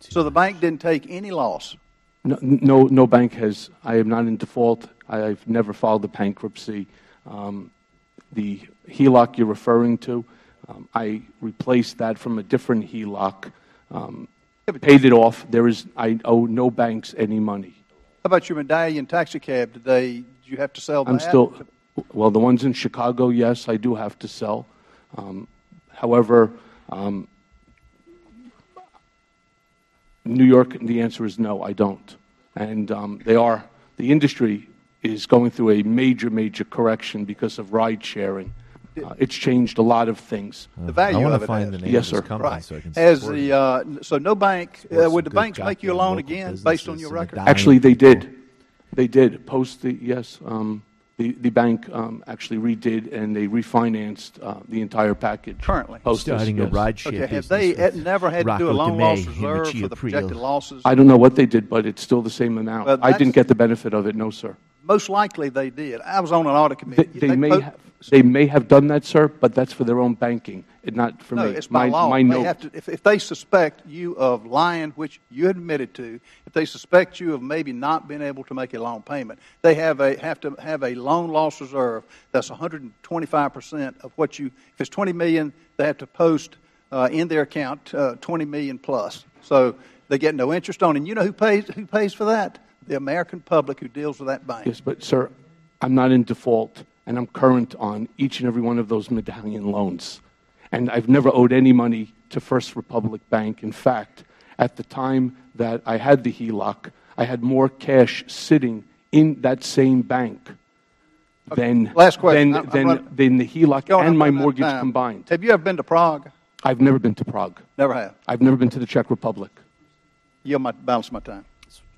Speaker 8: So the bank didn't take any loss?
Speaker 7: No bank has. I am not in default. I've never filed a bankruptcy. The HELOC you're referring to, I replaced that from a different HELOC, paid it off. I owe no banks any money.
Speaker 8: How about your medallion taxi cab today? Did you have to sell that?
Speaker 7: Well, the ones in Chicago, yes, I do have to sell. However, New York, the answer is no, I don't. And the industry is going through a major correction because of ride sharing. It's changed a lot of things.
Speaker 8: The value of it.
Speaker 3: Find the name
Speaker 7: yes,
Speaker 3: of
Speaker 7: sir.
Speaker 3: this company
Speaker 8: Right.
Speaker 3: so I can
Speaker 8: so no bank, would the banks make you a loan again based on your record?
Speaker 7: Actually, they did. They did. The bank actually redid and they refinanced the entire package.
Speaker 8: Currently?
Speaker 3: Starting a ride share
Speaker 8: Okay, have they never had to do a loan loss reserve for the projected losses?
Speaker 7: I don't know what they did, but it's still the same amount.
Speaker 8: Well,
Speaker 7: I didn't get the benefit of it, no, sir.
Speaker 8: Most likely they did. I was on an audit committee.
Speaker 7: They may have done that, sir, but that's for their own banking, not for me.
Speaker 8: No, it's by law. They have to, if they suspect you of lying, which you admitted to, if they suspect you of maybe not being able to make a loan payment, they have to have a loan loss reserve that's 125% of what you. If it's $20 million, they have to post in their account $20 million plus. So they get no interest on it. And you know who pays for that? The American public who deals with that bank.
Speaker 7: Yes, but sir, I'm not in default. And I'm current on each and every one of those medallion loans. And I've never owed any money to First Republic Bank. In fact, at the time that I had the HELOC, I had more cash sitting in that same bank than the HELOC and my mortgage combined.
Speaker 8: Have you ever been to Prague?
Speaker 7: I've never been to Prague.
Speaker 8: Never have?
Speaker 7: I've never been to the Czech Republic.
Speaker 8: You'll balance my time.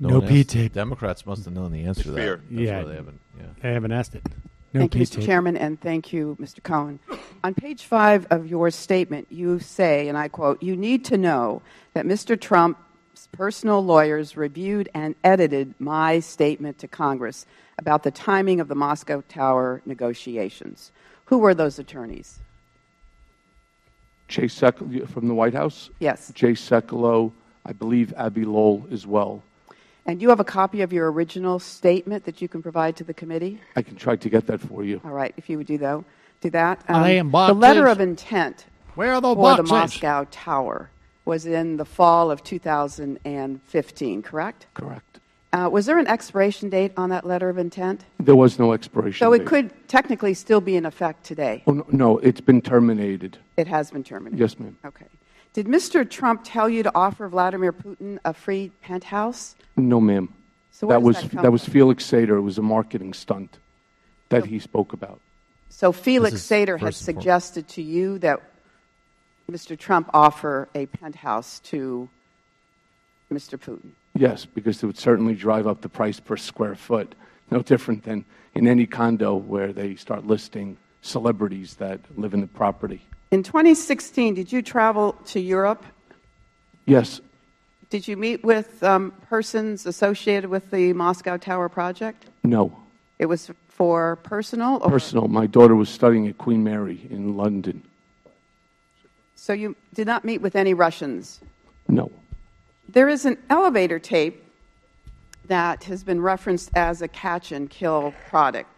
Speaker 1: No P-tape.
Speaker 3: Democrats must have known the answer to that.
Speaker 1: Yeah, they haven't asked it. No
Speaker 15: thank you, Mr. Chairman, and thank you, Mr. Cohen. On page 5 of your statement, you say, and I quote, "You need to know that Mr. Trump's personal lawyers reviewed and edited my statement to Congress about the timing of the Moscow Tower negotiations." Who were those attorneys?
Speaker 7: Jay Sekulow from the White House?
Speaker 15: Yes.
Speaker 7: Jay Sekulow, I believe Abby Lowell as well.
Speaker 15: And you have a copy of your original statement that you can provide to the committee?
Speaker 7: I can try to get that for you.
Speaker 15: All right, if you would do that.
Speaker 1: The
Speaker 15: letter of intent
Speaker 1: Where are the
Speaker 15: for
Speaker 1: boxes?
Speaker 15: the Moscow Tower was in the fall of 2015, correct?
Speaker 7: Correct.
Speaker 15: Was there an expiration date on that letter of intent?
Speaker 7: There was no expiration
Speaker 15: So
Speaker 7: date.
Speaker 15: it could technically still be in effect today?
Speaker 7: Oh, no, it's been terminated.
Speaker 15: It has been terminated?
Speaker 7: Yes, ma'am.
Speaker 15: Okay. Did Mr. Trump tell you to offer Vladimir Putin a free penthouse?
Speaker 7: No, ma'am.
Speaker 15: So where does
Speaker 7: that was Felix Sater. It was a marketing stunt that he spoke about.
Speaker 15: So Felix Sater has suggested to you that Mr. Trump offer a penthouse to Mr. Putin?
Speaker 7: Yes, because it would certainly drive up the price per square foot. No different than in any condo where they start listing celebrities that live in the property.
Speaker 15: In 2016, did you travel to Europe?
Speaker 7: Yes.
Speaker 15: Did you meet with persons associated with the Moscow Tower project?
Speaker 7: No.
Speaker 15: It was for personal? Or?
Speaker 7: Personal. My daughter was studying at Queen Mary in London.
Speaker 15: So you did not meet with any Russians?
Speaker 7: No.
Speaker 15: There is an elevator tape that has been referenced as a catch-and-kill product.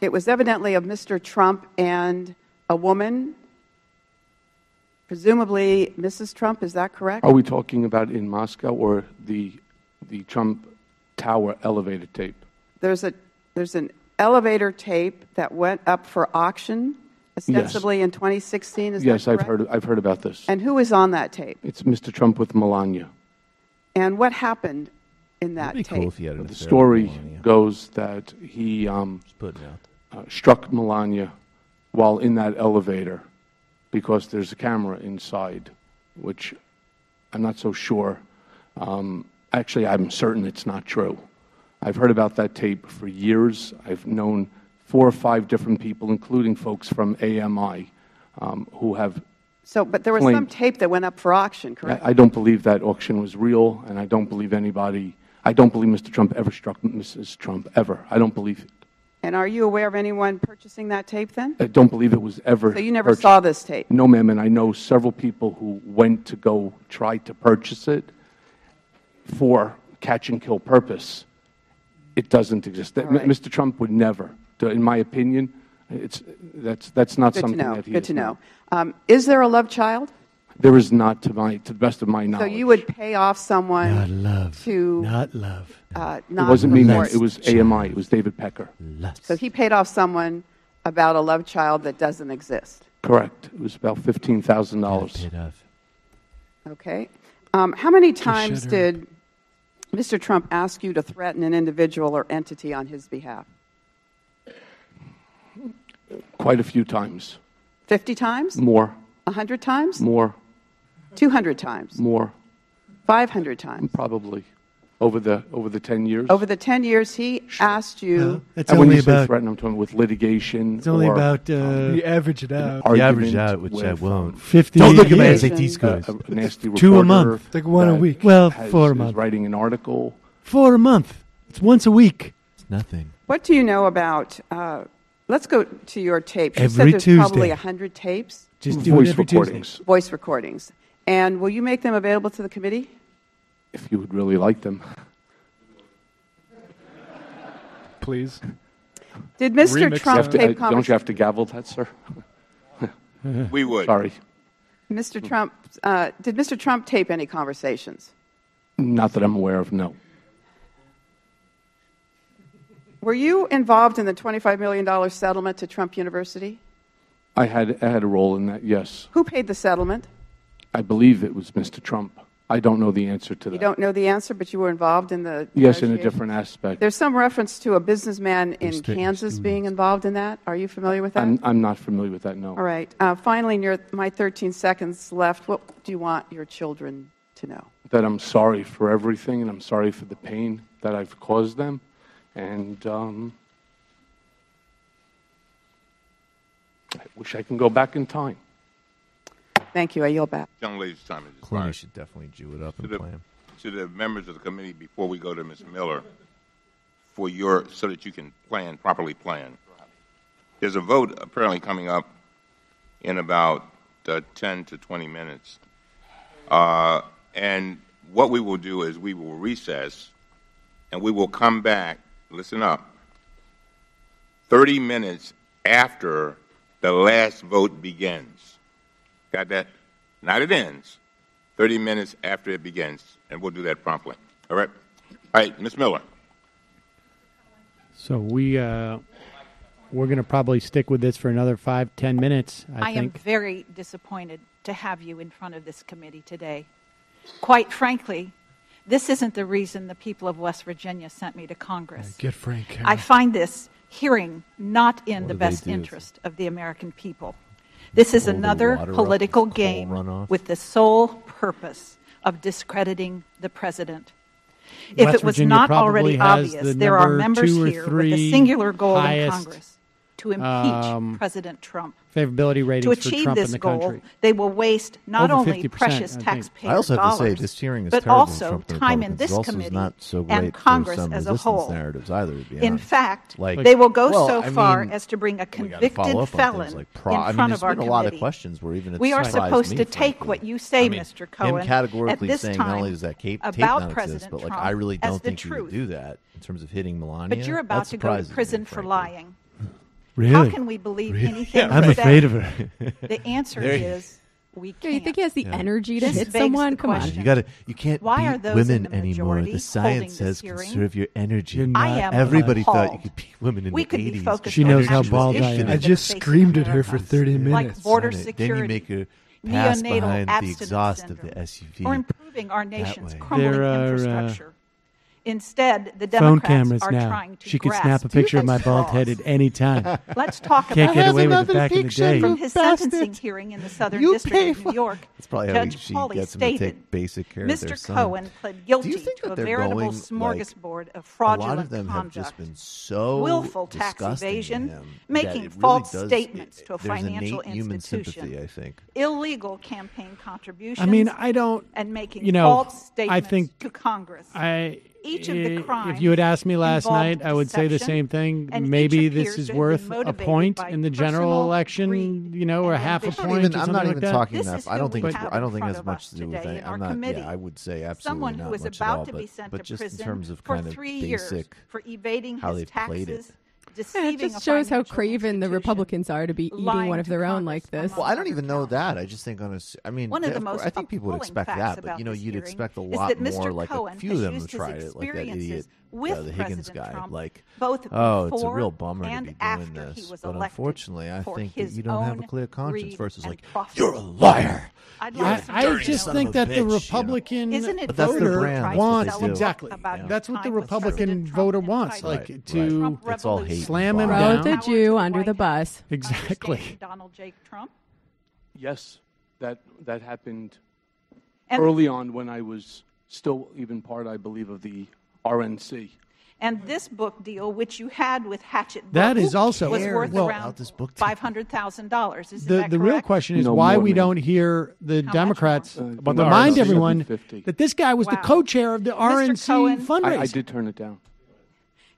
Speaker 15: It was evidently of Mr. Trump and a woman, presumably Mrs. Trump. Is that correct?
Speaker 7: Are we talking about in Moscow or the Trump Tower elevator tape?
Speaker 15: There's an elevator tape that went up for auction, ostensibly in 2016. Is
Speaker 7: yes,
Speaker 15: that correct?
Speaker 7: I've heard about this.
Speaker 15: And who is on that tape?
Speaker 7: It's Mr. Trump with Melania.
Speaker 15: And what happened in that tape?
Speaker 3: Cool if he had
Speaker 7: the story goes that he struck Melania while in that elevator because there's a camera inside, which I'm not so sure. Actually, I'm certain it's not true. I've heard about that tape for years. I've known 4 or 5 different people, including folks from AMI, who have
Speaker 15: but there was some tape that went up for auction, correct?
Speaker 7: I don't believe that auction was real, and I don't believe Mr. Trump ever struck Mrs. Trump, ever. I don't believe it.
Speaker 15: And are you aware of anyone purchasing that tape then?
Speaker 7: I don't believe it was ever
Speaker 15: So you never saw this tape?
Speaker 7: No, ma'am, and I know several people who went to go try to purchase it for catch-and-kill purpose. It doesn't exist. Right. Mr. Trump would never, in my opinion, that's not something that he
Speaker 15: Good to know. Is there a love child?
Speaker 7: There is not, to the best of my knowledge.
Speaker 15: So you would pay off someone
Speaker 1: not love.
Speaker 15: To
Speaker 1: not love.
Speaker 15: Not
Speaker 7: it wasn't me, ma'am. It was AMI. It was David Pecker.
Speaker 15: So he paid off someone about a love child that doesn't exist.
Speaker 7: Correct. It was about $15,000.
Speaker 15: Okay. How many times did Mr. Trump ask you to threaten an individual or entity on his behalf?
Speaker 7: Quite a few times.
Speaker 15: 50 times?
Speaker 7: More.
Speaker 15: 100 times?
Speaker 7: More. 200
Speaker 15: times?
Speaker 7: More.
Speaker 15: 500 times?
Speaker 7: Probably. Over the 10 years?
Speaker 15: Over the 10 years, he asked you...
Speaker 1: That's
Speaker 7: and
Speaker 1: only
Speaker 7: when you
Speaker 1: about,
Speaker 7: say threaten, I'm talking with litigation.
Speaker 1: It's only about...
Speaker 21: you average it out.
Speaker 3: You average it out, which I won't.
Speaker 1: 50
Speaker 3: Don't look at my SAT scores.
Speaker 7: A nasty
Speaker 1: 2 a month.
Speaker 21: It's like 1 a week.
Speaker 1: Well, 4 a month.
Speaker 7: Writing an article.
Speaker 1: 4 a month. It's once a week.
Speaker 3: Nothing.
Speaker 15: What do you know about, let's go to your tapes. You
Speaker 13: Every
Speaker 15: said there's
Speaker 13: Tuesday.
Speaker 15: probably 100 tapes?
Speaker 13: Just do it every
Speaker 7: recordings.
Speaker 15: Voice recordings. And will you make them available to the committee?
Speaker 7: If you would really like them.
Speaker 21: Please.
Speaker 15: Did Mr. Trump tape
Speaker 7: Don't you have to gavel that, sir?
Speaker 11: We would.
Speaker 7: Sorry.
Speaker 15: Mr. Trump, did Mr. Trump tape any conversations?
Speaker 7: Not that I'm aware of, no.
Speaker 15: Were you involved in the $25 million settlement to Trump University?
Speaker 7: I had a role in that, yes.
Speaker 15: Who paid the settlement?
Speaker 7: I believe it was Mr. Trump. I don't know the answer to that.
Speaker 15: You don't know the answer, but you were involved in the
Speaker 7: Yes, in a different aspect.
Speaker 15: There's some reference to a businessman in Kansas being involved in that. Are you familiar with that?
Speaker 7: I'm not familiar with that, no.
Speaker 15: All right. Finally, in my 13 seconds left, what do you want your children to know?
Speaker 7: That I'm sorry for everything, and I'm sorry for the pain that I've caused them. And I wish I can go back in time.
Speaker 15: Thank you. I yield back.
Speaker 11: Young lady's time is
Speaker 3: Clooney
Speaker 11: expired.
Speaker 3: should definitely Jew it up and play him.
Speaker 11: To the members of the committee, before we go to Ms. Miller, so that you can properly plan. There's a vote apparently coming up in about 10 to 20 minutes. And what we will do is we will recess, and we will come back, listen up, 30 minutes after the last vote begins. Got that? Not it ends. 30 minutes after it begins, and we'll do that promptly. All right? All right, Ms. Miller.
Speaker 1: So we're going to probably stick with this for another 5-10 minutes, I think.
Speaker 16: am very disappointed to have you in front of this committee today. Quite frankly, this isn't the reason the people of West Virginia sent me to Congress.
Speaker 21: Get Frank, Carol.
Speaker 16: I find this hearing not in the best interest of the American people. This is another political game with the sole purpose of discrediting the president. If it was not already obvious, there are members here with a singular goal in Congress to impeach President Trump.
Speaker 1: Favorability ratings
Speaker 16: to achieve
Speaker 1: for Trump
Speaker 16: this
Speaker 1: in the
Speaker 16: goal,
Speaker 1: country.
Speaker 16: They will waste not
Speaker 1: Over
Speaker 16: only
Speaker 1: 50%,
Speaker 16: precious
Speaker 1: I think.
Speaker 16: taxpayer
Speaker 3: I also have
Speaker 16: dollars,
Speaker 3: to say this hearing is
Speaker 16: but
Speaker 3: terrible
Speaker 16: also
Speaker 3: Trump and
Speaker 16: time in
Speaker 3: Republicans.
Speaker 16: this
Speaker 3: It also
Speaker 16: committee
Speaker 3: is not so great
Speaker 16: and
Speaker 3: for
Speaker 16: Congress
Speaker 3: some
Speaker 16: as a
Speaker 3: resistance
Speaker 16: whole.
Speaker 3: narratives either, to be
Speaker 16: In
Speaker 3: honest.
Speaker 16: fact,
Speaker 3: Like,
Speaker 16: they will go
Speaker 3: well,
Speaker 16: so
Speaker 3: I
Speaker 16: far
Speaker 3: mean,
Speaker 16: as to bring a
Speaker 3: we gotta
Speaker 16: convicted
Speaker 3: follow up on
Speaker 16: felon
Speaker 3: things like
Speaker 16: in front
Speaker 3: there's
Speaker 16: of our
Speaker 3: been a
Speaker 16: committee.
Speaker 3: lot of questions where even it's
Speaker 16: we are
Speaker 3: surprised
Speaker 16: supposed
Speaker 3: me,
Speaker 16: to take what you say, Mr. Cohen,
Speaker 3: him categorically
Speaker 16: at this
Speaker 3: saying
Speaker 16: time
Speaker 3: not only does that tape
Speaker 16: about
Speaker 3: not
Speaker 16: President
Speaker 3: exist, but like
Speaker 16: Trump
Speaker 3: I really
Speaker 16: as
Speaker 3: don't
Speaker 16: the
Speaker 3: think you would
Speaker 16: truth.
Speaker 3: do that in terms of hitting Melania.
Speaker 16: But you're about
Speaker 3: That
Speaker 16: to go to
Speaker 3: surprises me,
Speaker 16: prison for
Speaker 3: frankly.
Speaker 16: lying.
Speaker 13: Really?
Speaker 16: How can we believe anything
Speaker 13: I'm
Speaker 16: you
Speaker 13: afraid
Speaker 16: say?
Speaker 13: of her.
Speaker 16: The answer
Speaker 3: There you-
Speaker 16: is we
Speaker 4: Yeah, you
Speaker 16: can't.
Speaker 4: think he has the energy to
Speaker 16: This
Speaker 4: hit
Speaker 16: begs
Speaker 4: someone?
Speaker 16: the
Speaker 4: Come on.
Speaker 16: question.
Speaker 3: You can't
Speaker 16: Why are
Speaker 3: beat
Speaker 16: those
Speaker 3: women
Speaker 16: in the
Speaker 3: anymore.
Speaker 16: majority
Speaker 3: The science
Speaker 16: holding
Speaker 3: says
Speaker 16: this hearing?
Speaker 3: conserve your energy.
Speaker 16: I am
Speaker 3: Everybody thought you
Speaker 16: appalled.
Speaker 3: could beat women in
Speaker 16: We
Speaker 3: the
Speaker 16: could be
Speaker 3: 80s.
Speaker 16: focused
Speaker 1: She
Speaker 16: on
Speaker 1: knows how
Speaker 16: actual
Speaker 1: bald I
Speaker 16: issues
Speaker 1: am.
Speaker 16: that
Speaker 13: I just
Speaker 16: face
Speaker 13: screamed at her
Speaker 16: America,
Speaker 13: for 30 minutes.
Speaker 16: like border
Speaker 3: Then you
Speaker 16: security,
Speaker 3: make her pass
Speaker 16: neonatal
Speaker 3: behind the
Speaker 16: abstinence
Speaker 3: exhaust of
Speaker 16: syndrome,
Speaker 3: the SUV.
Speaker 16: or improving our nation's
Speaker 3: way.
Speaker 16: crumbling
Speaker 1: There are,
Speaker 16: infrastructure. Instead, the
Speaker 1: Phone
Speaker 16: Democrats
Speaker 1: cameras
Speaker 16: are
Speaker 1: now.
Speaker 16: trying to
Speaker 1: She could
Speaker 16: grasp
Speaker 1: snap a picture of
Speaker 16: at
Speaker 1: my bald
Speaker 16: straws.
Speaker 1: head at any time.
Speaker 16: Let's talk
Speaker 1: Can't
Speaker 16: about
Speaker 1: get
Speaker 16: it.
Speaker 1: away with it back in the day.
Speaker 16: From his sentencing hearing in the Southern District of New York,
Speaker 3: That's probably how
Speaker 16: Judge
Speaker 3: she
Speaker 16: Pauley
Speaker 3: gets him to
Speaker 16: stated,
Speaker 3: take basic care of their
Speaker 16: Mr.
Speaker 3: son.
Speaker 16: Cohen pled
Speaker 3: Do you
Speaker 16: guilty
Speaker 3: think
Speaker 16: to
Speaker 3: that
Speaker 16: a
Speaker 3: they're
Speaker 16: veritable
Speaker 3: going,
Speaker 16: smorgasbord of
Speaker 3: a lot
Speaker 16: fraudulent
Speaker 3: of them have
Speaker 16: conduct,
Speaker 3: just been so
Speaker 16: willful tax
Speaker 3: disgusting to
Speaker 16: evasion,
Speaker 3: him
Speaker 16: making
Speaker 3: that it really
Speaker 16: false
Speaker 3: does-
Speaker 16: statements to a
Speaker 3: there's
Speaker 16: financial
Speaker 3: innate human
Speaker 16: institution,
Speaker 3: sympathy, I think.
Speaker 16: illegal campaign contributions,
Speaker 1: I mean, I don't,
Speaker 16: and making
Speaker 1: you know,
Speaker 16: false statements
Speaker 1: I think
Speaker 16: to Congress. Each of the crimes
Speaker 1: if you had asked me last
Speaker 16: involved
Speaker 1: night, I would say the
Speaker 16: deception,
Speaker 1: same thing.
Speaker 16: and
Speaker 1: Maybe
Speaker 16: each
Speaker 1: this
Speaker 16: appears
Speaker 1: is
Speaker 16: to have
Speaker 1: worth
Speaker 16: been
Speaker 1: a
Speaker 16: motivated
Speaker 1: point
Speaker 16: by
Speaker 1: in the general
Speaker 16: personal
Speaker 1: election,
Speaker 16: greed
Speaker 1: or
Speaker 16: and
Speaker 1: half a
Speaker 16: ambition.
Speaker 1: point or
Speaker 3: I'm
Speaker 1: something
Speaker 3: not
Speaker 1: like
Speaker 3: even
Speaker 1: that.
Speaker 3: talking
Speaker 16: This
Speaker 3: enough.
Speaker 16: is
Speaker 3: I don't
Speaker 16: who
Speaker 3: think
Speaker 16: we
Speaker 3: it's,
Speaker 16: have
Speaker 3: I don't
Speaker 16: in
Speaker 3: think it
Speaker 16: front
Speaker 3: has
Speaker 16: of
Speaker 3: much
Speaker 16: us
Speaker 3: to do with
Speaker 16: today
Speaker 3: it.
Speaker 16: in our
Speaker 3: I'm not.
Speaker 16: committee.
Speaker 3: Yeah, I would say absolutely
Speaker 16: Someone
Speaker 3: not
Speaker 16: who is
Speaker 3: much
Speaker 16: about
Speaker 3: at all.
Speaker 16: to be sent
Speaker 3: But
Speaker 16: to
Speaker 3: just in
Speaker 16: prison
Speaker 3: terms of
Speaker 16: for
Speaker 3: kind of
Speaker 16: 3
Speaker 3: basic
Speaker 16: years for evading
Speaker 3: how
Speaker 16: his
Speaker 3: they've played it.
Speaker 16: taxes,
Speaker 4: Yeah,
Speaker 16: deceiving
Speaker 4: it just
Speaker 16: a
Speaker 4: shows how
Speaker 16: financial
Speaker 4: craven the
Speaker 16: institution,
Speaker 4: Republicans are to be eating
Speaker 16: lying
Speaker 4: one of
Speaker 16: to
Speaker 4: their own
Speaker 16: Congress,
Speaker 4: like this.
Speaker 3: Well, I don't even know that. I just think I mean,
Speaker 16: One of the
Speaker 3: course,
Speaker 16: most
Speaker 3: I think people would
Speaker 16: appalling
Speaker 3: expect
Speaker 16: facts
Speaker 3: that, but
Speaker 16: about
Speaker 3: you know,
Speaker 16: this
Speaker 3: you'd
Speaker 16: hearing
Speaker 3: expect a
Speaker 16: is
Speaker 3: lot
Speaker 16: that Mr.
Speaker 3: more. Like a
Speaker 16: Cohen
Speaker 3: few of
Speaker 16: has
Speaker 3: them
Speaker 16: used
Speaker 3: to try
Speaker 16: his
Speaker 3: it, like that idiot,
Speaker 16: experiences with
Speaker 3: the Higgins
Speaker 16: President
Speaker 3: guy.
Speaker 16: Trump,
Speaker 3: Like,
Speaker 16: both
Speaker 3: oh, it's a
Speaker 16: before
Speaker 3: real bummer to
Speaker 16: and
Speaker 3: be doing
Speaker 16: after
Speaker 3: this.
Speaker 16: he was
Speaker 3: But
Speaker 16: elected
Speaker 3: unfortunately, I
Speaker 16: for
Speaker 3: think that
Speaker 16: his
Speaker 3: you don't have a
Speaker 16: own
Speaker 3: clear conscience
Speaker 16: greed
Speaker 3: versus
Speaker 16: and
Speaker 3: like,
Speaker 16: profit.
Speaker 3: you're a liar.
Speaker 16: I'd
Speaker 3: You're
Speaker 16: like
Speaker 3: a
Speaker 16: some
Speaker 1: I
Speaker 3: dirty
Speaker 1: just
Speaker 3: son
Speaker 1: think
Speaker 3: of a
Speaker 1: that the
Speaker 3: bitch,
Speaker 1: Republican
Speaker 16: Isn't it
Speaker 3: But that's their
Speaker 1: voter
Speaker 3: brand. That's what
Speaker 1: wants
Speaker 3: they do.
Speaker 1: exactly.
Speaker 16: About
Speaker 1: That's what the
Speaker 16: time with
Speaker 1: Republican
Speaker 16: President Trump
Speaker 1: voter
Speaker 16: and
Speaker 1: wants,
Speaker 16: Biden.
Speaker 1: like to
Speaker 16: Trump
Speaker 3: It's all hate.
Speaker 1: slam him
Speaker 4: Throw
Speaker 1: down.
Speaker 4: the Jew under the bus.
Speaker 1: Exactly.
Speaker 16: Understanding Donald J. Trump.
Speaker 7: Yes, that happened
Speaker 16: And-
Speaker 7: early on when I was still even part, I believe, of the RNC.
Speaker 16: And this book deal, which you had with Hatchet Books,
Speaker 1: That is also-
Speaker 16: was worth
Speaker 1: well,
Speaker 16: around $500,000. Isn't that
Speaker 1: The real
Speaker 16: correct?
Speaker 1: question is
Speaker 7: No
Speaker 1: why
Speaker 7: more,
Speaker 1: we
Speaker 7: ma'am.
Speaker 1: don't hear the Democrats
Speaker 7: About
Speaker 1: remind
Speaker 7: the RNC.
Speaker 1: everyone
Speaker 7: 750.
Speaker 1: that this guy was the
Speaker 16: Wow.
Speaker 1: co-chair of the RNC
Speaker 16: Cohen-
Speaker 1: fundraiser.
Speaker 7: I did turn it down.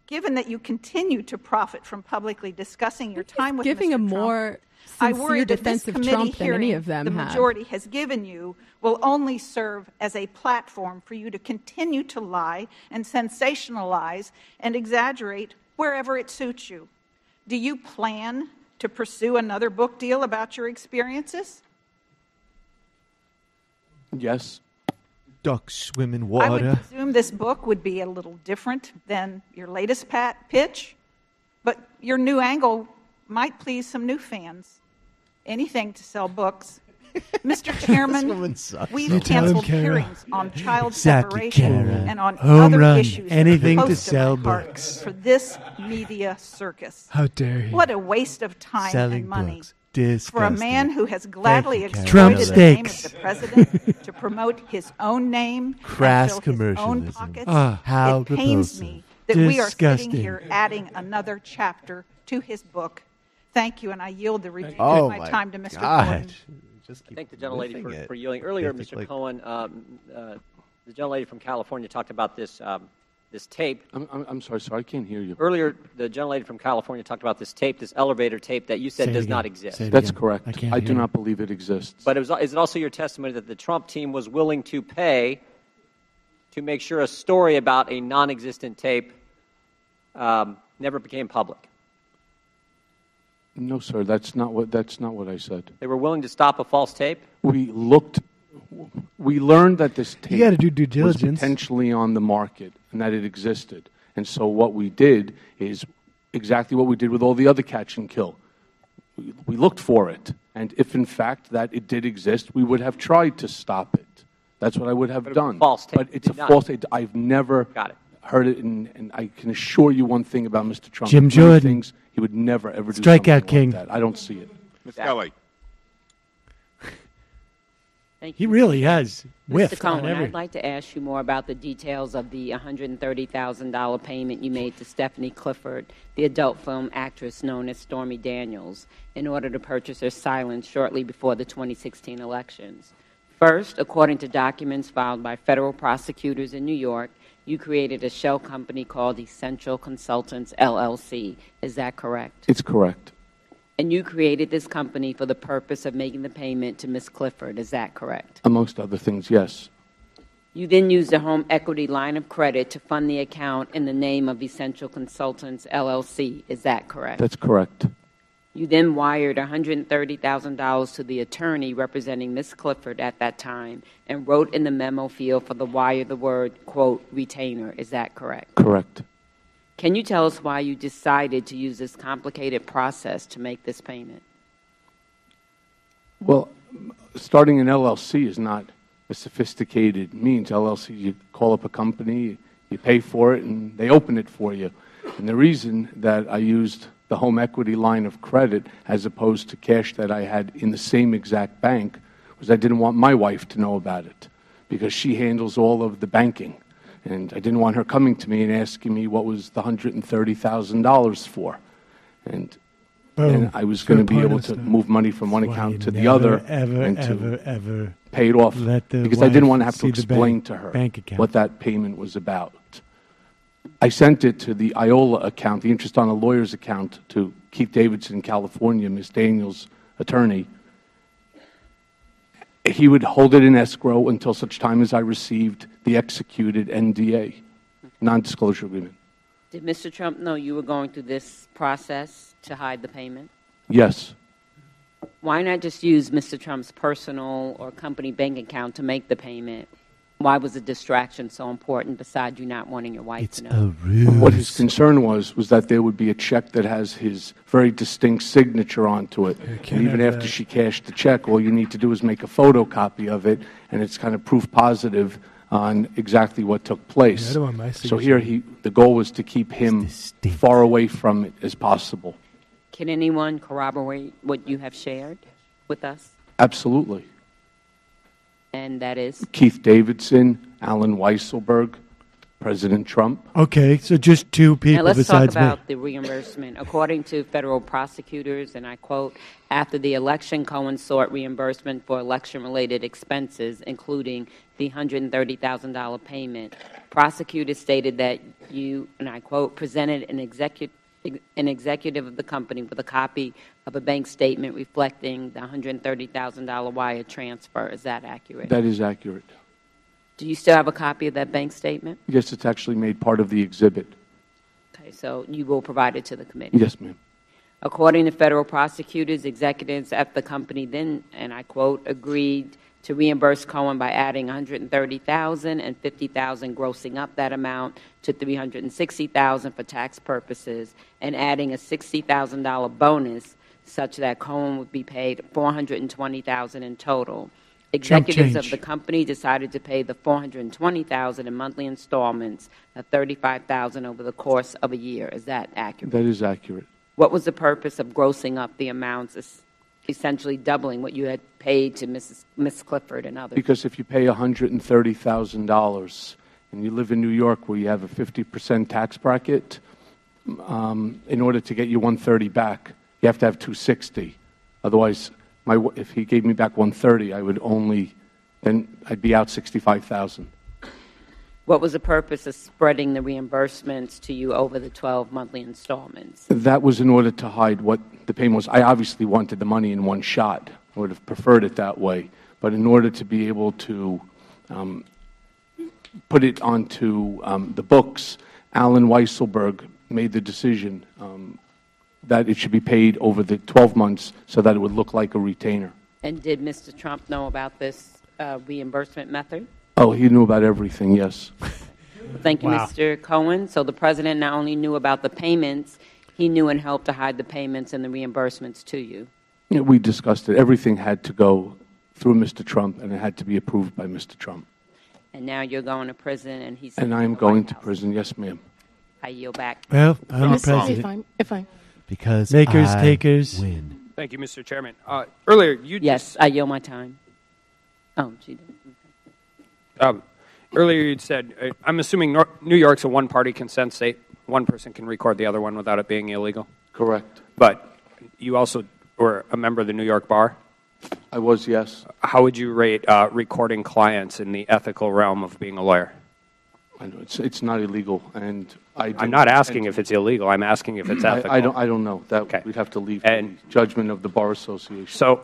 Speaker 16: given that you continue to profit from publicly discussing your time with
Speaker 4: giving
Speaker 16: Mr.
Speaker 4: a
Speaker 16: Trump,
Speaker 4: more
Speaker 16: I
Speaker 4: sincere
Speaker 16: worry that this
Speaker 4: defense of
Speaker 16: committee
Speaker 4: Trump than any
Speaker 16: hearing
Speaker 4: of them
Speaker 16: the
Speaker 4: have.
Speaker 16: majority has given you will only serve as a platform for you to continue to lie and sensationalize and exaggerate wherever it suits you. Do you plan to pursue another book deal about your experiences?
Speaker 7: Yes.
Speaker 3: Ducks swim in
Speaker 16: I
Speaker 3: water.
Speaker 16: would presume this book would be a little different than your latest pitch, but your new angle might please some new fans. Anything to sell books. Mr. Chairman, we've canceled hearings on child separation and on other issues
Speaker 1: anything to
Speaker 16: close
Speaker 1: sell
Speaker 16: my heart
Speaker 1: books.
Speaker 16: for this media circus.
Speaker 1: How dare he?
Speaker 16: What a waste of time
Speaker 1: Selling
Speaker 16: and money.
Speaker 1: books.
Speaker 16: For a man who has gladly
Speaker 1: Trump
Speaker 16: exploited the name of
Speaker 1: steaks.
Speaker 16: the president to promote his own name
Speaker 3: Crass
Speaker 16: and fill his own
Speaker 3: commercialism.
Speaker 16: pockets,
Speaker 3: How
Speaker 16: it pains me that we are
Speaker 1: Disgusting.
Speaker 16: sitting here adding another chapter to his book. Thank you, and I yield the remainder
Speaker 3: Oh
Speaker 16: of my
Speaker 3: my
Speaker 16: time to Mr.
Speaker 3: God.
Speaker 16: Cohen.
Speaker 10: I thank the gentlelady for yielding. Earlier, Mr. Cohen, the gentlelady from California talked about this this tape.
Speaker 7: I'm sorry, sir. I can't hear you.
Speaker 10: Earlier, the gentlelady from California talked about this tape, this elevator tape that you said does not exist.
Speaker 7: That's correct. I do not believe it exists.
Speaker 10: But is it also your testimony that the Trump team was willing to pay to make sure a story about a non-existent tape never became public?
Speaker 7: No, sir. That's not what I said.
Speaker 10: They were willing to stop a false tape?
Speaker 7: We learned that this tape
Speaker 1: gotta do due
Speaker 7: was
Speaker 1: diligence.
Speaker 7: potentially on the market and that it existed. And so what we did is exactly what we did with all the other catch and kill. We looked for it. And if, in fact, that it did exist, we would have tried to stop it. That's what I would have done.
Speaker 10: False tape.
Speaker 7: But it's a false tape. I've never heard it, and I can assure you one thing about Mr. Trump.
Speaker 1: Jim
Speaker 7: Many
Speaker 1: Jordan.
Speaker 7: things he would never, ever do
Speaker 1: Strikeout
Speaker 7: something
Speaker 1: king.
Speaker 7: like that. I don't see it.
Speaker 11: Ms. Kelly.
Speaker 1: He really has whiffed
Speaker 17: Mr. Cohen,
Speaker 1: on every.
Speaker 17: I'd like to ask you more about the details of the $130,000 payment you made to Stephanie Clifford, the adult film actress known as Stormy Daniels, in order to purchase her silence shortly before the 2016 elections. First, according to documents filed by federal prosecutors in New York, you created a shell company called Essential Consultants, LLC. Is that correct?
Speaker 7: It's correct.
Speaker 17: And you created this company for the purpose of making the payment to Ms. Clifford. Is that correct?
Speaker 7: Amongst other things, yes.
Speaker 17: You then used a home equity line of credit to fund the account in the name of Essential Consultants, LLC. Is that correct?
Speaker 7: That's correct.
Speaker 17: You then wired $130,000 to the attorney representing Ms. Clifford at that time and wrote in the memo field for the wire the word, quote, retainer. Is that correct?
Speaker 7: Correct.
Speaker 17: Can you tell us why you decided to use this complicated process to make this payment?
Speaker 7: Well, starting an LLC is not a sophisticated means. LLC, you call up a company, you pay for it, and they open it for you. And the reason that I used the home equity line of credit as opposed to cash that I had in the same exact bank was I didn't want my wife to know about it because she handles all of the banking. And I didn't want her coming to me and asking me what was the $130,000 for. And then I was going to be able to move money from one account to the other and to pay it off because I didn't want to have to explain to her what that payment was about. I sent it to the IOLA account, the interest on a lawyer's account, to Keith Davidson in California, Ms. Daniels' attorney. He would hold it in escrow until such time as I received the executed NDA, non-disclosure agreement.
Speaker 17: Did Mr. Trump know you were going through this process to hide the payment?
Speaker 7: Yes.
Speaker 17: Why not just use Mr. Trump's personal or company bank account to make the payment? Why was the distraction so important besides you not wanting your wife to know?
Speaker 7: What his concern was that there would be a check that has his very distinct signature onto it. And even after she cashed the check, all you need to do is make a photocopy of it, and it's kind of proof positive on exactly what took place. So here the goal was to keep him far away from it as possible.
Speaker 17: Can anyone corroborate what you have shared with us?
Speaker 7: Absolutely.
Speaker 17: And that is?
Speaker 7: Keith Davidson, Alan Weisselberg, President Trump.
Speaker 1: Okay, so just two people
Speaker 17: now let's
Speaker 1: besides
Speaker 17: talk about the reimbursement. According to federal prosecutors, and I quote, after the election, Cohen sought reimbursement for election-related expenses, including the $130,000 payment. Prosecutors stated that you, and I quote, presented an executive of the company with a copy of a bank statement reflecting the $130,000 wire transfer. Is that accurate?
Speaker 7: That is accurate.
Speaker 17: Do you still have a copy of that bank statement?
Speaker 7: Yes, it's actually made part of the exhibit.
Speaker 17: Okay, so you will provide it to the committee?
Speaker 7: Yes, ma'am.
Speaker 17: According to federal prosecutors, executives at the company then, and I quote, agreed to reimburse Cohen by adding $130,000 and $50,000, grossing up that amount to $360,000 for tax purposes, and adding a $60,000 bonus such that Cohen would be paid $420,000 in total. Executives of the company decided to pay the $420,000 in monthly installments of $35,000 over the course of a year. Is that accurate?
Speaker 7: That is accurate.
Speaker 17: What was the purpose of grossing up the amounts, essentially doubling what you had paid to Ms. Clifford and others?
Speaker 7: Because if you pay $130,000 and you live in New York where you have a 50% tax bracket, in order to get you $130 back, you have to have $260. Otherwise, if he gave me back $130, I'd be out $65,000.
Speaker 17: What was the purpose of spreading the reimbursements to you over the 12 monthly installments?
Speaker 7: That was in order to hide what the payment was. I obviously wanted the money in one shot. I would have preferred it that way. But in order to be able to put it onto the books, Alan Weisselberg made the decision that it should be paid over the 12 months so that it would look like a retainer.
Speaker 17: And did Mr. Trump know about this reimbursement method?
Speaker 7: Oh, he knew about everything, yes.
Speaker 17: Thank you, Mr. Cohen. So the president not only knew about the payments, he knew and helped to hide the payments and the reimbursements to you.
Speaker 7: Yeah, we discussed it. Everything had to go through Mr. Trump, and it had to be approved by Mr. Trump.
Speaker 17: And now you're going to prison, and he's...
Speaker 7: And I am going to prison, yes, ma'am.
Speaker 17: I yield back.
Speaker 1: Well, I'm the president.
Speaker 4: If I
Speaker 3: because
Speaker 1: makers,
Speaker 3: I
Speaker 1: takers.
Speaker 3: win.
Speaker 18: Thank you, Mr. Chairman. Earlier, you
Speaker 17: Yes, I yield my time. Oh, she did.
Speaker 18: Earlier you'd said, I'm assuming New York's a one-party consent state. One person can record the other one without it being illegal.
Speaker 7: Correct.
Speaker 18: But you also were a member of the New York Bar?
Speaker 7: I was, yes.
Speaker 18: How would you rate recording clients in the ethical realm of being a lawyer?
Speaker 7: I know it's not illegal, and
Speaker 18: I'm not asking if it's illegal. I'm asking if it's ethical.
Speaker 7: I don't know. That we'd have to leave the judgment of the Bar Association.
Speaker 18: So,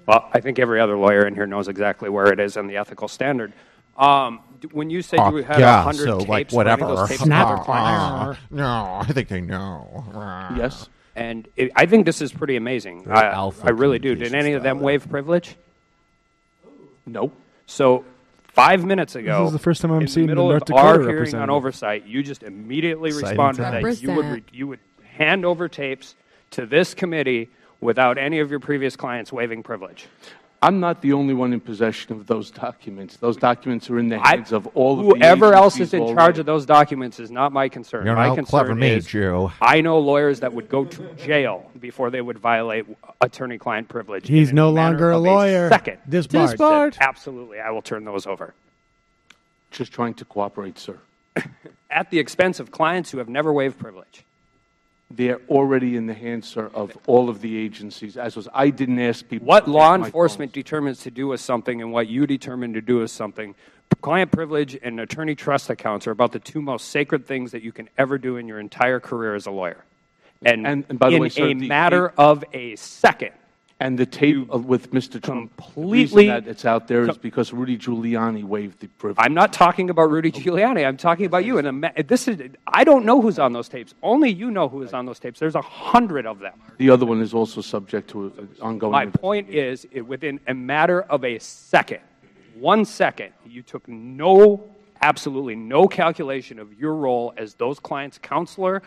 Speaker 18: well, I think every other lawyer in here knows exactly where it is in the ethical standard. When you said you had 100 tapes,
Speaker 5: like whatever.
Speaker 18: Those tapes no,
Speaker 5: I think they know.
Speaker 7: Yes.
Speaker 18: And I think this is pretty amazing. I really do. Did any of them waive privilege?
Speaker 7: Nope.
Speaker 18: So 5 minutes ago,
Speaker 21: this is the first time I'm seeing
Speaker 18: in the middle
Speaker 21: North
Speaker 18: of
Speaker 21: Dakota
Speaker 18: our hearing
Speaker 21: represented.
Speaker 18: on oversight, you just immediately
Speaker 21: Exciting
Speaker 18: responded
Speaker 21: times.
Speaker 18: that you would hand over tapes to this committee without any of your previous clients waiving privilege.
Speaker 7: I'm not the only one in possession of those documents. Those documents are in the hands of all of the
Speaker 18: Whoever else is
Speaker 7: agencies
Speaker 18: in
Speaker 7: already.
Speaker 18: charge of those documents is not my concern.
Speaker 5: You're
Speaker 18: My
Speaker 5: no
Speaker 18: concern
Speaker 5: clever me,
Speaker 18: is
Speaker 5: Joe.
Speaker 18: I know lawyers that would go to jail before they would violate attorney-client privilege.
Speaker 1: He's no longer a lawyer.
Speaker 18: Second.
Speaker 1: Disbarred.
Speaker 18: Absolutely, I will turn those over.
Speaker 7: Just trying to cooperate, sir.
Speaker 18: At the expense of clients who have never waived privilege.
Speaker 7: They're already in the hands, sir, of all of the agencies. I didn't ask people.
Speaker 18: What
Speaker 7: to
Speaker 18: law
Speaker 7: take my
Speaker 18: enforcement determines to do with something and what you determine to do with something, client privilege and attorney trust accounts are about the two most sacred things that you can ever do in your entire career as a lawyer. And
Speaker 7: by the
Speaker 18: in
Speaker 7: way, sir,
Speaker 18: a matter of a second.
Speaker 7: And the tape with Mr. Trump,
Speaker 18: completely-
Speaker 7: the reason that it's out there is because Rudy Giuliani waived the privilege.
Speaker 18: I'm not talking about Rudy Giuliani. I'm talking about you. And I don't know who's on those tapes. Only you know who is on those tapes. There's 100 of them.
Speaker 7: The other one is also subject to an ongoing.
Speaker 18: My point is, within a matter of a second, 1 second, you took absolutely no calculation of your role as those clients' counselor,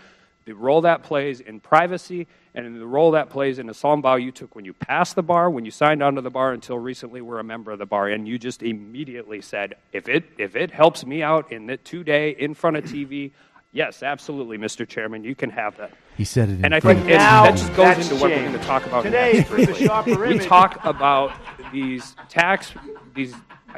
Speaker 18: the role that plays in privacy, and the role that plays in the solemn vow you took when you passed the bar, when you signed on to the bar, until recently were a member of the bar, and you just immediately said, if it helps me out in the today in front of TV, yes, absolutely, Mr. Chairman, you can have that.
Speaker 3: He said it.
Speaker 18: And I think that just goes into what we're going to talk about
Speaker 12: today.
Speaker 18: next.
Speaker 12: The sharper
Speaker 18: We
Speaker 12: image.
Speaker 18: talk about these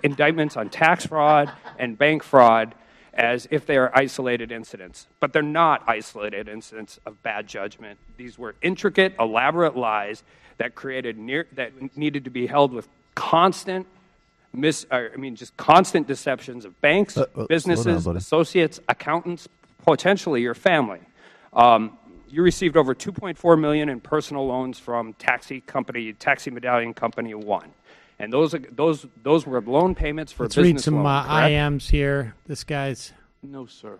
Speaker 18: indictments on tax fraud and bank fraud as if they are isolated incidents. But they're not isolated incidents of bad judgment. These were intricate, elaborate lies that that needed to be held with constant constant deceptions of banks, businesses, associates, accountants, potentially your family. You received over $2.4 million in personal loans from taxi medallion company 1. And those were loan payments for
Speaker 1: Let's
Speaker 18: business
Speaker 1: read some
Speaker 18: loan,
Speaker 1: IMs here. This guy's...
Speaker 7: No, sir.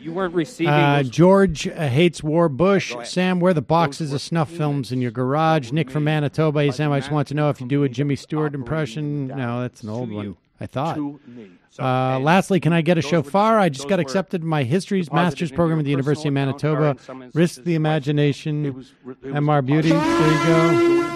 Speaker 18: You weren't receiving...
Speaker 1: George hates war. Bush. Sam, where are the boxes of snuff films in your garage? Nick from Manitoba. Hey, Sam, I just want to know if you do a Jimmy Stewart impression. No, that's an old one, I thought. Lastly, can I get a shofar? I just got accepted in my History's Master's program at the University of Manitoba. Risk the imagination. MR Beauty. There you go.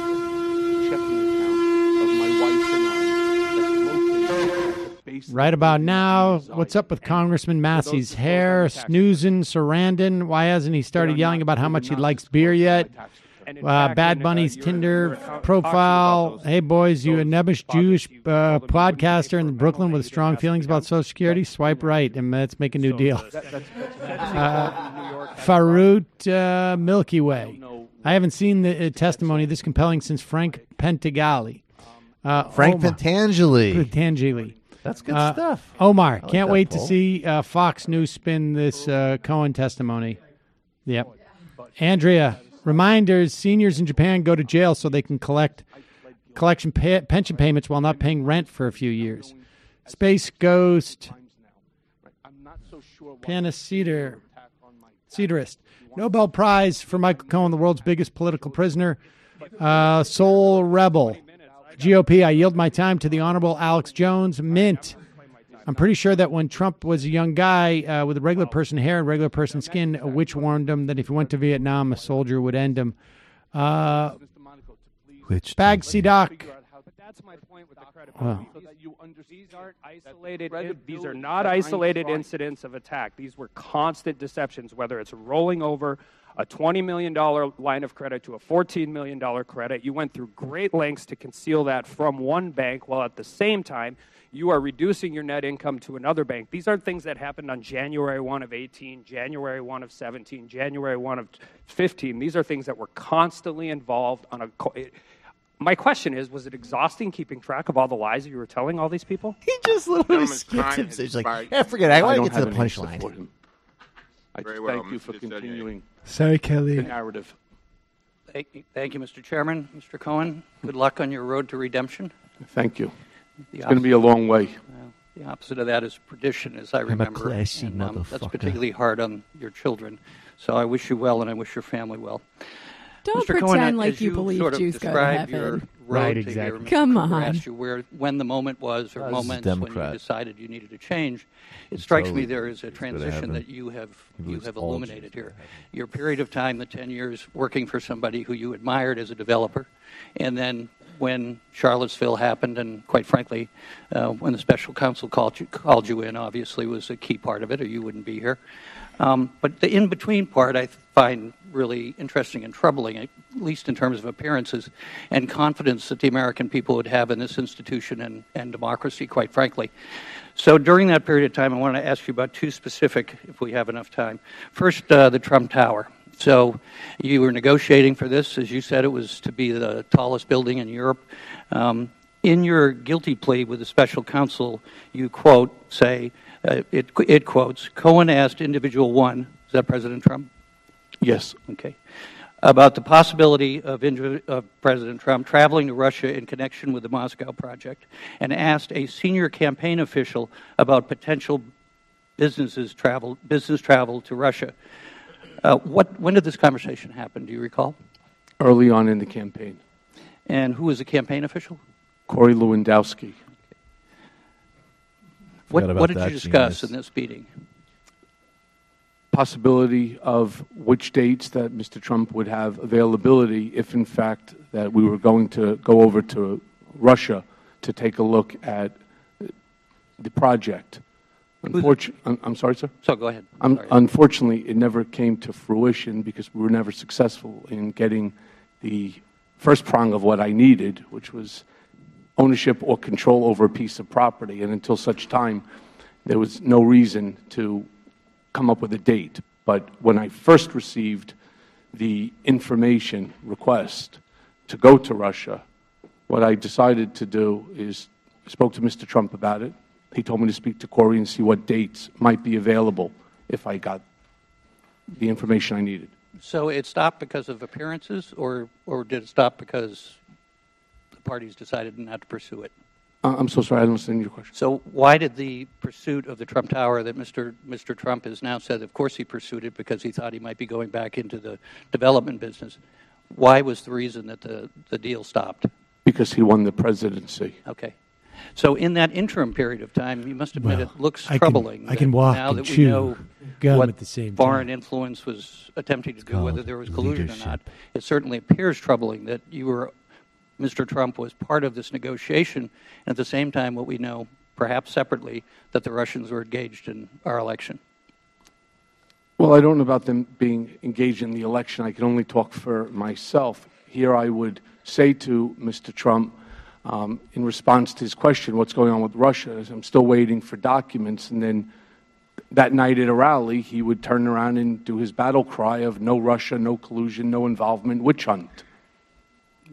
Speaker 1: Right about now, what's up with Congressman Massey's hair? Snoozing, Sarandon. Why hasn't he started yelling about how much he likes beer yet? Bad Bunny's Tinder profile. Hey, boys, you a nebbish Jewish podcaster in Brooklyn with strong feelings about Social Security? Swipe right, and let's make a new deal. Farut Milky Way. I haven't seen the testimony this compelling since Frank Pentangeli.
Speaker 3: Frank
Speaker 1: Pentangeli.
Speaker 3: That's good stuff.
Speaker 1: Omar,
Speaker 3: like
Speaker 1: can't wait to
Speaker 3: poll.
Speaker 1: see Fox News spin this Cohen testimony. Yep. Andrea, reminders, seniors in Japan go to jail so they can collect pension payments while not paying rent for a few years. Space Ghost, Cedrist. Nobel Prize for Michael Cohen, the world's biggest political prisoner. Soul Rebel. GOP, I yield my time to the Honorable Alex Jones. Mint. I'm pretty sure that when Trump was a young guy with a regular person hair and regular person skin, a witch warned him that if he went to Vietnam, a soldier would end him. Bag Doc.
Speaker 18: That's my point with the credibility. These aren't isolated. These are not isolated incidents of attack. These were constant deceptions, whether it's rolling over a $20 million line of credit to a $14 million credit. You went through great lengths to conceal that from one bank, while at the same time, you are reducing your net income to another bank. These aren't things that happened on January 1 of 18, January 1 of 17, January 1 of 15. These are things that were constantly involved on a... My question is, was it exhausting keeping track of all the lies you were telling all these people?
Speaker 9: He just literally skipped him. So he's like, forget it. I want to get to the punchline.
Speaker 7: Thank you for continuing.
Speaker 1: Sorry, Kelly.
Speaker 7: The narrative.
Speaker 19: Thank you, Mr. Chairman. Mr. Cohen, good luck on your road to redemption.
Speaker 7: Thank you. It's going to be a long way.
Speaker 19: The opposite of that is perdition, as I remember.
Speaker 9: I'm a classy motherfucker.
Speaker 19: That's particularly hard on your children. So I wish you well, and I wish your family well.
Speaker 4: Don't
Speaker 19: Mr.
Speaker 4: pretend
Speaker 19: Cohen,
Speaker 4: like
Speaker 19: as
Speaker 4: you believe
Speaker 19: sort of
Speaker 4: Jews go to
Speaker 19: describe
Speaker 4: heaven.
Speaker 19: Your road
Speaker 1: Right,
Speaker 19: to
Speaker 1: exactly.
Speaker 19: Here,
Speaker 4: Come
Speaker 19: Mr.
Speaker 4: on.
Speaker 19: Cooper asked you when the moment was, or moments when you
Speaker 3: Democrat.
Speaker 19: decided you needed to change. It strikes
Speaker 3: Totally
Speaker 19: me there is a transition
Speaker 3: heaven.
Speaker 19: that you have
Speaker 3: all
Speaker 19: illuminated here. Your period of time, the 10 years working for somebody who you admired as a developer, and then when Charlottesville happened, and quite frankly, when the special counsel called you in, obviously was a key part of it, or you wouldn't be here. But the in-between part I find really interesting and troubling, at least in terms of appearances and confidence that the American people would have in this institution and democracy, quite frankly. So during that period of time, I want to ask you about two specific, if we have enough time. First, the Trump Tower. So you were negotiating for this. As you said, it was to be the tallest building in Europe. In your guilty plea with the special counsel, you quote, say, it quotes, Cohen asked individual one, is that President Trump?
Speaker 7: Yes.
Speaker 19: Okay. About the possibility of President Trump traveling to Russia in connection with the Moscow project, and asked a senior campaign official about potential business travel to Russia. When did this conversation happen? Do you recall?
Speaker 7: Early on in the campaign.
Speaker 19: And who was the campaign official?
Speaker 7: Corey Lewandowski.
Speaker 19: What did you discuss in this meeting?
Speaker 7: Possibility of which dates that Mr. Trump would have availability if, in fact, that we were going to go over to Russia to take a look at the project. I'm sorry, sir?
Speaker 19: So go ahead.
Speaker 7: Unfortunately, it never came to fruition because we were never successful in getting the first prong of what I needed, which was ownership or control over a piece of property. And until such time, there was no reason to come up with a date. But when I first received the information request to go to Russia, what I decided to do is I spoke to Mr. Trump about it. He told me to speak to Corey and see what dates might be available if I got the information I needed.
Speaker 19: So it stopped because of appearances, or did it stop because the parties decided not to pursue it?
Speaker 7: I'm so sorry, I don't understand your question.
Speaker 19: So why did the pursuit of the Trump Tower that Mr. Trump has now said, of course he pursued it because he thought he might be going back into the development business. Why was the reason that the deal stopped?
Speaker 7: Because he won the presidency.
Speaker 19: Okay. So in that interim period of time, you must admit it looks troubling.
Speaker 1: I can walk
Speaker 19: now
Speaker 1: and
Speaker 19: that we
Speaker 1: chew
Speaker 19: know
Speaker 1: gum
Speaker 19: what
Speaker 1: at the same
Speaker 19: foreign
Speaker 1: time.
Speaker 19: influence was attempting to do, whether there was collusion or not, it certainly appears troubling that Mr. Trump was part of this negotiation, and at the same time what we know, perhaps separately, that the Russians were engaged in our election.
Speaker 7: Well, I don't know about them being engaged in the election. I can only talk for myself. Here I would say to Mr. Trump, in response to his question, what's going on with Russia, I'm still waiting for documents, and then that night at a rally, he would turn around and do his battle cry of no Russia, no collusion, no involvement, witch hunt.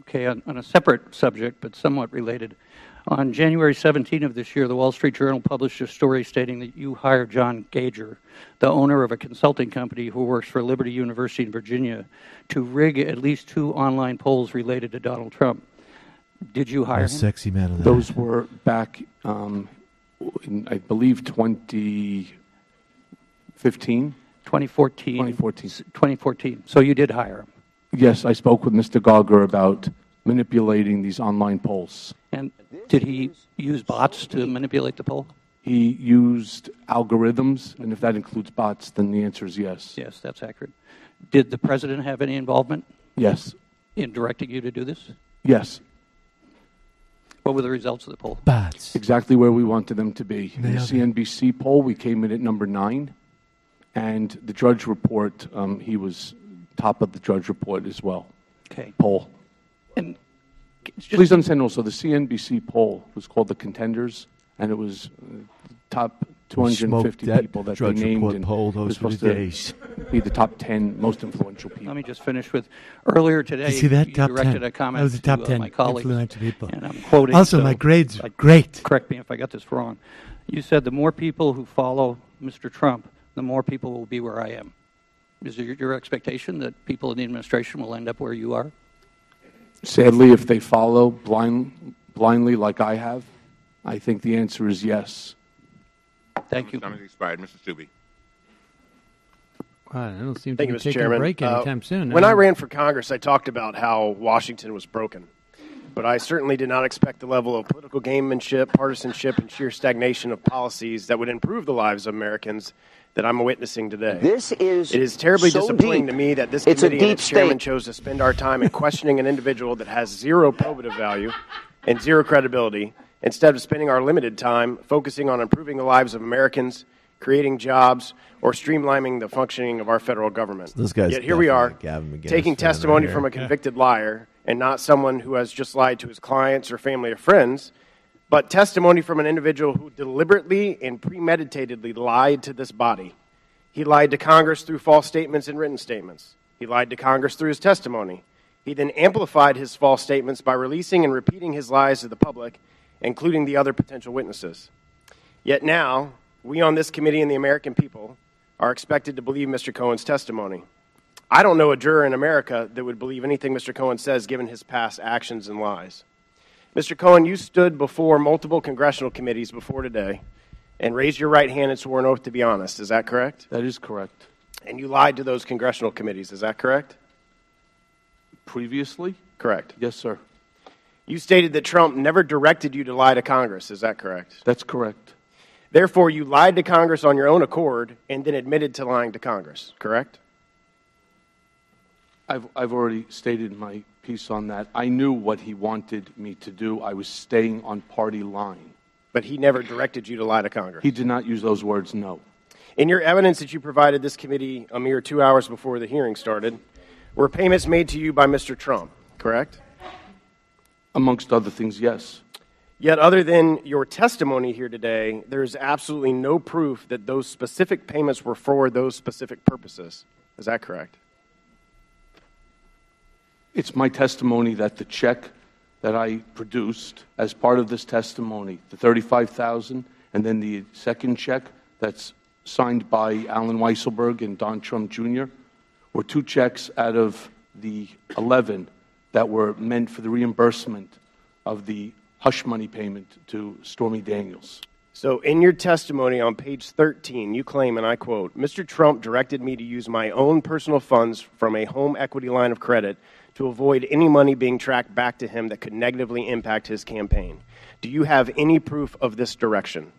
Speaker 19: Okay, on a separate subject, but somewhat related, on January 17 of this year, the Wall Street Journal published a story stating that you hired John Gager, the owner of a consulting company who works for Liberty University in Virginia, to rig at least 2 online polls related to Donald Trump. Did you hire him?
Speaker 3: Sexy man of that.
Speaker 7: Those were back in, I believe, 2015?
Speaker 19: 2014.
Speaker 7: 2014.
Speaker 19: 2014. So you did hire him?
Speaker 7: Yes, I spoke with Mr. Gauger about manipulating these online polls.
Speaker 19: And did he use bots to manipulate the poll?
Speaker 7: He used algorithms, and if that includes bots, then the answer is yes.
Speaker 19: Yes, that's accurate. Did the president have any involvement?
Speaker 7: Yes.
Speaker 19: In directing you to do this?
Speaker 7: Yes.
Speaker 19: What were the results of the poll?
Speaker 7: Bots. Exactly where we wanted them to be. In the CNBC poll, we came in at number 9, and the Drudge Report, he was top of the Drudge Report as well.
Speaker 19: Okay.
Speaker 7: Poll.
Speaker 19: And
Speaker 7: please understand also, the CNBC poll was called The Contenders, and it was top 250 people that they named, and was supposed to be the top 10 most influential people.
Speaker 19: Let me just finish with, earlier today,
Speaker 1: you see that?
Speaker 19: you
Speaker 1: top
Speaker 19: directed
Speaker 1: 10.
Speaker 19: a comment
Speaker 1: That was the top
Speaker 19: to
Speaker 1: 10
Speaker 19: my colleagues,
Speaker 1: influential people.
Speaker 19: and I'm quoting.
Speaker 1: Also,
Speaker 19: so
Speaker 1: my grades are great.
Speaker 19: Correct me if I got this wrong. You said the more people who follow Mr. Trump, the more people will be where I am. Is it your expectation that people in the administration will end up where you are?
Speaker 7: Sadly, if they follow blindly like I have, I think the answer is yes.
Speaker 19: Thank you.
Speaker 11: Time has expired. Mr. Stubbe.
Speaker 1: I don't seem to
Speaker 2: Thank
Speaker 1: be
Speaker 2: you, Mr.
Speaker 1: taking
Speaker 2: Chairman.
Speaker 1: a break anytime soon.
Speaker 2: When I ran for Congress, I talked about how Washington was broken. But I certainly did not expect the level of political gamemanship, partisanship, and sheer stagnation of policies that would improve the lives of Americans that I'm witnessing today. It is terribly disappointing to me that this committee and its chairman chose to spend our time in questioning an individual that has zero probative value and zero credibility, instead of spending our limited time focusing on improving the lives of Americans, creating jobs, or streamlining the functioning of our federal government.
Speaker 3: This guy's
Speaker 2: Yet here we are,
Speaker 3: Gavin McInnes
Speaker 2: taking
Speaker 3: fan
Speaker 2: testimony
Speaker 3: right
Speaker 2: from
Speaker 3: here.
Speaker 2: a convicted liar, and not someone who has just lied to his clients or family or friends, but testimony from an individual who deliberately and premeditatedly lied to this body. He lied to Congress through false statements and written statements. He lied to Congress through his testimony. He then amplified his false statements by releasing and repeating his lies to the public, including the other potential witnesses. Yet now, we on this committee and the American people are expected to believe Mr. Cohen's testimony. I don't know a juror in America that would believe anything Mr. Cohen says given his past actions and lies. Mr. Cohen, you stood before multiple congressional committees before today and raised your right hand and swore an oath to be honest. Is that correct?
Speaker 7: That is correct.
Speaker 2: And you lied to those congressional committees. Is that correct?
Speaker 7: Previously?
Speaker 2: Correct.
Speaker 7: Yes, sir.
Speaker 2: You stated that Trump never directed you to lie to Congress. Is that correct?
Speaker 7: That's correct.
Speaker 2: Therefore, you lied to Congress on your own accord and then admitted to lying to Congress. Correct?
Speaker 7: I've already stated my piece on that. I knew what he wanted me to do. I was staying on party line.
Speaker 2: But he never directed you to lie to Congress?
Speaker 7: He did not use those words, no.
Speaker 2: In your evidence that you provided this committee a mere 2 hours before the hearing started, were payments made to you by Mr. Trump, correct?
Speaker 7: Amongst other things, yes.
Speaker 2: Yet other than your testimony here today, there is absolutely no proof that those specific payments were for those specific purposes. Is that correct?
Speaker 7: It's my testimony that the check that I produced as part of this testimony, the $35,000, and then the second check that's signed by Alan Weisselberg and Don Trump Jr. were 2 checks out of the 11 that were meant for the reimbursement of the hush money payment to Stormy Daniels.
Speaker 2: So in your testimony on page 13, you claim, and I quote, Mr. Trump directed me to use my own personal funds from a home equity line of credit to avoid any money being tracked back to him that could negatively impact his campaign. Do you have any proof of this direction?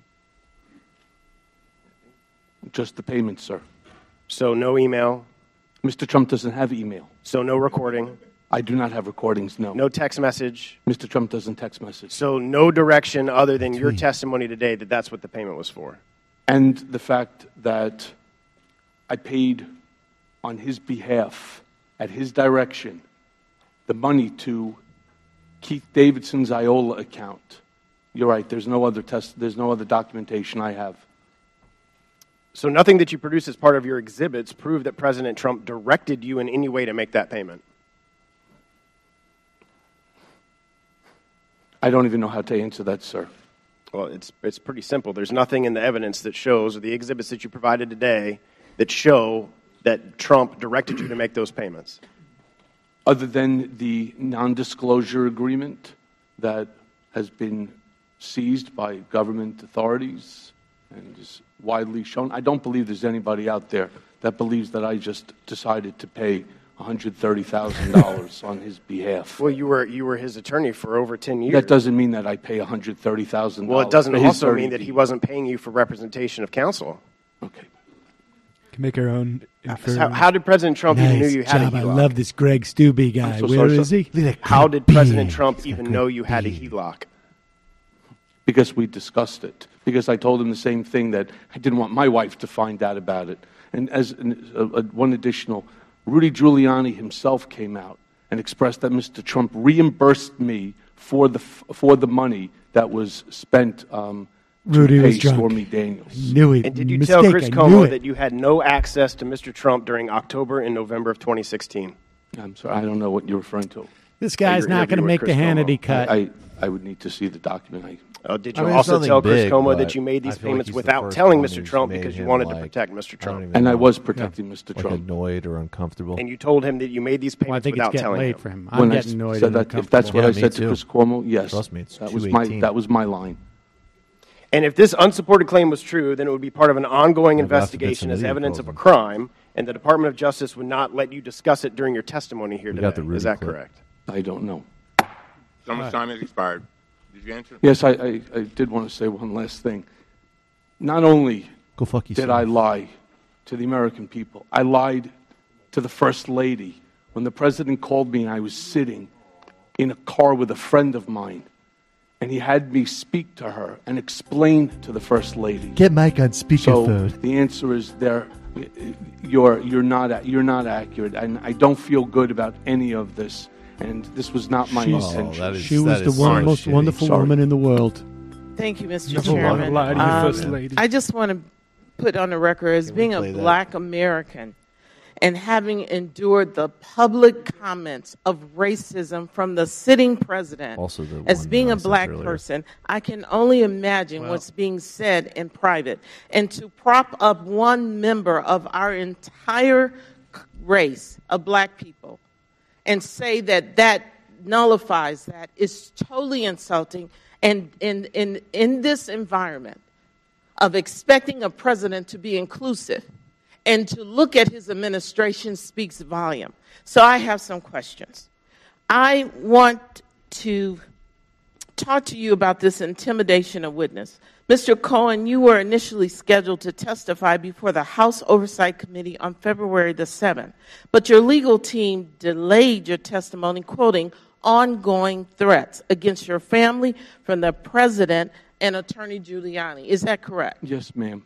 Speaker 7: Just the payment, sir.
Speaker 2: So no email?
Speaker 7: Mr. Trump doesn't have email.
Speaker 2: So no recording?
Speaker 7: I do not have recordings, no.
Speaker 2: No text message?
Speaker 7: Mr. Trump doesn't text message.
Speaker 2: So no direction other than your testimony today that that's what the payment was for?
Speaker 7: And the fact that I paid on his behalf, at his direction, the money to Keith Davidson's IOLA account. You're right, there's no other documentation I have.
Speaker 2: So nothing that you produce as part of your exhibits prove that President Trump directed you in any way to make that payment?
Speaker 7: I don't even know how to answer that, sir.
Speaker 2: Well, it's pretty simple. There's nothing in the evidence that shows, or the exhibits that you provided today, that show that Trump directed you to make those payments.
Speaker 7: Other than the non-disclosure agreement that has been seized by government authorities and is widely shown, I don't believe there's anybody out there that believes that I just decided to pay $130,000 on his behalf.
Speaker 2: Well, you were his attorney for over 10 years.
Speaker 7: That doesn't mean that I pay $130,000.
Speaker 2: Well, it doesn't also mean that he wasn't paying you for representation of counsel.
Speaker 7: Okay.
Speaker 21: Can make our own.
Speaker 2: How did President Trump even know you had a HELOC?
Speaker 1: I love this Greg Stubbe guy. Where is he?
Speaker 2: How did President Trump even know you had a HELOC?
Speaker 7: Because we discussed it. Because I told him the same thing, that I didn't want my wife to find out about it. And as one additional, Rudy Giuliani himself came out and expressed that Mr. Trump reimbursed me for the money that was spent
Speaker 1: Rudy was drunk.
Speaker 7: Stormy Daniels.
Speaker 1: Knew it.
Speaker 2: And did you tell Chris Como that you had no access to Mr. Trump during October and November of 2016?
Speaker 7: I'm sorry, I don't know what you're referring to.
Speaker 1: This guy's not going to make the Hannity cut.
Speaker 7: I would need to see the document.
Speaker 2: Did you also tell Chris Como that you made these payments without telling Mr. Trump because you wanted to protect Mr. Trump?
Speaker 7: And I was protecting Mr. Trump.
Speaker 3: Annoyed or uncomfortable.
Speaker 2: And you told him that you made these payments without telling him.
Speaker 1: For him. I'm getting annoyed and uncomfortable.
Speaker 7: If that's what I said to Chris Cuomo, yes.
Speaker 3: Trust me, it's
Speaker 7: that was my line.
Speaker 2: And if this unsupported claim was true, then it would be part of an ongoing investigation as evidence of a crime, and the Department of Justice would not let you discuss it during your testimony here today. Is that correct?
Speaker 7: I don't know.
Speaker 11: Someone's time has expired. Did you answer?
Speaker 7: Yes, I did want to say one last thing. Not only did I lie to the American people, I lied to the First Lady. When the President called me, I was sitting in a car with a friend of mine, and he had me speak to her and explain to the First Lady.
Speaker 9: Get Mike on speakerphone.
Speaker 7: So the answer is you're not accurate, and I don't feel good about any of this. And this was not my intention.
Speaker 1: She was the most wonderful woman in the world.
Speaker 20: Thank you, Mr. Chairman. I just want to put on the record, as being a black American and having endured the public comments of racism from the sitting president, as being a black person, I can only imagine what's being said in private. And to prop up one member of our entire race of black people and say that that nullifies that is totally insulting. And in this environment of expecting a president to be inclusive and to look at his administration speaks volume. So I have some questions. I want to talk to you about this intimidation of witness. Mr. Cohen, you were initially scheduled to testify before the House Oversight Committee on February the 7th, but your legal team delayed your testimony, quoting, ongoing threats against your family from the president and Attorney Giuliani. Is that correct?
Speaker 7: Yes, ma'am.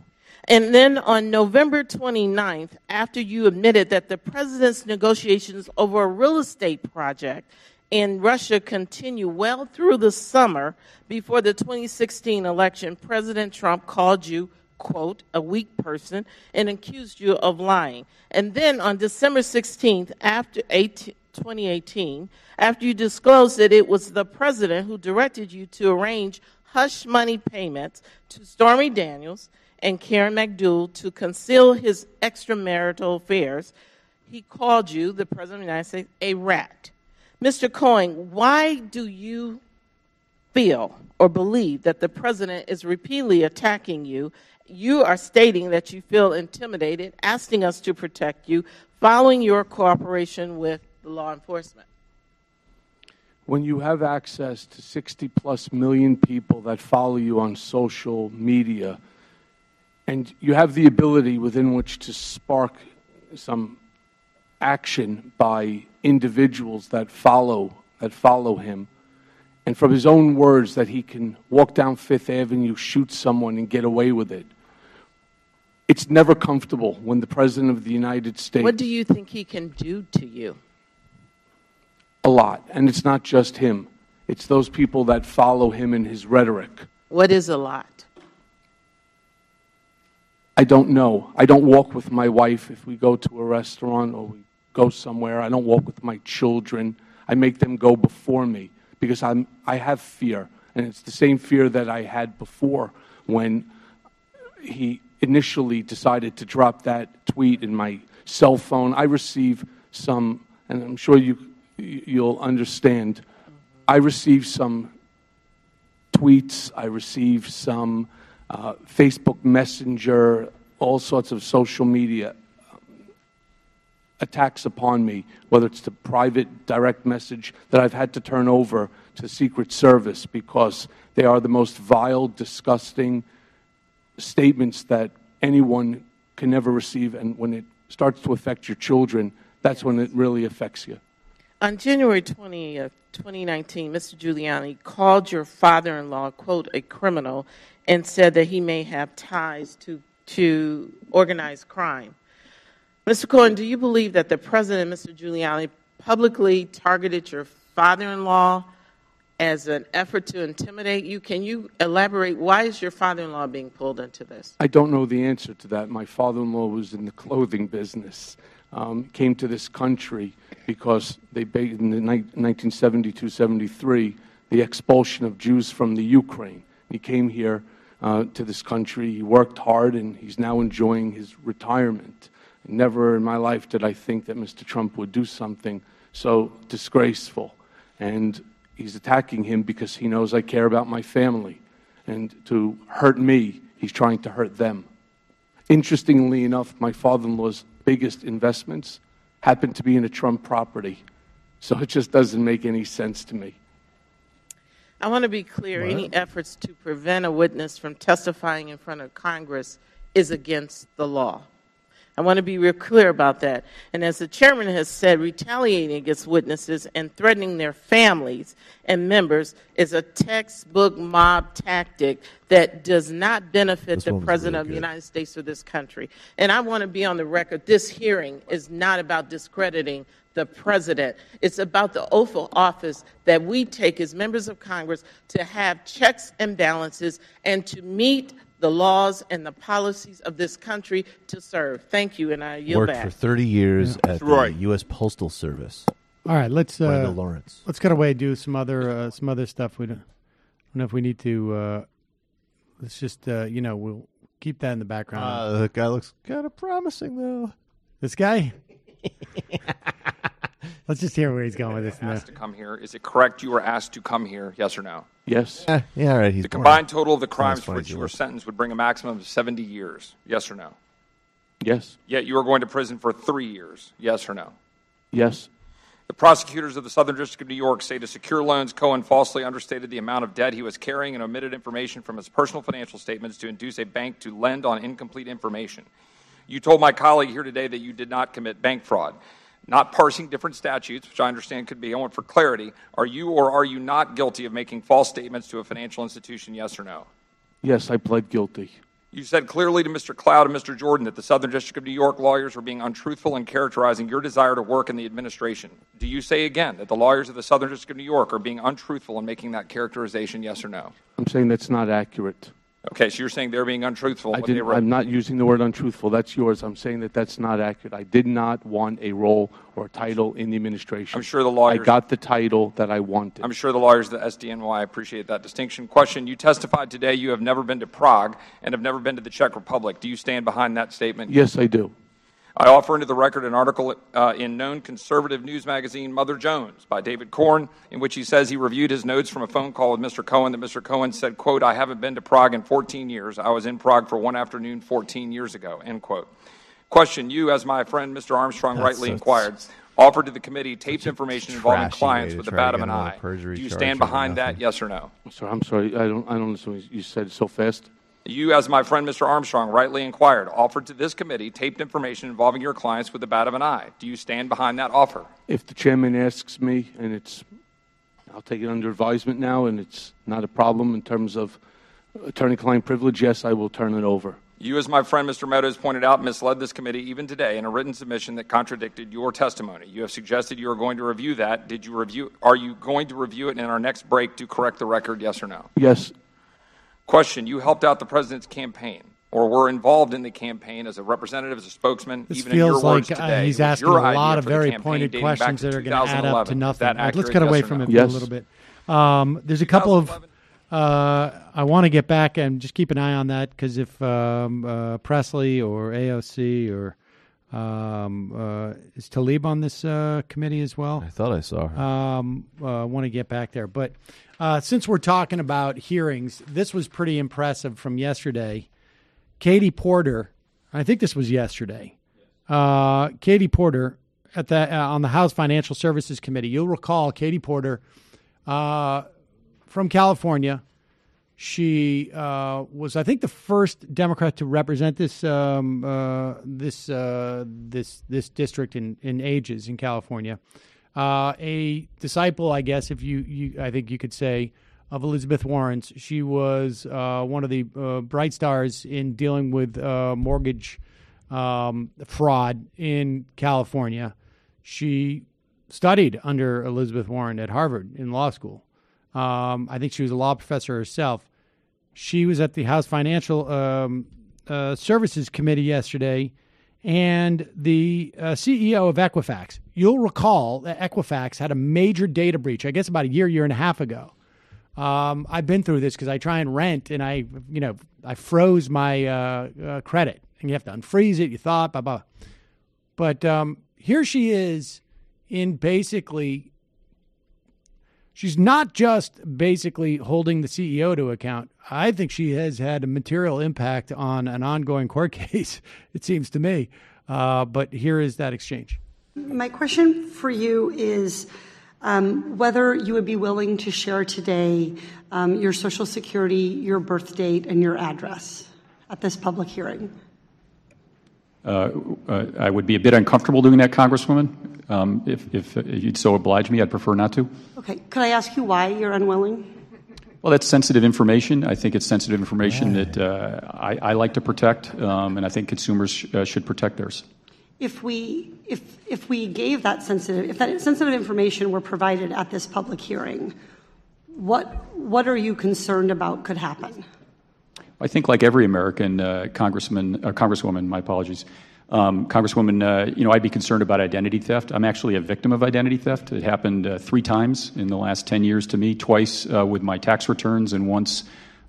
Speaker 20: And then on November 29th, after you admitted that the president's negotiations over a real estate project in Russia continue well through the summer before the 2016 election, President Trump called you, quote, a weak person and accused you of lying. And then on December 16th, after 2018, after you disclosed that it was the president who directed you to arrange hush money payments to Stormy Daniels and Karen McDougal to conceal his extramarital affairs, he called you, the President of the United States, a rat. Mr. Cohen, why do you feel or believe that the President is repeatedly attacking you? You are stating that you feel intimidated, asking us to protect you, following your cooperation with the law enforcement.
Speaker 7: When you have access to 60+ million people that follow you on social media, and you have the ability within which to spark some action by individuals that follow him, and from his own words that he can walk down Fifth Avenue, shoot someone, and get away with it, it's never comfortable when the President of the United States...
Speaker 20: What do you think he can do to you?
Speaker 7: A lot. And it's not just him. It's those people that follow him in his rhetoric.
Speaker 20: What is a lot?
Speaker 7: I don't know. I don't walk with my wife if we go to a restaurant or we go somewhere. I don't walk with my children. I make them go before me because I have fear. And it's the same fear that I had before when he initially decided to drop that tweet in my cell phone. I receive some, and I'm sure you'll understand, I received some tweets, I received some Facebook Messenger, all sorts of social media attacks upon me, whether it's the private direct message that I've had to turn over to Secret Service because they are the most vile, disgusting statements that anyone can ever receive. And when it starts to affect your children, that's when it really affects you.
Speaker 20: On January 20th, 2019, Mr. Giuliani called your father-in-law, quote, a criminal, and said that he may have ties to organized crime. Mr. Cohen, do you believe that the President, Mr. Giuliani, publicly targeted your father-in-law as an effort to intimidate you? Can you elaborate? Why is your father-in-law being pulled into this?
Speaker 7: I don't know the answer to that. My father-in-law was in the clothing business, came to this country because they in the 1972-73, the expulsion of Jews from the Ukraine. He came here to this country. He worked hard, and he's now enjoying his retirement. Never in my life did I think that Mr. Trump would do something so disgraceful. And he's attacking him because he knows I care about my family. And to hurt me, he's trying to hurt them. Interestingly enough, my father-in-law's biggest investments happen to be in a Trump property. So it just doesn't make any sense to me.
Speaker 20: I want to be clear. What? Any efforts to prevent a witness from testifying in front of Congress is against the law. I want to be real clear about that. And as the chairman has said, retaliating against witnesses and threatening their families and members is a textbook mob tactic that does not benefit the President of the United States or this country. And I want to be on the record, this hearing is not about discrediting the President. It's about the oath of office that we take as members of Congress to have checks and balances and to meet the laws and the policies of this country to serve. Thank you, and I yield back.
Speaker 3: Worked for 30 years at the U.S. Postal Service.
Speaker 1: All right, let's
Speaker 3: Lawrence.
Speaker 1: Let's cut away and do some other stuff. We don't know if we need to. Let's just we'll keep that in the background.
Speaker 3: The guy looks kind of promising, though.
Speaker 1: This guy. Let's just hear where he's going with this.
Speaker 14: Asked to come here. Is it correct you were asked to come here? Yes or no?
Speaker 7: Yes.
Speaker 3: Yeah, all right.
Speaker 14: The combined total of the crimes for which you were sentenced would bring a maximum of 70 years. Yes or no?
Speaker 7: Yes.
Speaker 14: Yet you are going to prison for 3 years. Yes or no?
Speaker 7: Yes.
Speaker 14: The prosecutors of the Southern District of New York say to secure loans, Cohen falsely understated the amount of debt he was carrying and omitted information from his personal financial statements to induce a bank to lend on incomplete information. You told my colleague here today that you did not commit bank fraud. Not parsing different statutes, which I understand could be. I want for clarity. Are you or are you not guilty of making false statements to a financial institution, yes or no?
Speaker 7: Yes, I pled guilty.
Speaker 14: You said clearly to Mr. Cloud and Mr. Jordan that the Southern District of New York lawyers were being untruthful in characterizing your desire to work in the administration. Do you say again that the lawyers of the Southern District of New York are being untruthful in making that characterization, yes or no?
Speaker 7: I'm saying that's not accurate.
Speaker 14: Okay, so you're saying they're being untruthful. In what they wrote.
Speaker 7: I'm not using the word untruthful. That's yours. I'm saying that that's not accurate. I did not want a role or a title in the administration.
Speaker 14: I'm sure the lawyers.
Speaker 7: I got the title that I wanted.
Speaker 14: I'm sure the lawyers at the SDNY appreciate that distinction. Question, you testified today you have never been to Prague and have never been to the Czech Republic. Do you stand behind that statement?
Speaker 7: Yes, I do.
Speaker 14: I offer into the record an article in known conservative news magazine Mother Jones by David Korn, in which he says he reviewed his notes from a phone call with Mr. Cohen, that Mr. Cohen said, quote, I haven't been to Prague in 14 years. I was in Prague for one afternoon 14 years ago, end quote. Question, you, as my friend Mr. Armstrong rightly inquired, offered to the committee taped information involving clients with the bat of an eye. Do you stand behind that, yes or no?
Speaker 7: I'm sorry. I don't understand. You said it so fast.
Speaker 14: You, as my friend Mr. Armstrong rightly inquired, offered to this committee taped information involving your clients with the bat of an eye. Do you stand behind that offer?
Speaker 7: If the chairman asks me, and I'll take it under advisement now, and it's not a problem in terms of attorney-client privilege, yes, I will turn it over.
Speaker 14: You, as my friend Mr. Meadows pointed out, misled this committee even today in a written submission that contradicted your testimony. You have suggested you are going to review that. Are you going to review it in our next break to correct the record, yes or no?
Speaker 7: Yes.
Speaker 14: Question, you helped out the president's campaign or were involved in the campaign as a representative, as a spokesman,
Speaker 1: this
Speaker 14: even in your words
Speaker 1: feels
Speaker 14: today.
Speaker 1: like he's asking a lot of very pointed questions that are going to add up to nothing. Let's get away from it for a little bit. There's a couple of... I want to get back and just keep an eye on that, because if Presley or AOC or is Tlaib on this committee as well?
Speaker 3: I thought I saw her.
Speaker 1: I want to get back there. But since we're talking about hearings, this was pretty impressive from yesterday. Katie Porter, I think this was yesterday. Katie Porter on the House Financial Services Committee. You'll recall Katie Porter from California. She was, I think, the first Democrat to represent this this district in ages in California. A disciple, I guess, if I think you could say, of Elizabeth Warren's. She was one of the bright stars in dealing with mortgage fraud in California. She studied under Elizabeth Warren at Harvard in law school. I think she was a law professor herself. She was at the House Financial Services Committee yesterday, and the CEO of Equifax. You'll recall that Equifax had a major data breach, I guess about a year and a half ago. I've been through this because I try and rent, and I froze my credit, and you have to unfreeze it. You thought, blah, blah. But here she is in basically, she's not just basically holding the CEO to account. I think she has had a material impact on an ongoing court case, it seems to me. But here is that exchange.
Speaker 6: My question for you is whether you would be willing to share today your Social Security, your birth date, and your address at this public hearing.
Speaker 22: I would be a bit uncomfortable doing that, Congresswoman. If you'd so oblige me, I'd prefer not to.
Speaker 6: Okay. Could I ask you why you're unwilling?
Speaker 22: Well, that's sensitive information. I think it's sensitive information that I like to protect, and I think consumers should protect theirs.
Speaker 6: If we gave that if that sensitive information were provided at this public hearing, what are you concerned about could happen?
Speaker 22: I think, like every American Congresswoman, my apologies, Congresswoman, I'd be concerned about identity theft. I'm actually a victim of identity theft. It happened 3 times in the last 10 years to me, twice with my tax returns, and once,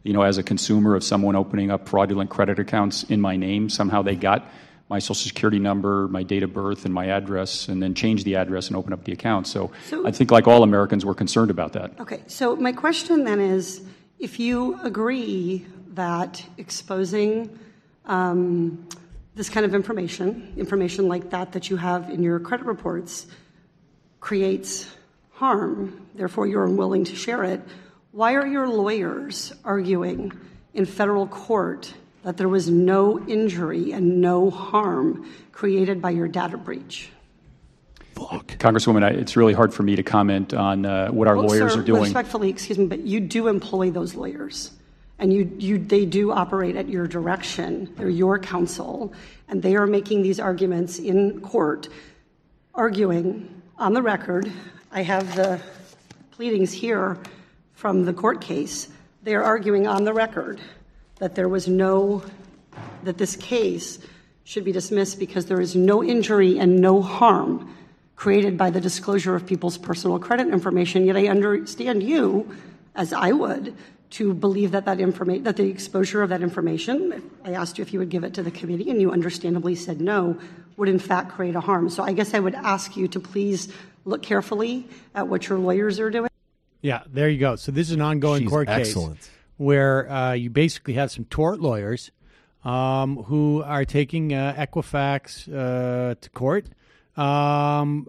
Speaker 22: as a consumer of someone opening up fraudulent credit accounts in my name. Somehow they got my Social Security number, my date of birth, and my address, and then changed the address and opened up the account. So I think, like all Americans, we're concerned about that.
Speaker 6: Okay. So my question then is, if you agree that exposing this kind of information like that you have in your credit reports, creates harm, therefore you're unwilling to share it, why are your lawyers arguing in federal court that there was no injury and no harm created by your data breach?
Speaker 22: Congresswoman, it's really hard for me to comment on what our lawyers are doing.
Speaker 6: Respectfully, excuse me, but you do employ those lawyers. And they do operate at your direction. They're your counsel, and they are making these arguments in court, arguing on the record. I have the pleadings here from the court case. They are arguing on the record that that this case should be dismissed because there is no injury and no harm created by the disclosure of people's personal credit information. Yet I understand you, as I would, to believe that that the exposure of that information, I asked you if you would give it to the committee, and you understandably said no, would in fact create a harm. So I guess I would ask you to please look carefully at what your lawyers are doing.
Speaker 1: Yeah, there you go. So this is an ongoing court case where you basically have some tort lawyers who are taking Equifax to court and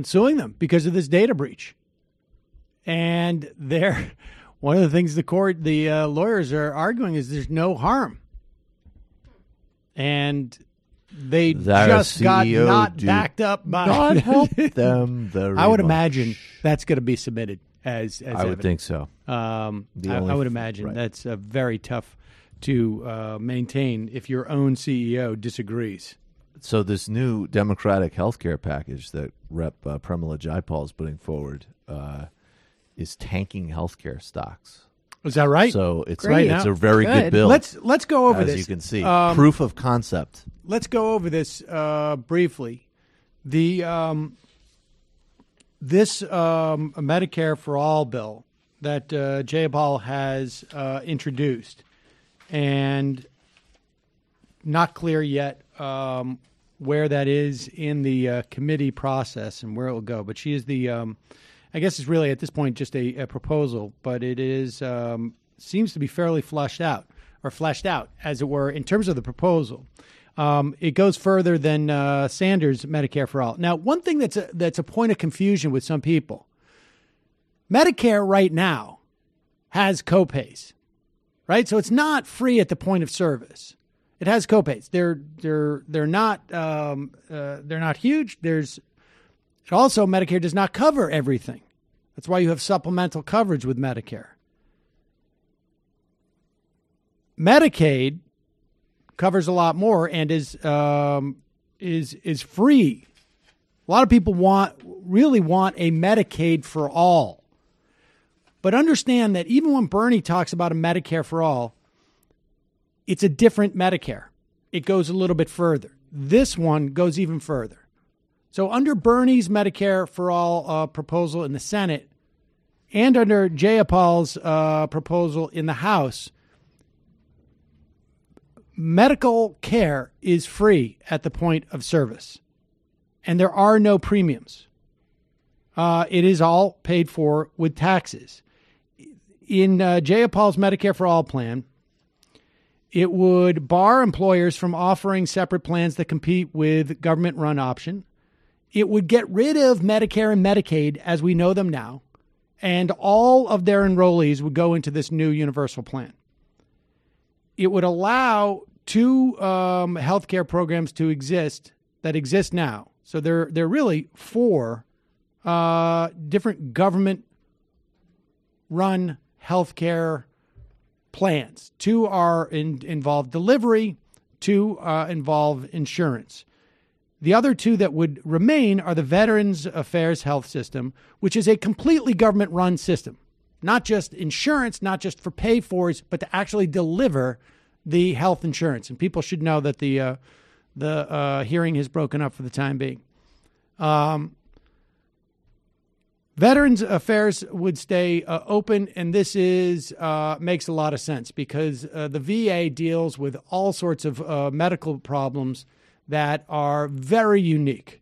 Speaker 1: suing them because of this data breach. And one of the things the lawyers are arguing is there's no harm. And they just got not backed up by...
Speaker 3: God help them very
Speaker 1: I would
Speaker 3: much.
Speaker 1: imagine that's going to be submitted as
Speaker 3: I would think so.
Speaker 1: I would imagine that's very tough to maintain if your own CEO disagrees.
Speaker 3: So this new Democratic health care package that Rep. Pramila Jayapal is putting forward is tanking healthcare stocks.
Speaker 1: Is that right?
Speaker 3: So it's a very good bill.
Speaker 1: Let's go over
Speaker 3: this. As you can see, proof of concept.
Speaker 1: Let's go over this briefly. This Medicare-for-all bill that Jayapal has introduced, and not clear yet where that is in the committee process and where it will go. But she is I guess it's really at this point just a proposal, but it is seems to be fairly fleshed out, as it were, in terms of the proposal. It goes further than Sanders' Medicare-for-all. Now, one thing that's a point of confusion with some people, Medicare right now has copays, right? So it's not free at the point of service. It has copays. They're not huge. Also, Medicare does not cover everything. That's why you have supplemental coverage with Medicare. Medicaid covers a lot more and is free. A lot of people really want a Medicaid for all. But understand that even when Bernie talks about a Medicare for all, it's a different Medicare. It goes a little bit further. This one goes even further. So under Bernie's Medicare for all proposal in the Senate and under Jayapal's proposal in the House, medical care is free at the point of service, and there are no premiums. It is all paid for with taxes. In Jayapal's Medicare for all plan, it would bar employers from offering separate plans that compete with government-run option. It would get rid of Medicare and Medicaid as we know them now, and all of their enrollees would go into this new universal plan. It would allow two healthcare programs to exist that exist now. So they're really four different government-run healthcare plans. Two are involve delivery, two involve insurance. The other two that would remain are the Veterans Affairs Health System, which is a completely government-run system. Not just insurance, not just for pay-fors, but to actually deliver the health insurance. And people should know that the hearing is broken up for the time being. Veterans Affairs would stay open, and this makes a lot of sense because the VA deals with all sorts of medical problems that are very unique,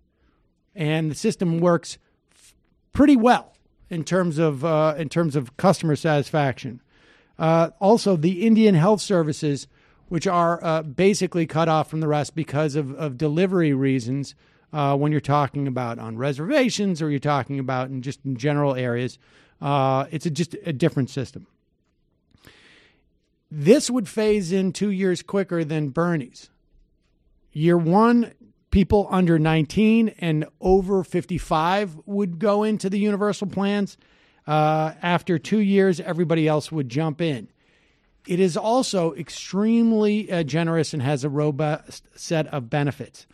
Speaker 1: and the system works pretty well in terms of customer satisfaction. Also, the Indian Health Services, which are basically cut off from the rest because of delivery reasons, when you're talking about on reservations or you're talking about in general areas, it's just a different system. This would phase in 2 years quicker than Bernie's. Year one, people under 19 and over 55 would go into the universal plans. After 2 years, everybody else would jump in. It is also extremely generous and has a robust set of benefits.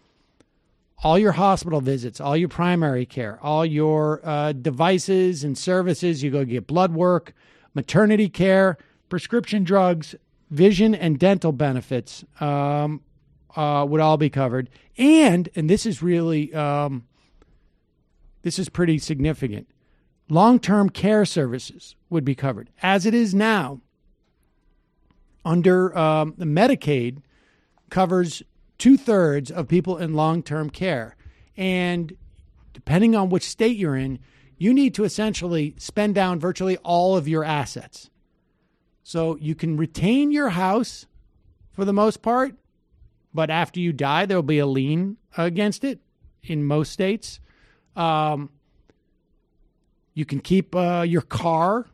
Speaker 1: All your hospital visits, all your primary care, all your devices and services, you go get blood work, maternity care, prescription drugs, vision, and dental benefits would all be covered. And this is really, this is pretty significant. Long-term care services would be covered. As it is now, under the Medicaid covers 2/3 of people in long-term care. And depending on which state you're in, you need to essentially spend down virtually all of your assets. So you can retain your house for the most part, but after you die, there will be a lien against it in most states. You can keep your car,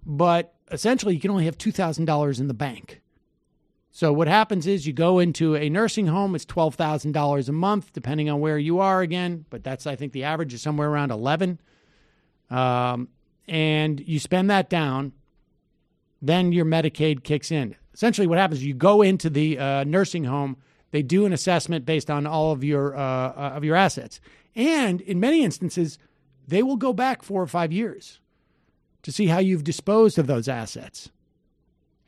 Speaker 1: but essentially you can only have $2,000 in the bank. So what happens is you go into a nursing home, it's $12,000 a month, depending on where you are again, but that's, I think the average is somewhere around 11. And you spend that down, then your Medicaid kicks in. Essentially what happens is you go into the nursing home, they do an assessment based on all of your assets. And in many instances, they will go back 4 or 5 years to see how you've disposed of those assets.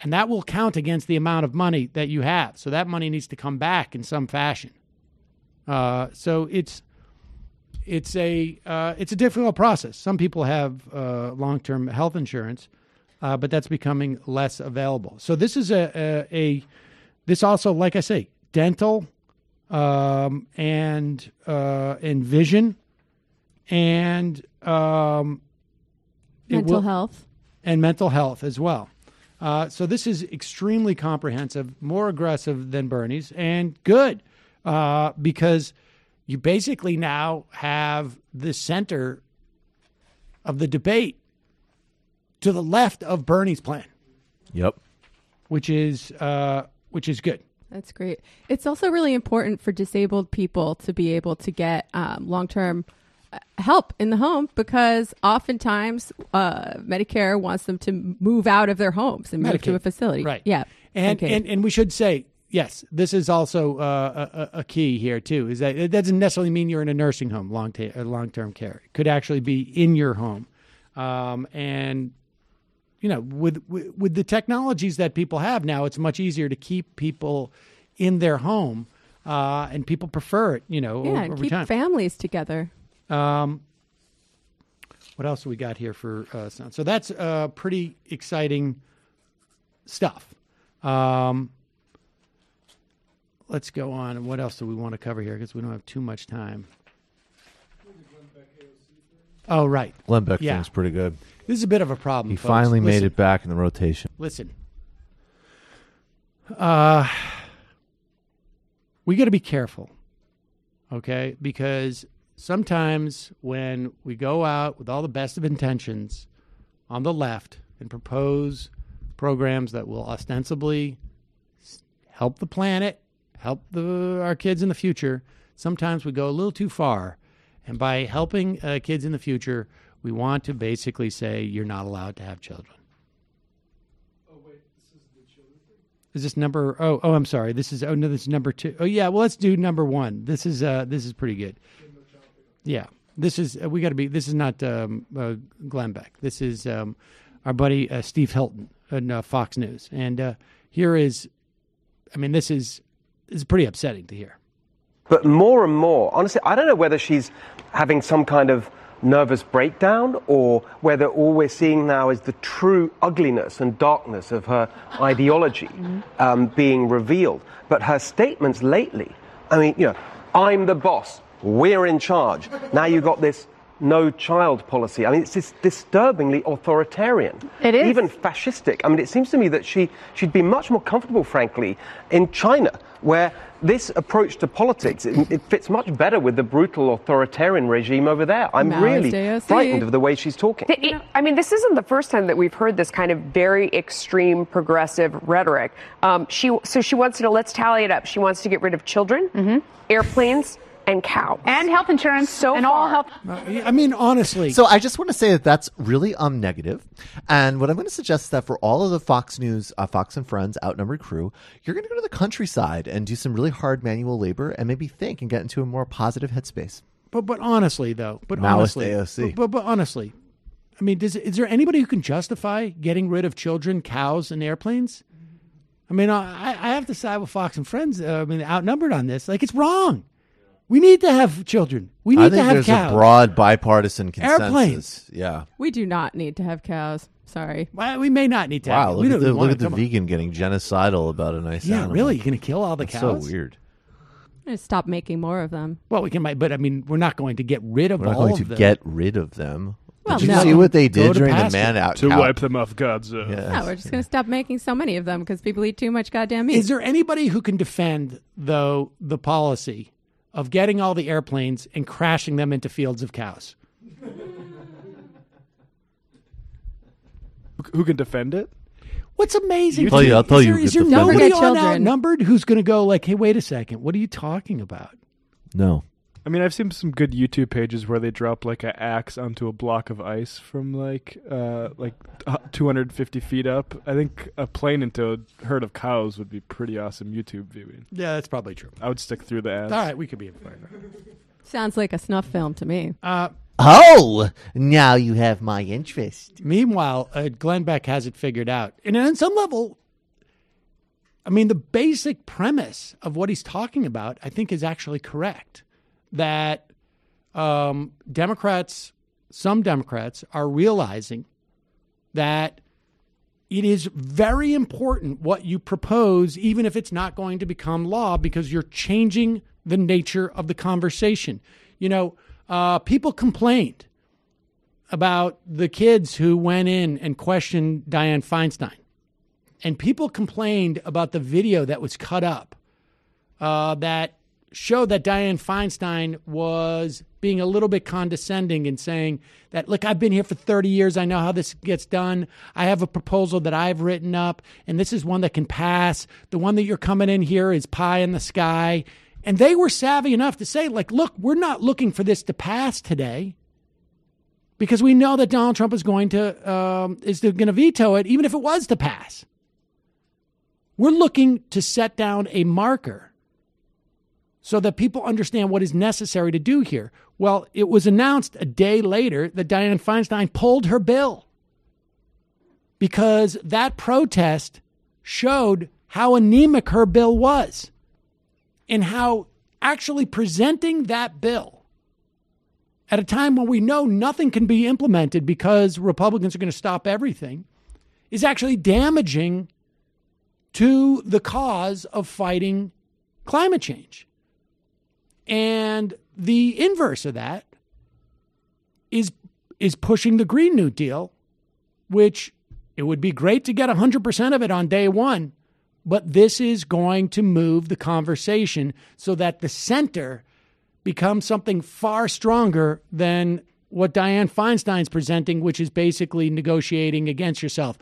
Speaker 1: And that will count against the amount of money that you have. So that money needs to come back in some fashion. So it's a difficult process. Some people have long-term health insurance, but that's becoming less available. So this is this also, like I say, dental and vision and
Speaker 4: mental health
Speaker 1: and mental health as well. So this is extremely comprehensive, more aggressive than Bernie's, and good because you basically now have the center of the debate to the left of Bernie's plan.
Speaker 3: Yep.
Speaker 1: Which is good.
Speaker 4: That's great. It's also really important for disabled people to be able to get long-term help in the home because oftentimes Medicare wants them to move out of their homes and move to a facility.
Speaker 1: Right.
Speaker 4: Yeah.
Speaker 1: And we should say, yes, this is also a key here too, is that it doesn't necessarily mean you're in a nursing home, long-term care. It could actually be in your home. And, you know, with the technologies that people have now, it's much easier to keep people in their home and people prefer it, you know, over time.
Speaker 4: Yeah, keep families together.
Speaker 1: What else do we got here for sound? So that's pretty exciting stuff. Let's go on. And what else do we want to cover here? Because we don't have too much time. Oh, right.
Speaker 3: Glenn Beck thing's pretty good.
Speaker 1: This is a bit of a problem.
Speaker 3: He
Speaker 1: folks.
Speaker 3: finally made it back in the rotation.
Speaker 1: Listen. We got to be careful, okay? Because sometimes when we go out with all the best of intentions on the left and propose programs that will ostensibly help the planet, help our kids in the future, sometimes we go a little too far. And by helping kids in the future, we want to basically say you're not allowed to have children.
Speaker 7: Oh, wait, this is the children thing?
Speaker 1: Is this number? Oh, I'm sorry. This is number 2. Oh, yeah. Well, let's do number 1. This is pretty good. Yeah, this is we got to be. This is not Glenn Beck. This is our buddy Steve Hilton on Fox News, and here is, I mean, this is pretty upsetting to hear.
Speaker 8: But more and more, honestly, I don't know whether she's having some kind of nervous breakdown or whether all we're seeing now is the true ugliness and darkness of her ideology being revealed. But her statements lately, I mean, you know, I'm the boss. We're in charge. Now you've got this no child policy. I mean, it's just disturbingly authoritarian.
Speaker 15: It is.
Speaker 8: Even fascistic. I mean, it seems to me that she'd be much more comfortable, frankly, in China, where this approach to politics, it fits much better with the brutal authoritarian regime over there. I'm really frightened of the way she's talking.
Speaker 15: I mean, this isn't the first time that we've heard this kind of very extreme progressive rhetoric. She wants to, let's tally it up. She wants to get rid of children, airplanes, and cows.
Speaker 23: And health insurance.
Speaker 15: All health.
Speaker 1: I mean, honestly.
Speaker 3: So I just want to say that that's really negative. And what I'm going to suggest is that for all of the Fox News, Fox and Friends outnumbered crew, you're going to go to the countryside and do some really hard manual labor and maybe think and get into a more positive headsapace.
Speaker 1: But honestly, though.
Speaker 3: Maoist AOC.
Speaker 1: But honestly, I mean, is there anybody who can justify getting rid of children, cows, and airplanes? I mean, I have to side with Fox and Friends. Outnumbered on this. Like, it's wrong. We need to have children. We need to have cows.
Speaker 3: I think there's a broad bipartisan consensus.
Speaker 1: Airplanes.
Speaker 3: Yeah.
Speaker 4: We do not need to have cows. Sorry.
Speaker 1: Well, we may not need to have
Speaker 3: cows. Wow, look at the vegan getting genocidal about a nice animal.
Speaker 1: Yeah, really? You're going to kill all the cows?
Speaker 3: So weird.
Speaker 4: I'm going to stop making more of them.
Speaker 1: Well, we can, but I mean, we're not going to get rid of all of them.
Speaker 3: We're not going to get rid of them.
Speaker 4: Well,
Speaker 3: Did you see what they did during the man-out?
Speaker 21: To wipe them off God's earth.
Speaker 4: No, we're just going to stop making so many of them because people eat too much goddamn meat.
Speaker 1: Is there anybody who can defend, though, the policy of getting all the airplanes and crashing them into fields of cows?
Speaker 21: Who can defend it?
Speaker 1: What's amazing?
Speaker 3: I'll tell you.
Speaker 1: Is there nobody outnumbered who's going to go like, "Hey, wait a second, what are you talking about?"
Speaker 3: No.
Speaker 21: I mean, I've seen some good YouTube pages where they drop like an axe onto a block of ice from like 250 feet up. I think a plane into a herd of cows would be pretty awesome YouTube viewing.
Speaker 1: Yeah, that's probably true.
Speaker 21: I would stick through the ads.
Speaker 1: All right, we could be in fire.
Speaker 4: Sounds like a snuff film to me.
Speaker 9: Now you have my interest.
Speaker 1: Meanwhile, Glenn Beck has it figured out. And on some level, I mean, the basic premise of what he's talking about, I think, is actually correct. That some Democrats are realizing that it is very important what you propose, even if it's not going to become law, because you're changing the nature of the conversation. You know, people complained about the kids who went in and questioned Dianne Feinstein. And people complained about the video that was cut up that showed that Dianne Feinstein was being a little bit condescending and saying that, look, I've been here for 30 years. I know how this gets done. I have a proposal that I've written up, and this is one that can pass. The one that you're coming in here is pie in the sky. And they were savvy enough to say, like, look, we're not looking for this to pass today because we know that Donald Trump is going to veto it, even if it was to pass. We're looking to set down a marker so that people understand what is necessary to do here. Well, it was announced a day later that Dianne Feinstein pulled her bill because that protest showed how anemic her bill was and how actually presenting that bill at a time when we know nothing can be implemented because Republicans are going to stop everything is actually damaging to the cause of fighting climate change. And the inverse of that is pushing the Green New Deal, which it would be great to get 100% of it on day one, but this is going to move the conversation so that the center becomes something far stronger than what Dianne Feinstein's presenting, which is basically negotiating against yourself.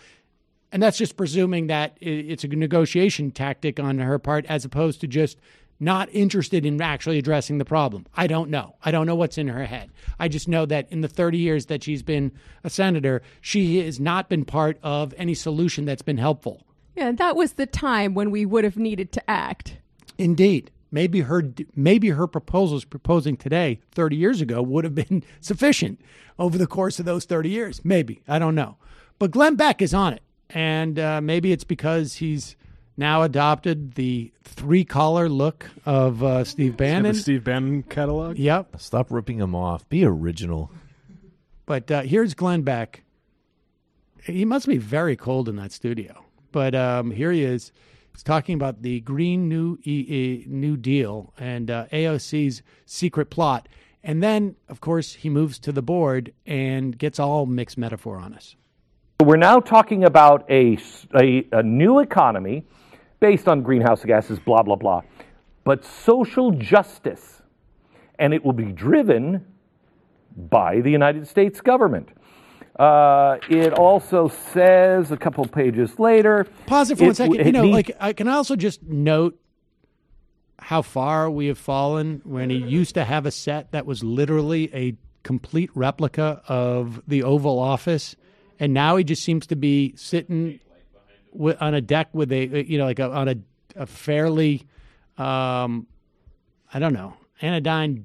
Speaker 1: And that's just presuming that it's a negotiation tactic on her part as opposed to just not interested in actually addressing the problem. I don't know. I don't know what's in her head. I just know that in the 30 years that she's been a senator, she has not been part of any solution that's been helpful.
Speaker 4: Yeah, that was the time when we would have needed to act.
Speaker 1: Indeed. Maybe her proposals proposing today 30 years ago would have been sufficient over the course of those 30 years. Maybe. I don't know. But Glenn Beck is on it. And maybe it's because he's now adopted the 3-collar look of Steve Bannon.
Speaker 21: The Steve Bannon catalog?
Speaker 1: Yep.
Speaker 3: Stop ripping him off. Be original.
Speaker 1: But here's Glenn Beck. He must be very cold in that studio. But here he is. He's talking about the Green New Deal and AOC's secret plot. And then, of course, he moves to the board and gets all mixed metaphor on us.
Speaker 13: We're now talking about a new economy based on greenhouse gases, blah, blah, blah, but social justice. And it will be driven by the United States government. It also says a couple pages later.
Speaker 1: Pause it for 1 second. I can also just note how far we have fallen when he used to have a set that was literally a complete replica of the Oval Office. And now he just seems to be sitting on a deck with on a fairly, anodyne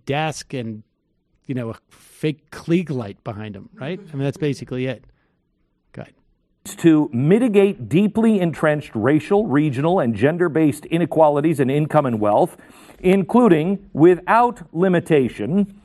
Speaker 1: desk and a fake Klieg light behind him, right? I mean, that's basically it. Go ahead.
Speaker 13: To mitigate deeply entrenched racial, regional, and gender-based inequalities in income and wealth, including, without limitation,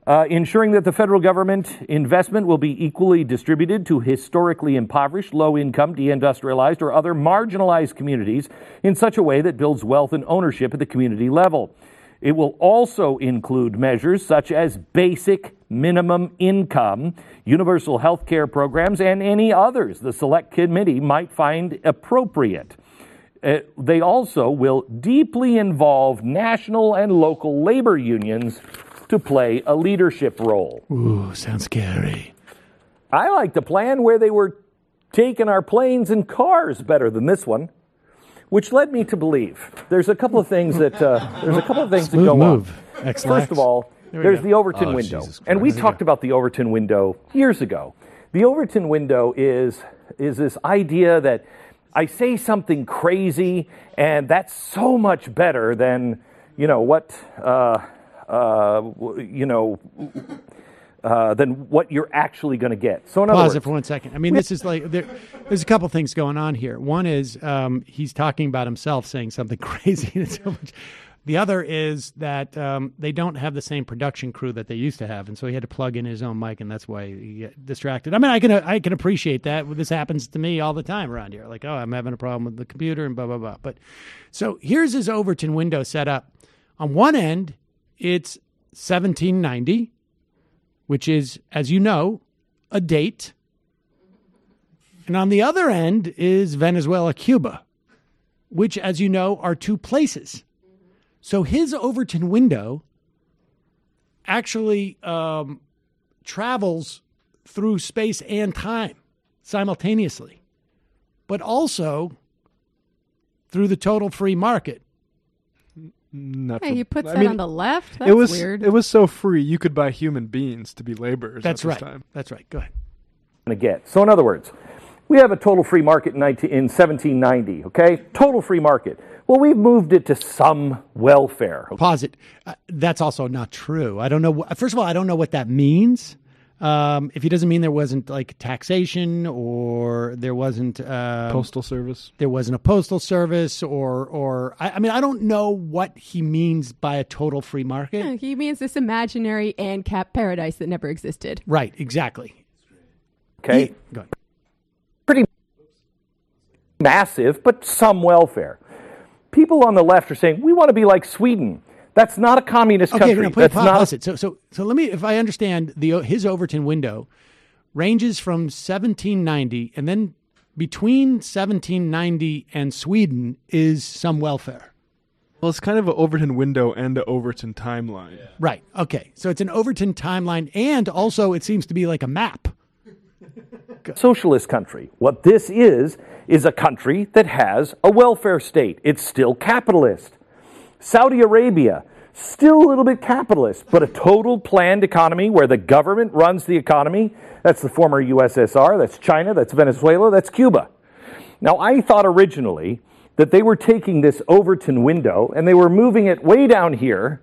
Speaker 13: ensuring that the federal government investment will be equally distributed to historically impoverished, low-income, deindustrialized, or other marginalized communities in such a way that builds wealth and ownership at the community level. It will also include measures such as basic minimum income, universal health care programs, and any others the Select Committee might find appropriate. They also will deeply involve national and local labor unions to play a leadership role.
Speaker 1: Ooh, sounds scary.
Speaker 13: I like the plan where they were taking our planes and cars better than this one, which led me to believe there's a couple of things that go on. First of all, there's the Overton window, and we talked about the Overton window years ago. The Overton window is this idea that I say something crazy, and that's so much better than than what you're actually going to get. So in other
Speaker 1: Pause
Speaker 13: words,
Speaker 1: it for 1 second. I mean, this is like there's a couple things going on here. One is he's talking about himself saying something crazy. The other is that they don't have the same production crew that they used to have, and so he had to plug in his own mic, and that's why he got distracted. I mean, I can appreciate that. This happens to me all the time around here. Like, oh, I'm having a problem with the computer and blah, blah, blah. But so here's his Overton window set up. On one end, it's 1790, which is, as you know, a date. And on the other end is Venezuela, Cuba, which, as you know, are two places. So his Overton window actually travels through space and time simultaneously, but also through the total free market.
Speaker 4: Hey, he puts that on the left? That's weird.
Speaker 21: It was so free, you could buy human beings to be laborers.
Speaker 1: That's
Speaker 21: at
Speaker 1: right.
Speaker 21: This time.
Speaker 1: That's right. Go ahead.
Speaker 13: So in other words, we have a total free market in 1790, okay? Total free market. Well, we've moved it to some welfare.
Speaker 1: Pause it. That's also not true. I don't know. First of all, I don't know what that means. If he doesn't mean there wasn't like taxation or there wasn't
Speaker 21: postal service,
Speaker 1: there wasn't a postal service, or I mean, I don't know what he means by a total free market.
Speaker 4: Yeah, he means this imaginary ANCAP paradise that never existed.
Speaker 1: Right. Exactly.
Speaker 13: Okay.
Speaker 1: Go ahead.
Speaker 13: Pretty massive, but some welfare. People on the left are saying we want to be like Sweden. That's not a communist country.
Speaker 1: Okay,
Speaker 13: That's
Speaker 1: pause it. So let me, if I understand, his Overton window ranges from 1790, and then between 1790 and Sweden is some welfare.
Speaker 21: Well, it's kind of an Overton window and an Overton timeline. Yeah.
Speaker 1: Right. Okay. So it's an Overton timeline, and also it seems to be like a map.
Speaker 13: Socialist country. What this is a country that has a welfare state. It's still capitalist. Saudi Arabia, still a little bit capitalist, but a total planned economy where the government runs the economy. That's the former USSR, that's China, that's Venezuela, that's Cuba. Now, I thought originally that they were taking this Overton window and they were moving it way down here,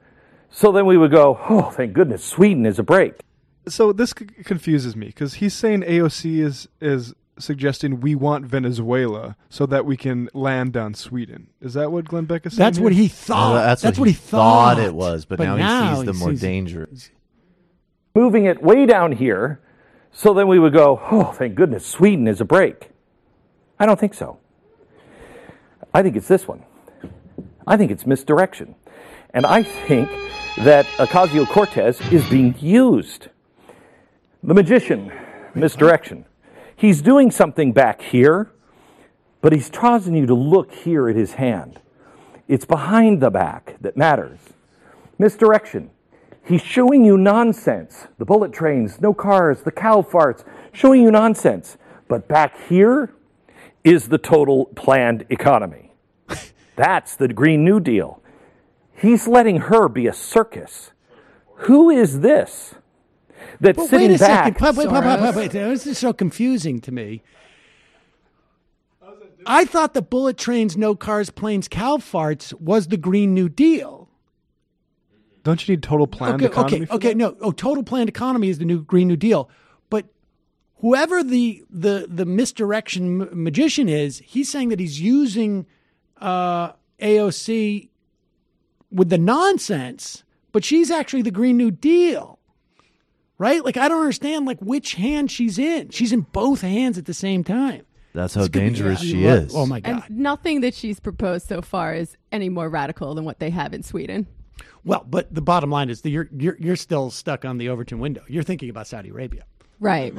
Speaker 13: so then we would go, oh, thank goodness, Sweden is a break.
Speaker 21: So this confuses me, because he's saying AOC is suggesting we want Venezuela so that we can land on Sweden. Is that what Glenn Beck is saying?
Speaker 1: That's
Speaker 21: here?
Speaker 1: what he thought.
Speaker 3: That's
Speaker 1: what he
Speaker 3: thought it was, but now he sees the more dangerous.
Speaker 13: Moving it way down here, so then we would go, oh, thank goodness, Sweden is a break. I don't think so. I think it's this one. I think it's misdirection. And I think that Ocasio-Cortez is being used. The magician, misdirection. He's doing something back here, but he's causing you to look here at his hand. It's behind the back that matters. Misdirection. He's showing you nonsense. The bullet trains, no cars, the cow farts, showing you nonsense. But back here is the total planned economy. That's the Green New Deal. He's letting her be a circus. Who is this? That's
Speaker 1: but
Speaker 13: sitting
Speaker 1: wait a
Speaker 13: back.
Speaker 1: Second. Wait. This is so confusing to me. I thought the bullet trains, no cars, planes, cow farts was the Green New Deal.
Speaker 21: Don't you need total planned economy?
Speaker 1: No. Total planned economy is the new Green New Deal. But whoever the misdirection magician is, he's saying that he's using AOC with the nonsense, but she's actually the Green New Deal, right? Like, I don't understand, like, which hand she's in. She's in both hands at the same time.
Speaker 3: That's how dangerous she is.
Speaker 1: Oh, my God.
Speaker 4: And nothing that she's proposed so far is any more radical than what they have in Sweden.
Speaker 1: Well, but the bottom line is that you're still stuck on the Overton window. You're thinking about Saudi Arabia.
Speaker 4: Right.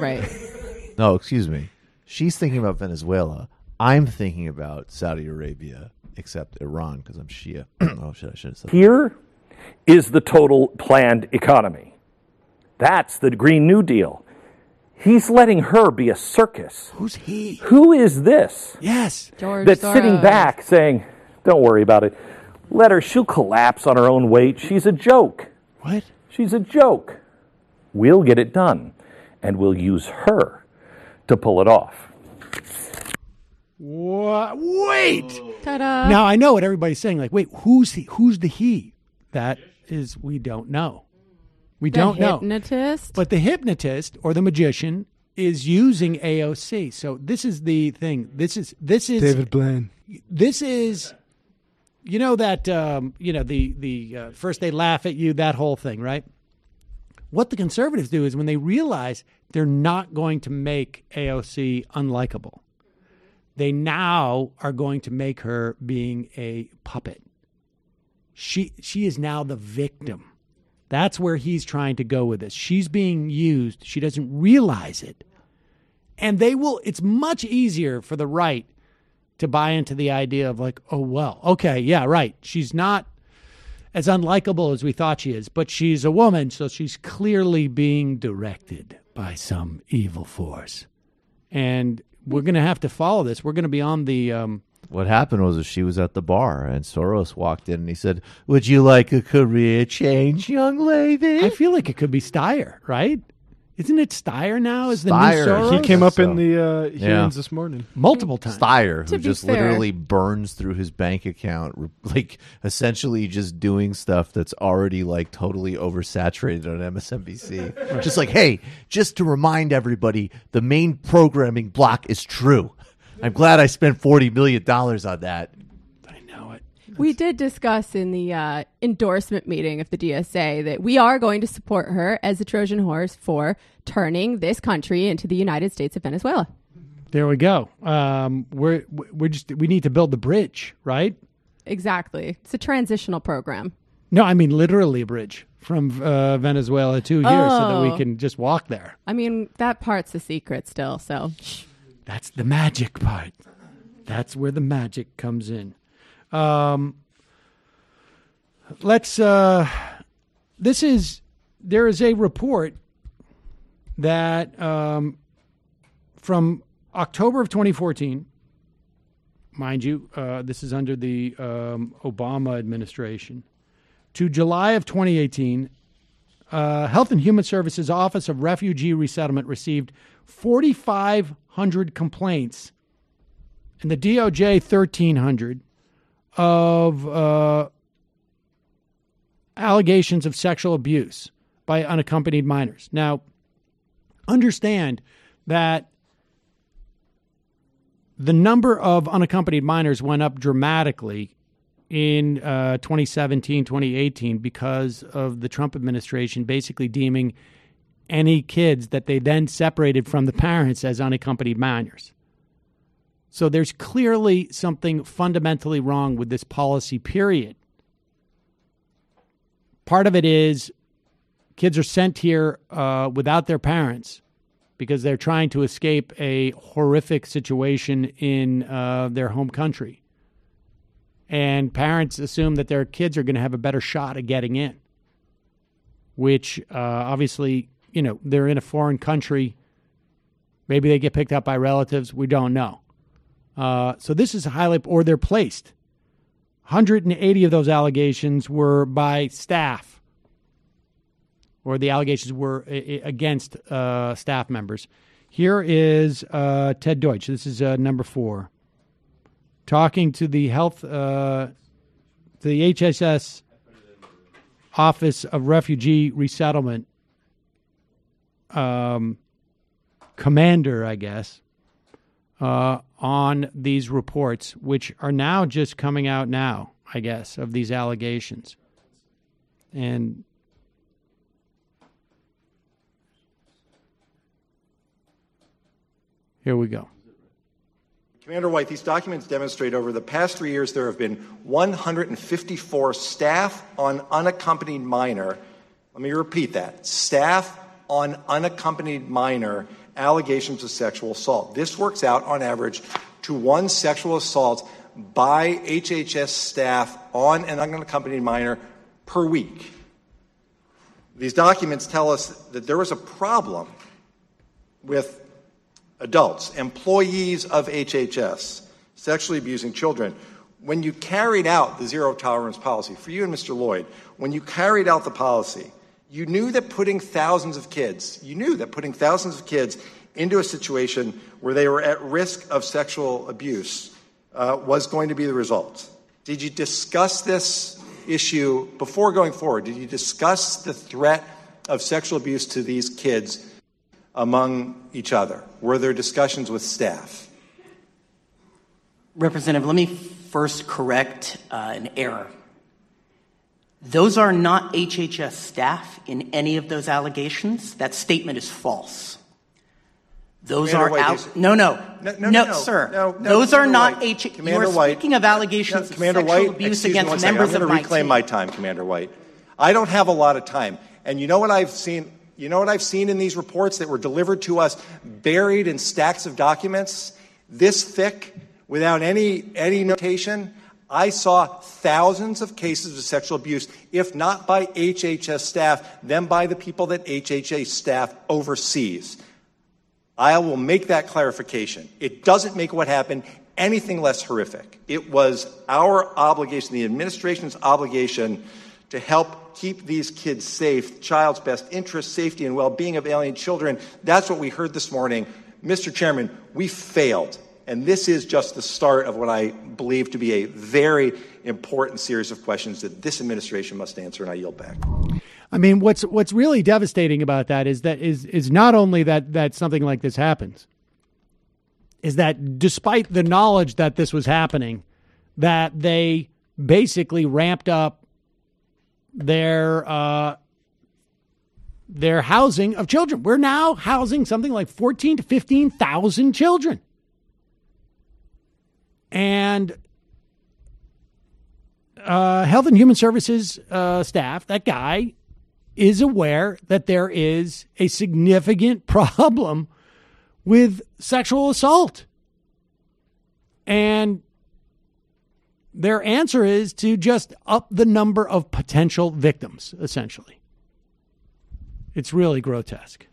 Speaker 3: No, excuse me. She's thinking about Venezuela. I'm thinking about Saudi Arabia, except Iran, because I'm Shia. I should have said that.
Speaker 13: Here is the total planned economy. That's the Green New Deal. He's letting her be a circus.
Speaker 1: Who's he?
Speaker 13: Who is this?
Speaker 1: Yes.
Speaker 4: George
Speaker 13: That's
Speaker 4: Soros.
Speaker 13: sitting back saying, don't worry about it. Let her. She'll collapse on her own weight. She's a joke.
Speaker 1: What?
Speaker 13: She's a joke. We'll get it done, and we'll use her to pull it off.
Speaker 1: What? Wait.
Speaker 4: Ta-da.
Speaker 1: Now, I know what everybody's saying. Like, wait, who's he? Who's the he? That is, we don't know. We don't know.
Speaker 4: The hypnotist?
Speaker 1: But the hypnotist or the magician is using AOC. So this is the thing. This is
Speaker 21: David Blaine.
Speaker 1: This is, you know, that the first they laugh at you, that whole thing, right? What the conservatives do is when they realize they're not going to make AOC unlikable, they now are going to make her being a puppet. She is now the victim. That's where he's trying to go with this. She's being used. She doesn't realize it. And it's much easier for the right to buy into the idea of like, oh, well, okay, yeah, right. She's not as unlikable as we thought she is, but she's a woman, so she's clearly being directed by some evil force. And we're going to have to follow this. We're going to be on the...
Speaker 3: What happened was she was at the bar, and Soros walked in, and he said, "Would you like a career change, young lady?"
Speaker 1: I feel like it could be Steyer, right? Isn't it Steyer now as the new
Speaker 3: Steyer.
Speaker 1: Soros?
Speaker 21: He came up in the hearings this morning.
Speaker 1: Multiple times.
Speaker 3: Steyer, who
Speaker 4: be
Speaker 3: just
Speaker 4: fair.
Speaker 3: literally burns through his bank account, like essentially just doing stuff that's already like totally oversaturated on MSNBC. Just like, hey, just to remind everybody, the main programming block is true. I'm glad I spent $40 million on that.
Speaker 1: I know it.
Speaker 4: We did discuss in the endorsement meeting of the DSA that we are going to support her as a Trojan horse for turning this country into the United States of Venezuela.
Speaker 1: There we go. We need to build the bridge, right?
Speaker 4: Exactly. It's a transitional program.
Speaker 1: No, I mean literally a bridge from Venezuela to here so that we can just walk there.
Speaker 4: I mean, that part's a secret still, so...
Speaker 1: That's the magic part. That's where the magic comes in. There is a report that from October of 2014, mind you, this is under the Obama administration, to July of 2018, Health and Human Services Office of Refugee Resettlement received 4,500 complaints, and the DOJ 1,300 of allegations of sexual abuse by unaccompanied minors. Now, understand that the number of unaccompanied minors went up dramatically in 2017, 2018 because of the Trump administration basically deeming any kids that they then separated from the parents as unaccompanied minors. So there's clearly something fundamentally wrong with this policy, period. Part of it is kids are sent here without their parents because they're trying to escape a horrific situation in their home country. And parents assume that their kids are going to have a better shot at getting in, which obviously, you know, they're in a foreign country. Maybe they get picked up by relatives. We don't know. So this is highly, or they're placed. 180 of those allegations were by staff, or the allegations were against staff members. Here is Ted Duetch. This is number 4. Talking to the health, the HHS Office of Refugee Resettlement commander, I guess, on these reports, which are now just coming out now, I guess, of these allegations. And here we go.
Speaker 10: Commander White, these documents demonstrate over the past 3 years there have been 154 staff on unaccompanied minor. Let me repeat that. Staff on unaccompanied minor allegations of sexual assault. This works out on average to one sexual assault by HHS staff on an unaccompanied minor per week. These documents tell us that there was a problem with adults, employees of HHS, sexually abusing children. When you carried out the zero tolerance policy, for you and Mr. Lloyd, when you carried out the policy, you knew that putting thousands of kids into a situation where they were at risk of sexual abuse was going to be the result. Did you discuss this issue before going forward? Did you discuss the threat of sexual abuse to these kids among each other? Were there discussions with staff?
Speaker 16: Representative, let me first correct an error. Those are not HHS staff in any of those allegations. That statement is false. Those
Speaker 10: Commander
Speaker 16: are
Speaker 10: White,
Speaker 16: no, sir. Those are not HHS. You are speaking of allegations of sexual abuse against members of my team.
Speaker 10: I'm going to reclaim my time, Commander White. I don't have a lot of time. And you know what I've seen? You know what I've seen in these reports that were delivered to us, buried in stacks of documents, this thick, without any notation? I saw thousands of cases of sexual abuse, if not by HHS staff, then by the people that HHS staff oversees. I will make that clarification. It doesn't make what happened anything less horrific. It was our obligation, the administration's obligation, to help keep these kids safe, child's best interest, safety, and well-being of alien children. That's what we heard this morning. Mr. Chairman, we failed. And this is just the start of what I believe to be a very important series of questions that this administration must answer, and I yield back.
Speaker 1: I mean, what's really devastating about that is not only that something like this happens, is that despite the knowledge that this was happening, that they basically ramped up their housing of children. We're now housing something like 14,000 to 15,000 children. And Health and Human Services staff, that guy, is aware that there is a significant problem with sexual assault. And their answer is to just up the number of potential victims, essentially. It's really grotesque.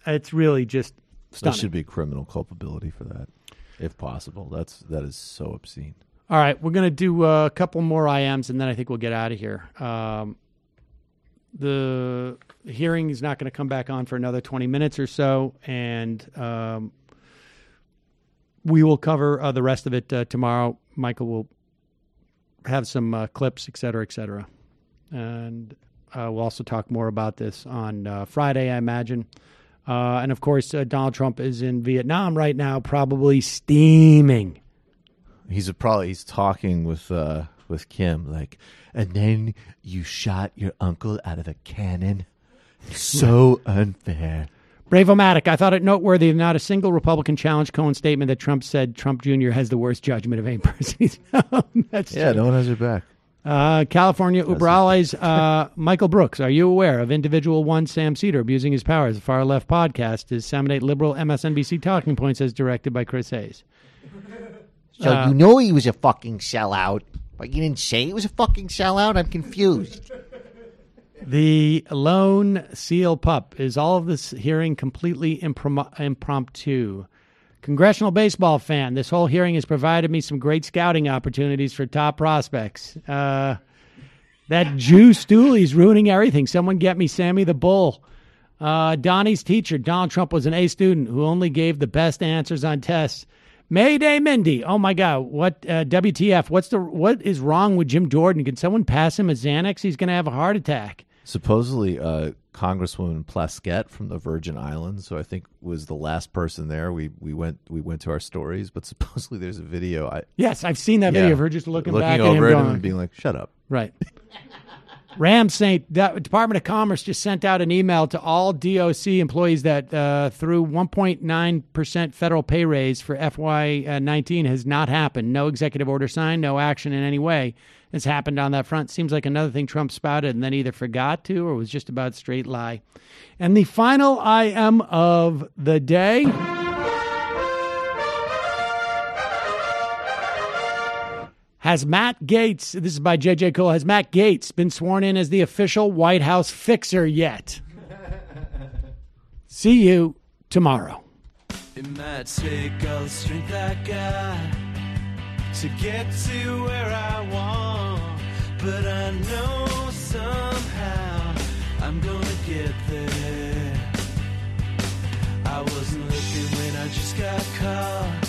Speaker 1: It's really just stunning.
Speaker 3: There should be criminal culpability for that, if possible. That is so obscene.
Speaker 1: All right, we're going to do a couple more IMs, and then I think we'll get out of here. The hearing is not going to come back on for another 20 minutes or so, and we will cover the rest of it tomorrow. Michael will have some clips, et cetera, and we'll also talk more about this on Friday, I imagine. And, of course, Donald Trump is in Vietnam right now, probably steaming.
Speaker 3: He's talking with Kim, like, and then you shot your uncle out of a cannon. So unfair.
Speaker 1: Bravo-matic, I thought it noteworthy that not a single Republican challenged Cohen's statement that Trump said Trump Jr. has the worst judgment of any person. That's true.
Speaker 3: No one has your back.
Speaker 1: California Uberales, Michael Brooks, are you aware of individual one Sam Cedar abusing his powers? The Far Left podcast disseminate liberal MSNBC talking points as directed by Chris Hayes.
Speaker 9: So you know he was a fucking sellout, but you didn't say he was a fucking sellout? I'm confused.
Speaker 1: The lone seal pup. Is all of this hearing completely impromptu? Congressional baseball fan. This whole hearing has provided me some great scouting opportunities for top prospects. That Jew Stooley's ruining everything. Someone get me Sammy the Bull. Donnie's teacher. Donald Trump was an A student who only gave the best answers on tests. Mayday Mindy. Oh my God. What WTF? What is wrong with Jim Jordan? Can someone pass him a Xanax? He's going to have a heart attack.
Speaker 3: Supposedly, Congresswoman Plaskett from the Virgin Islands, who I think was the last person there. We went to our stories, but supposedly there's a video.
Speaker 1: Yes, I've seen that video of her just looking back
Speaker 3: over
Speaker 1: at him
Speaker 3: and being like, "Shut up."
Speaker 1: Right. Department of Commerce just sent out an email to all DOC employees that through 1.9% federal pay raise for FY19 has not happened. No executive order signed, no action in any way has happened on that front. Seems like another thing Trump spouted and then either forgot to or was just about straight lie. And the final IM of the day. Has Matt Gaetz, this is by J.J. Cole, has Matt Gaetz been sworn in as the official White House fixer yet? See you tomorrow.
Speaker 5: It might take all the strength I got to get to where I want, but I know somehow I'm gonna get there. I wasn't looking when I just got caught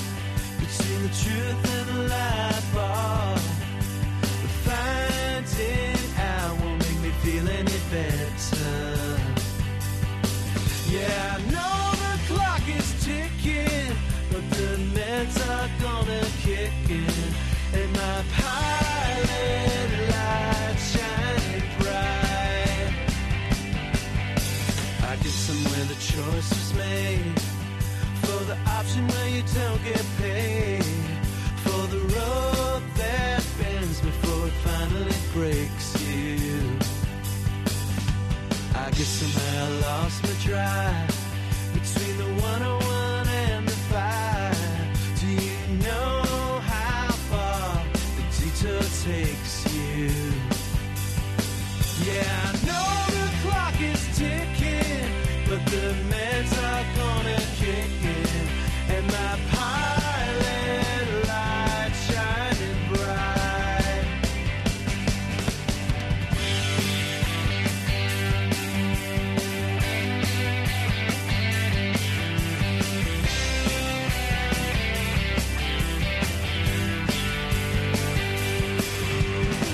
Speaker 5: between the truth and the lie bar. But finding out won't make me feel any better. Yeah, I know the clock is ticking, but the meds are gonna kick in, and my pilot light shining bright. I guess somewhere the choice was made for the option where you don't get paid, for the road that bends before it finally breaks you. I guess somehow I lost my drive between the 101 and the 5. Do you know how far the detour takes you? Yeah, I know the clock is ticking, but the meds are gonna kick in, and my pilot light shining bright.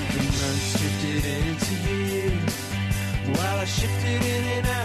Speaker 5: The months drifted into years while I shifted in and out.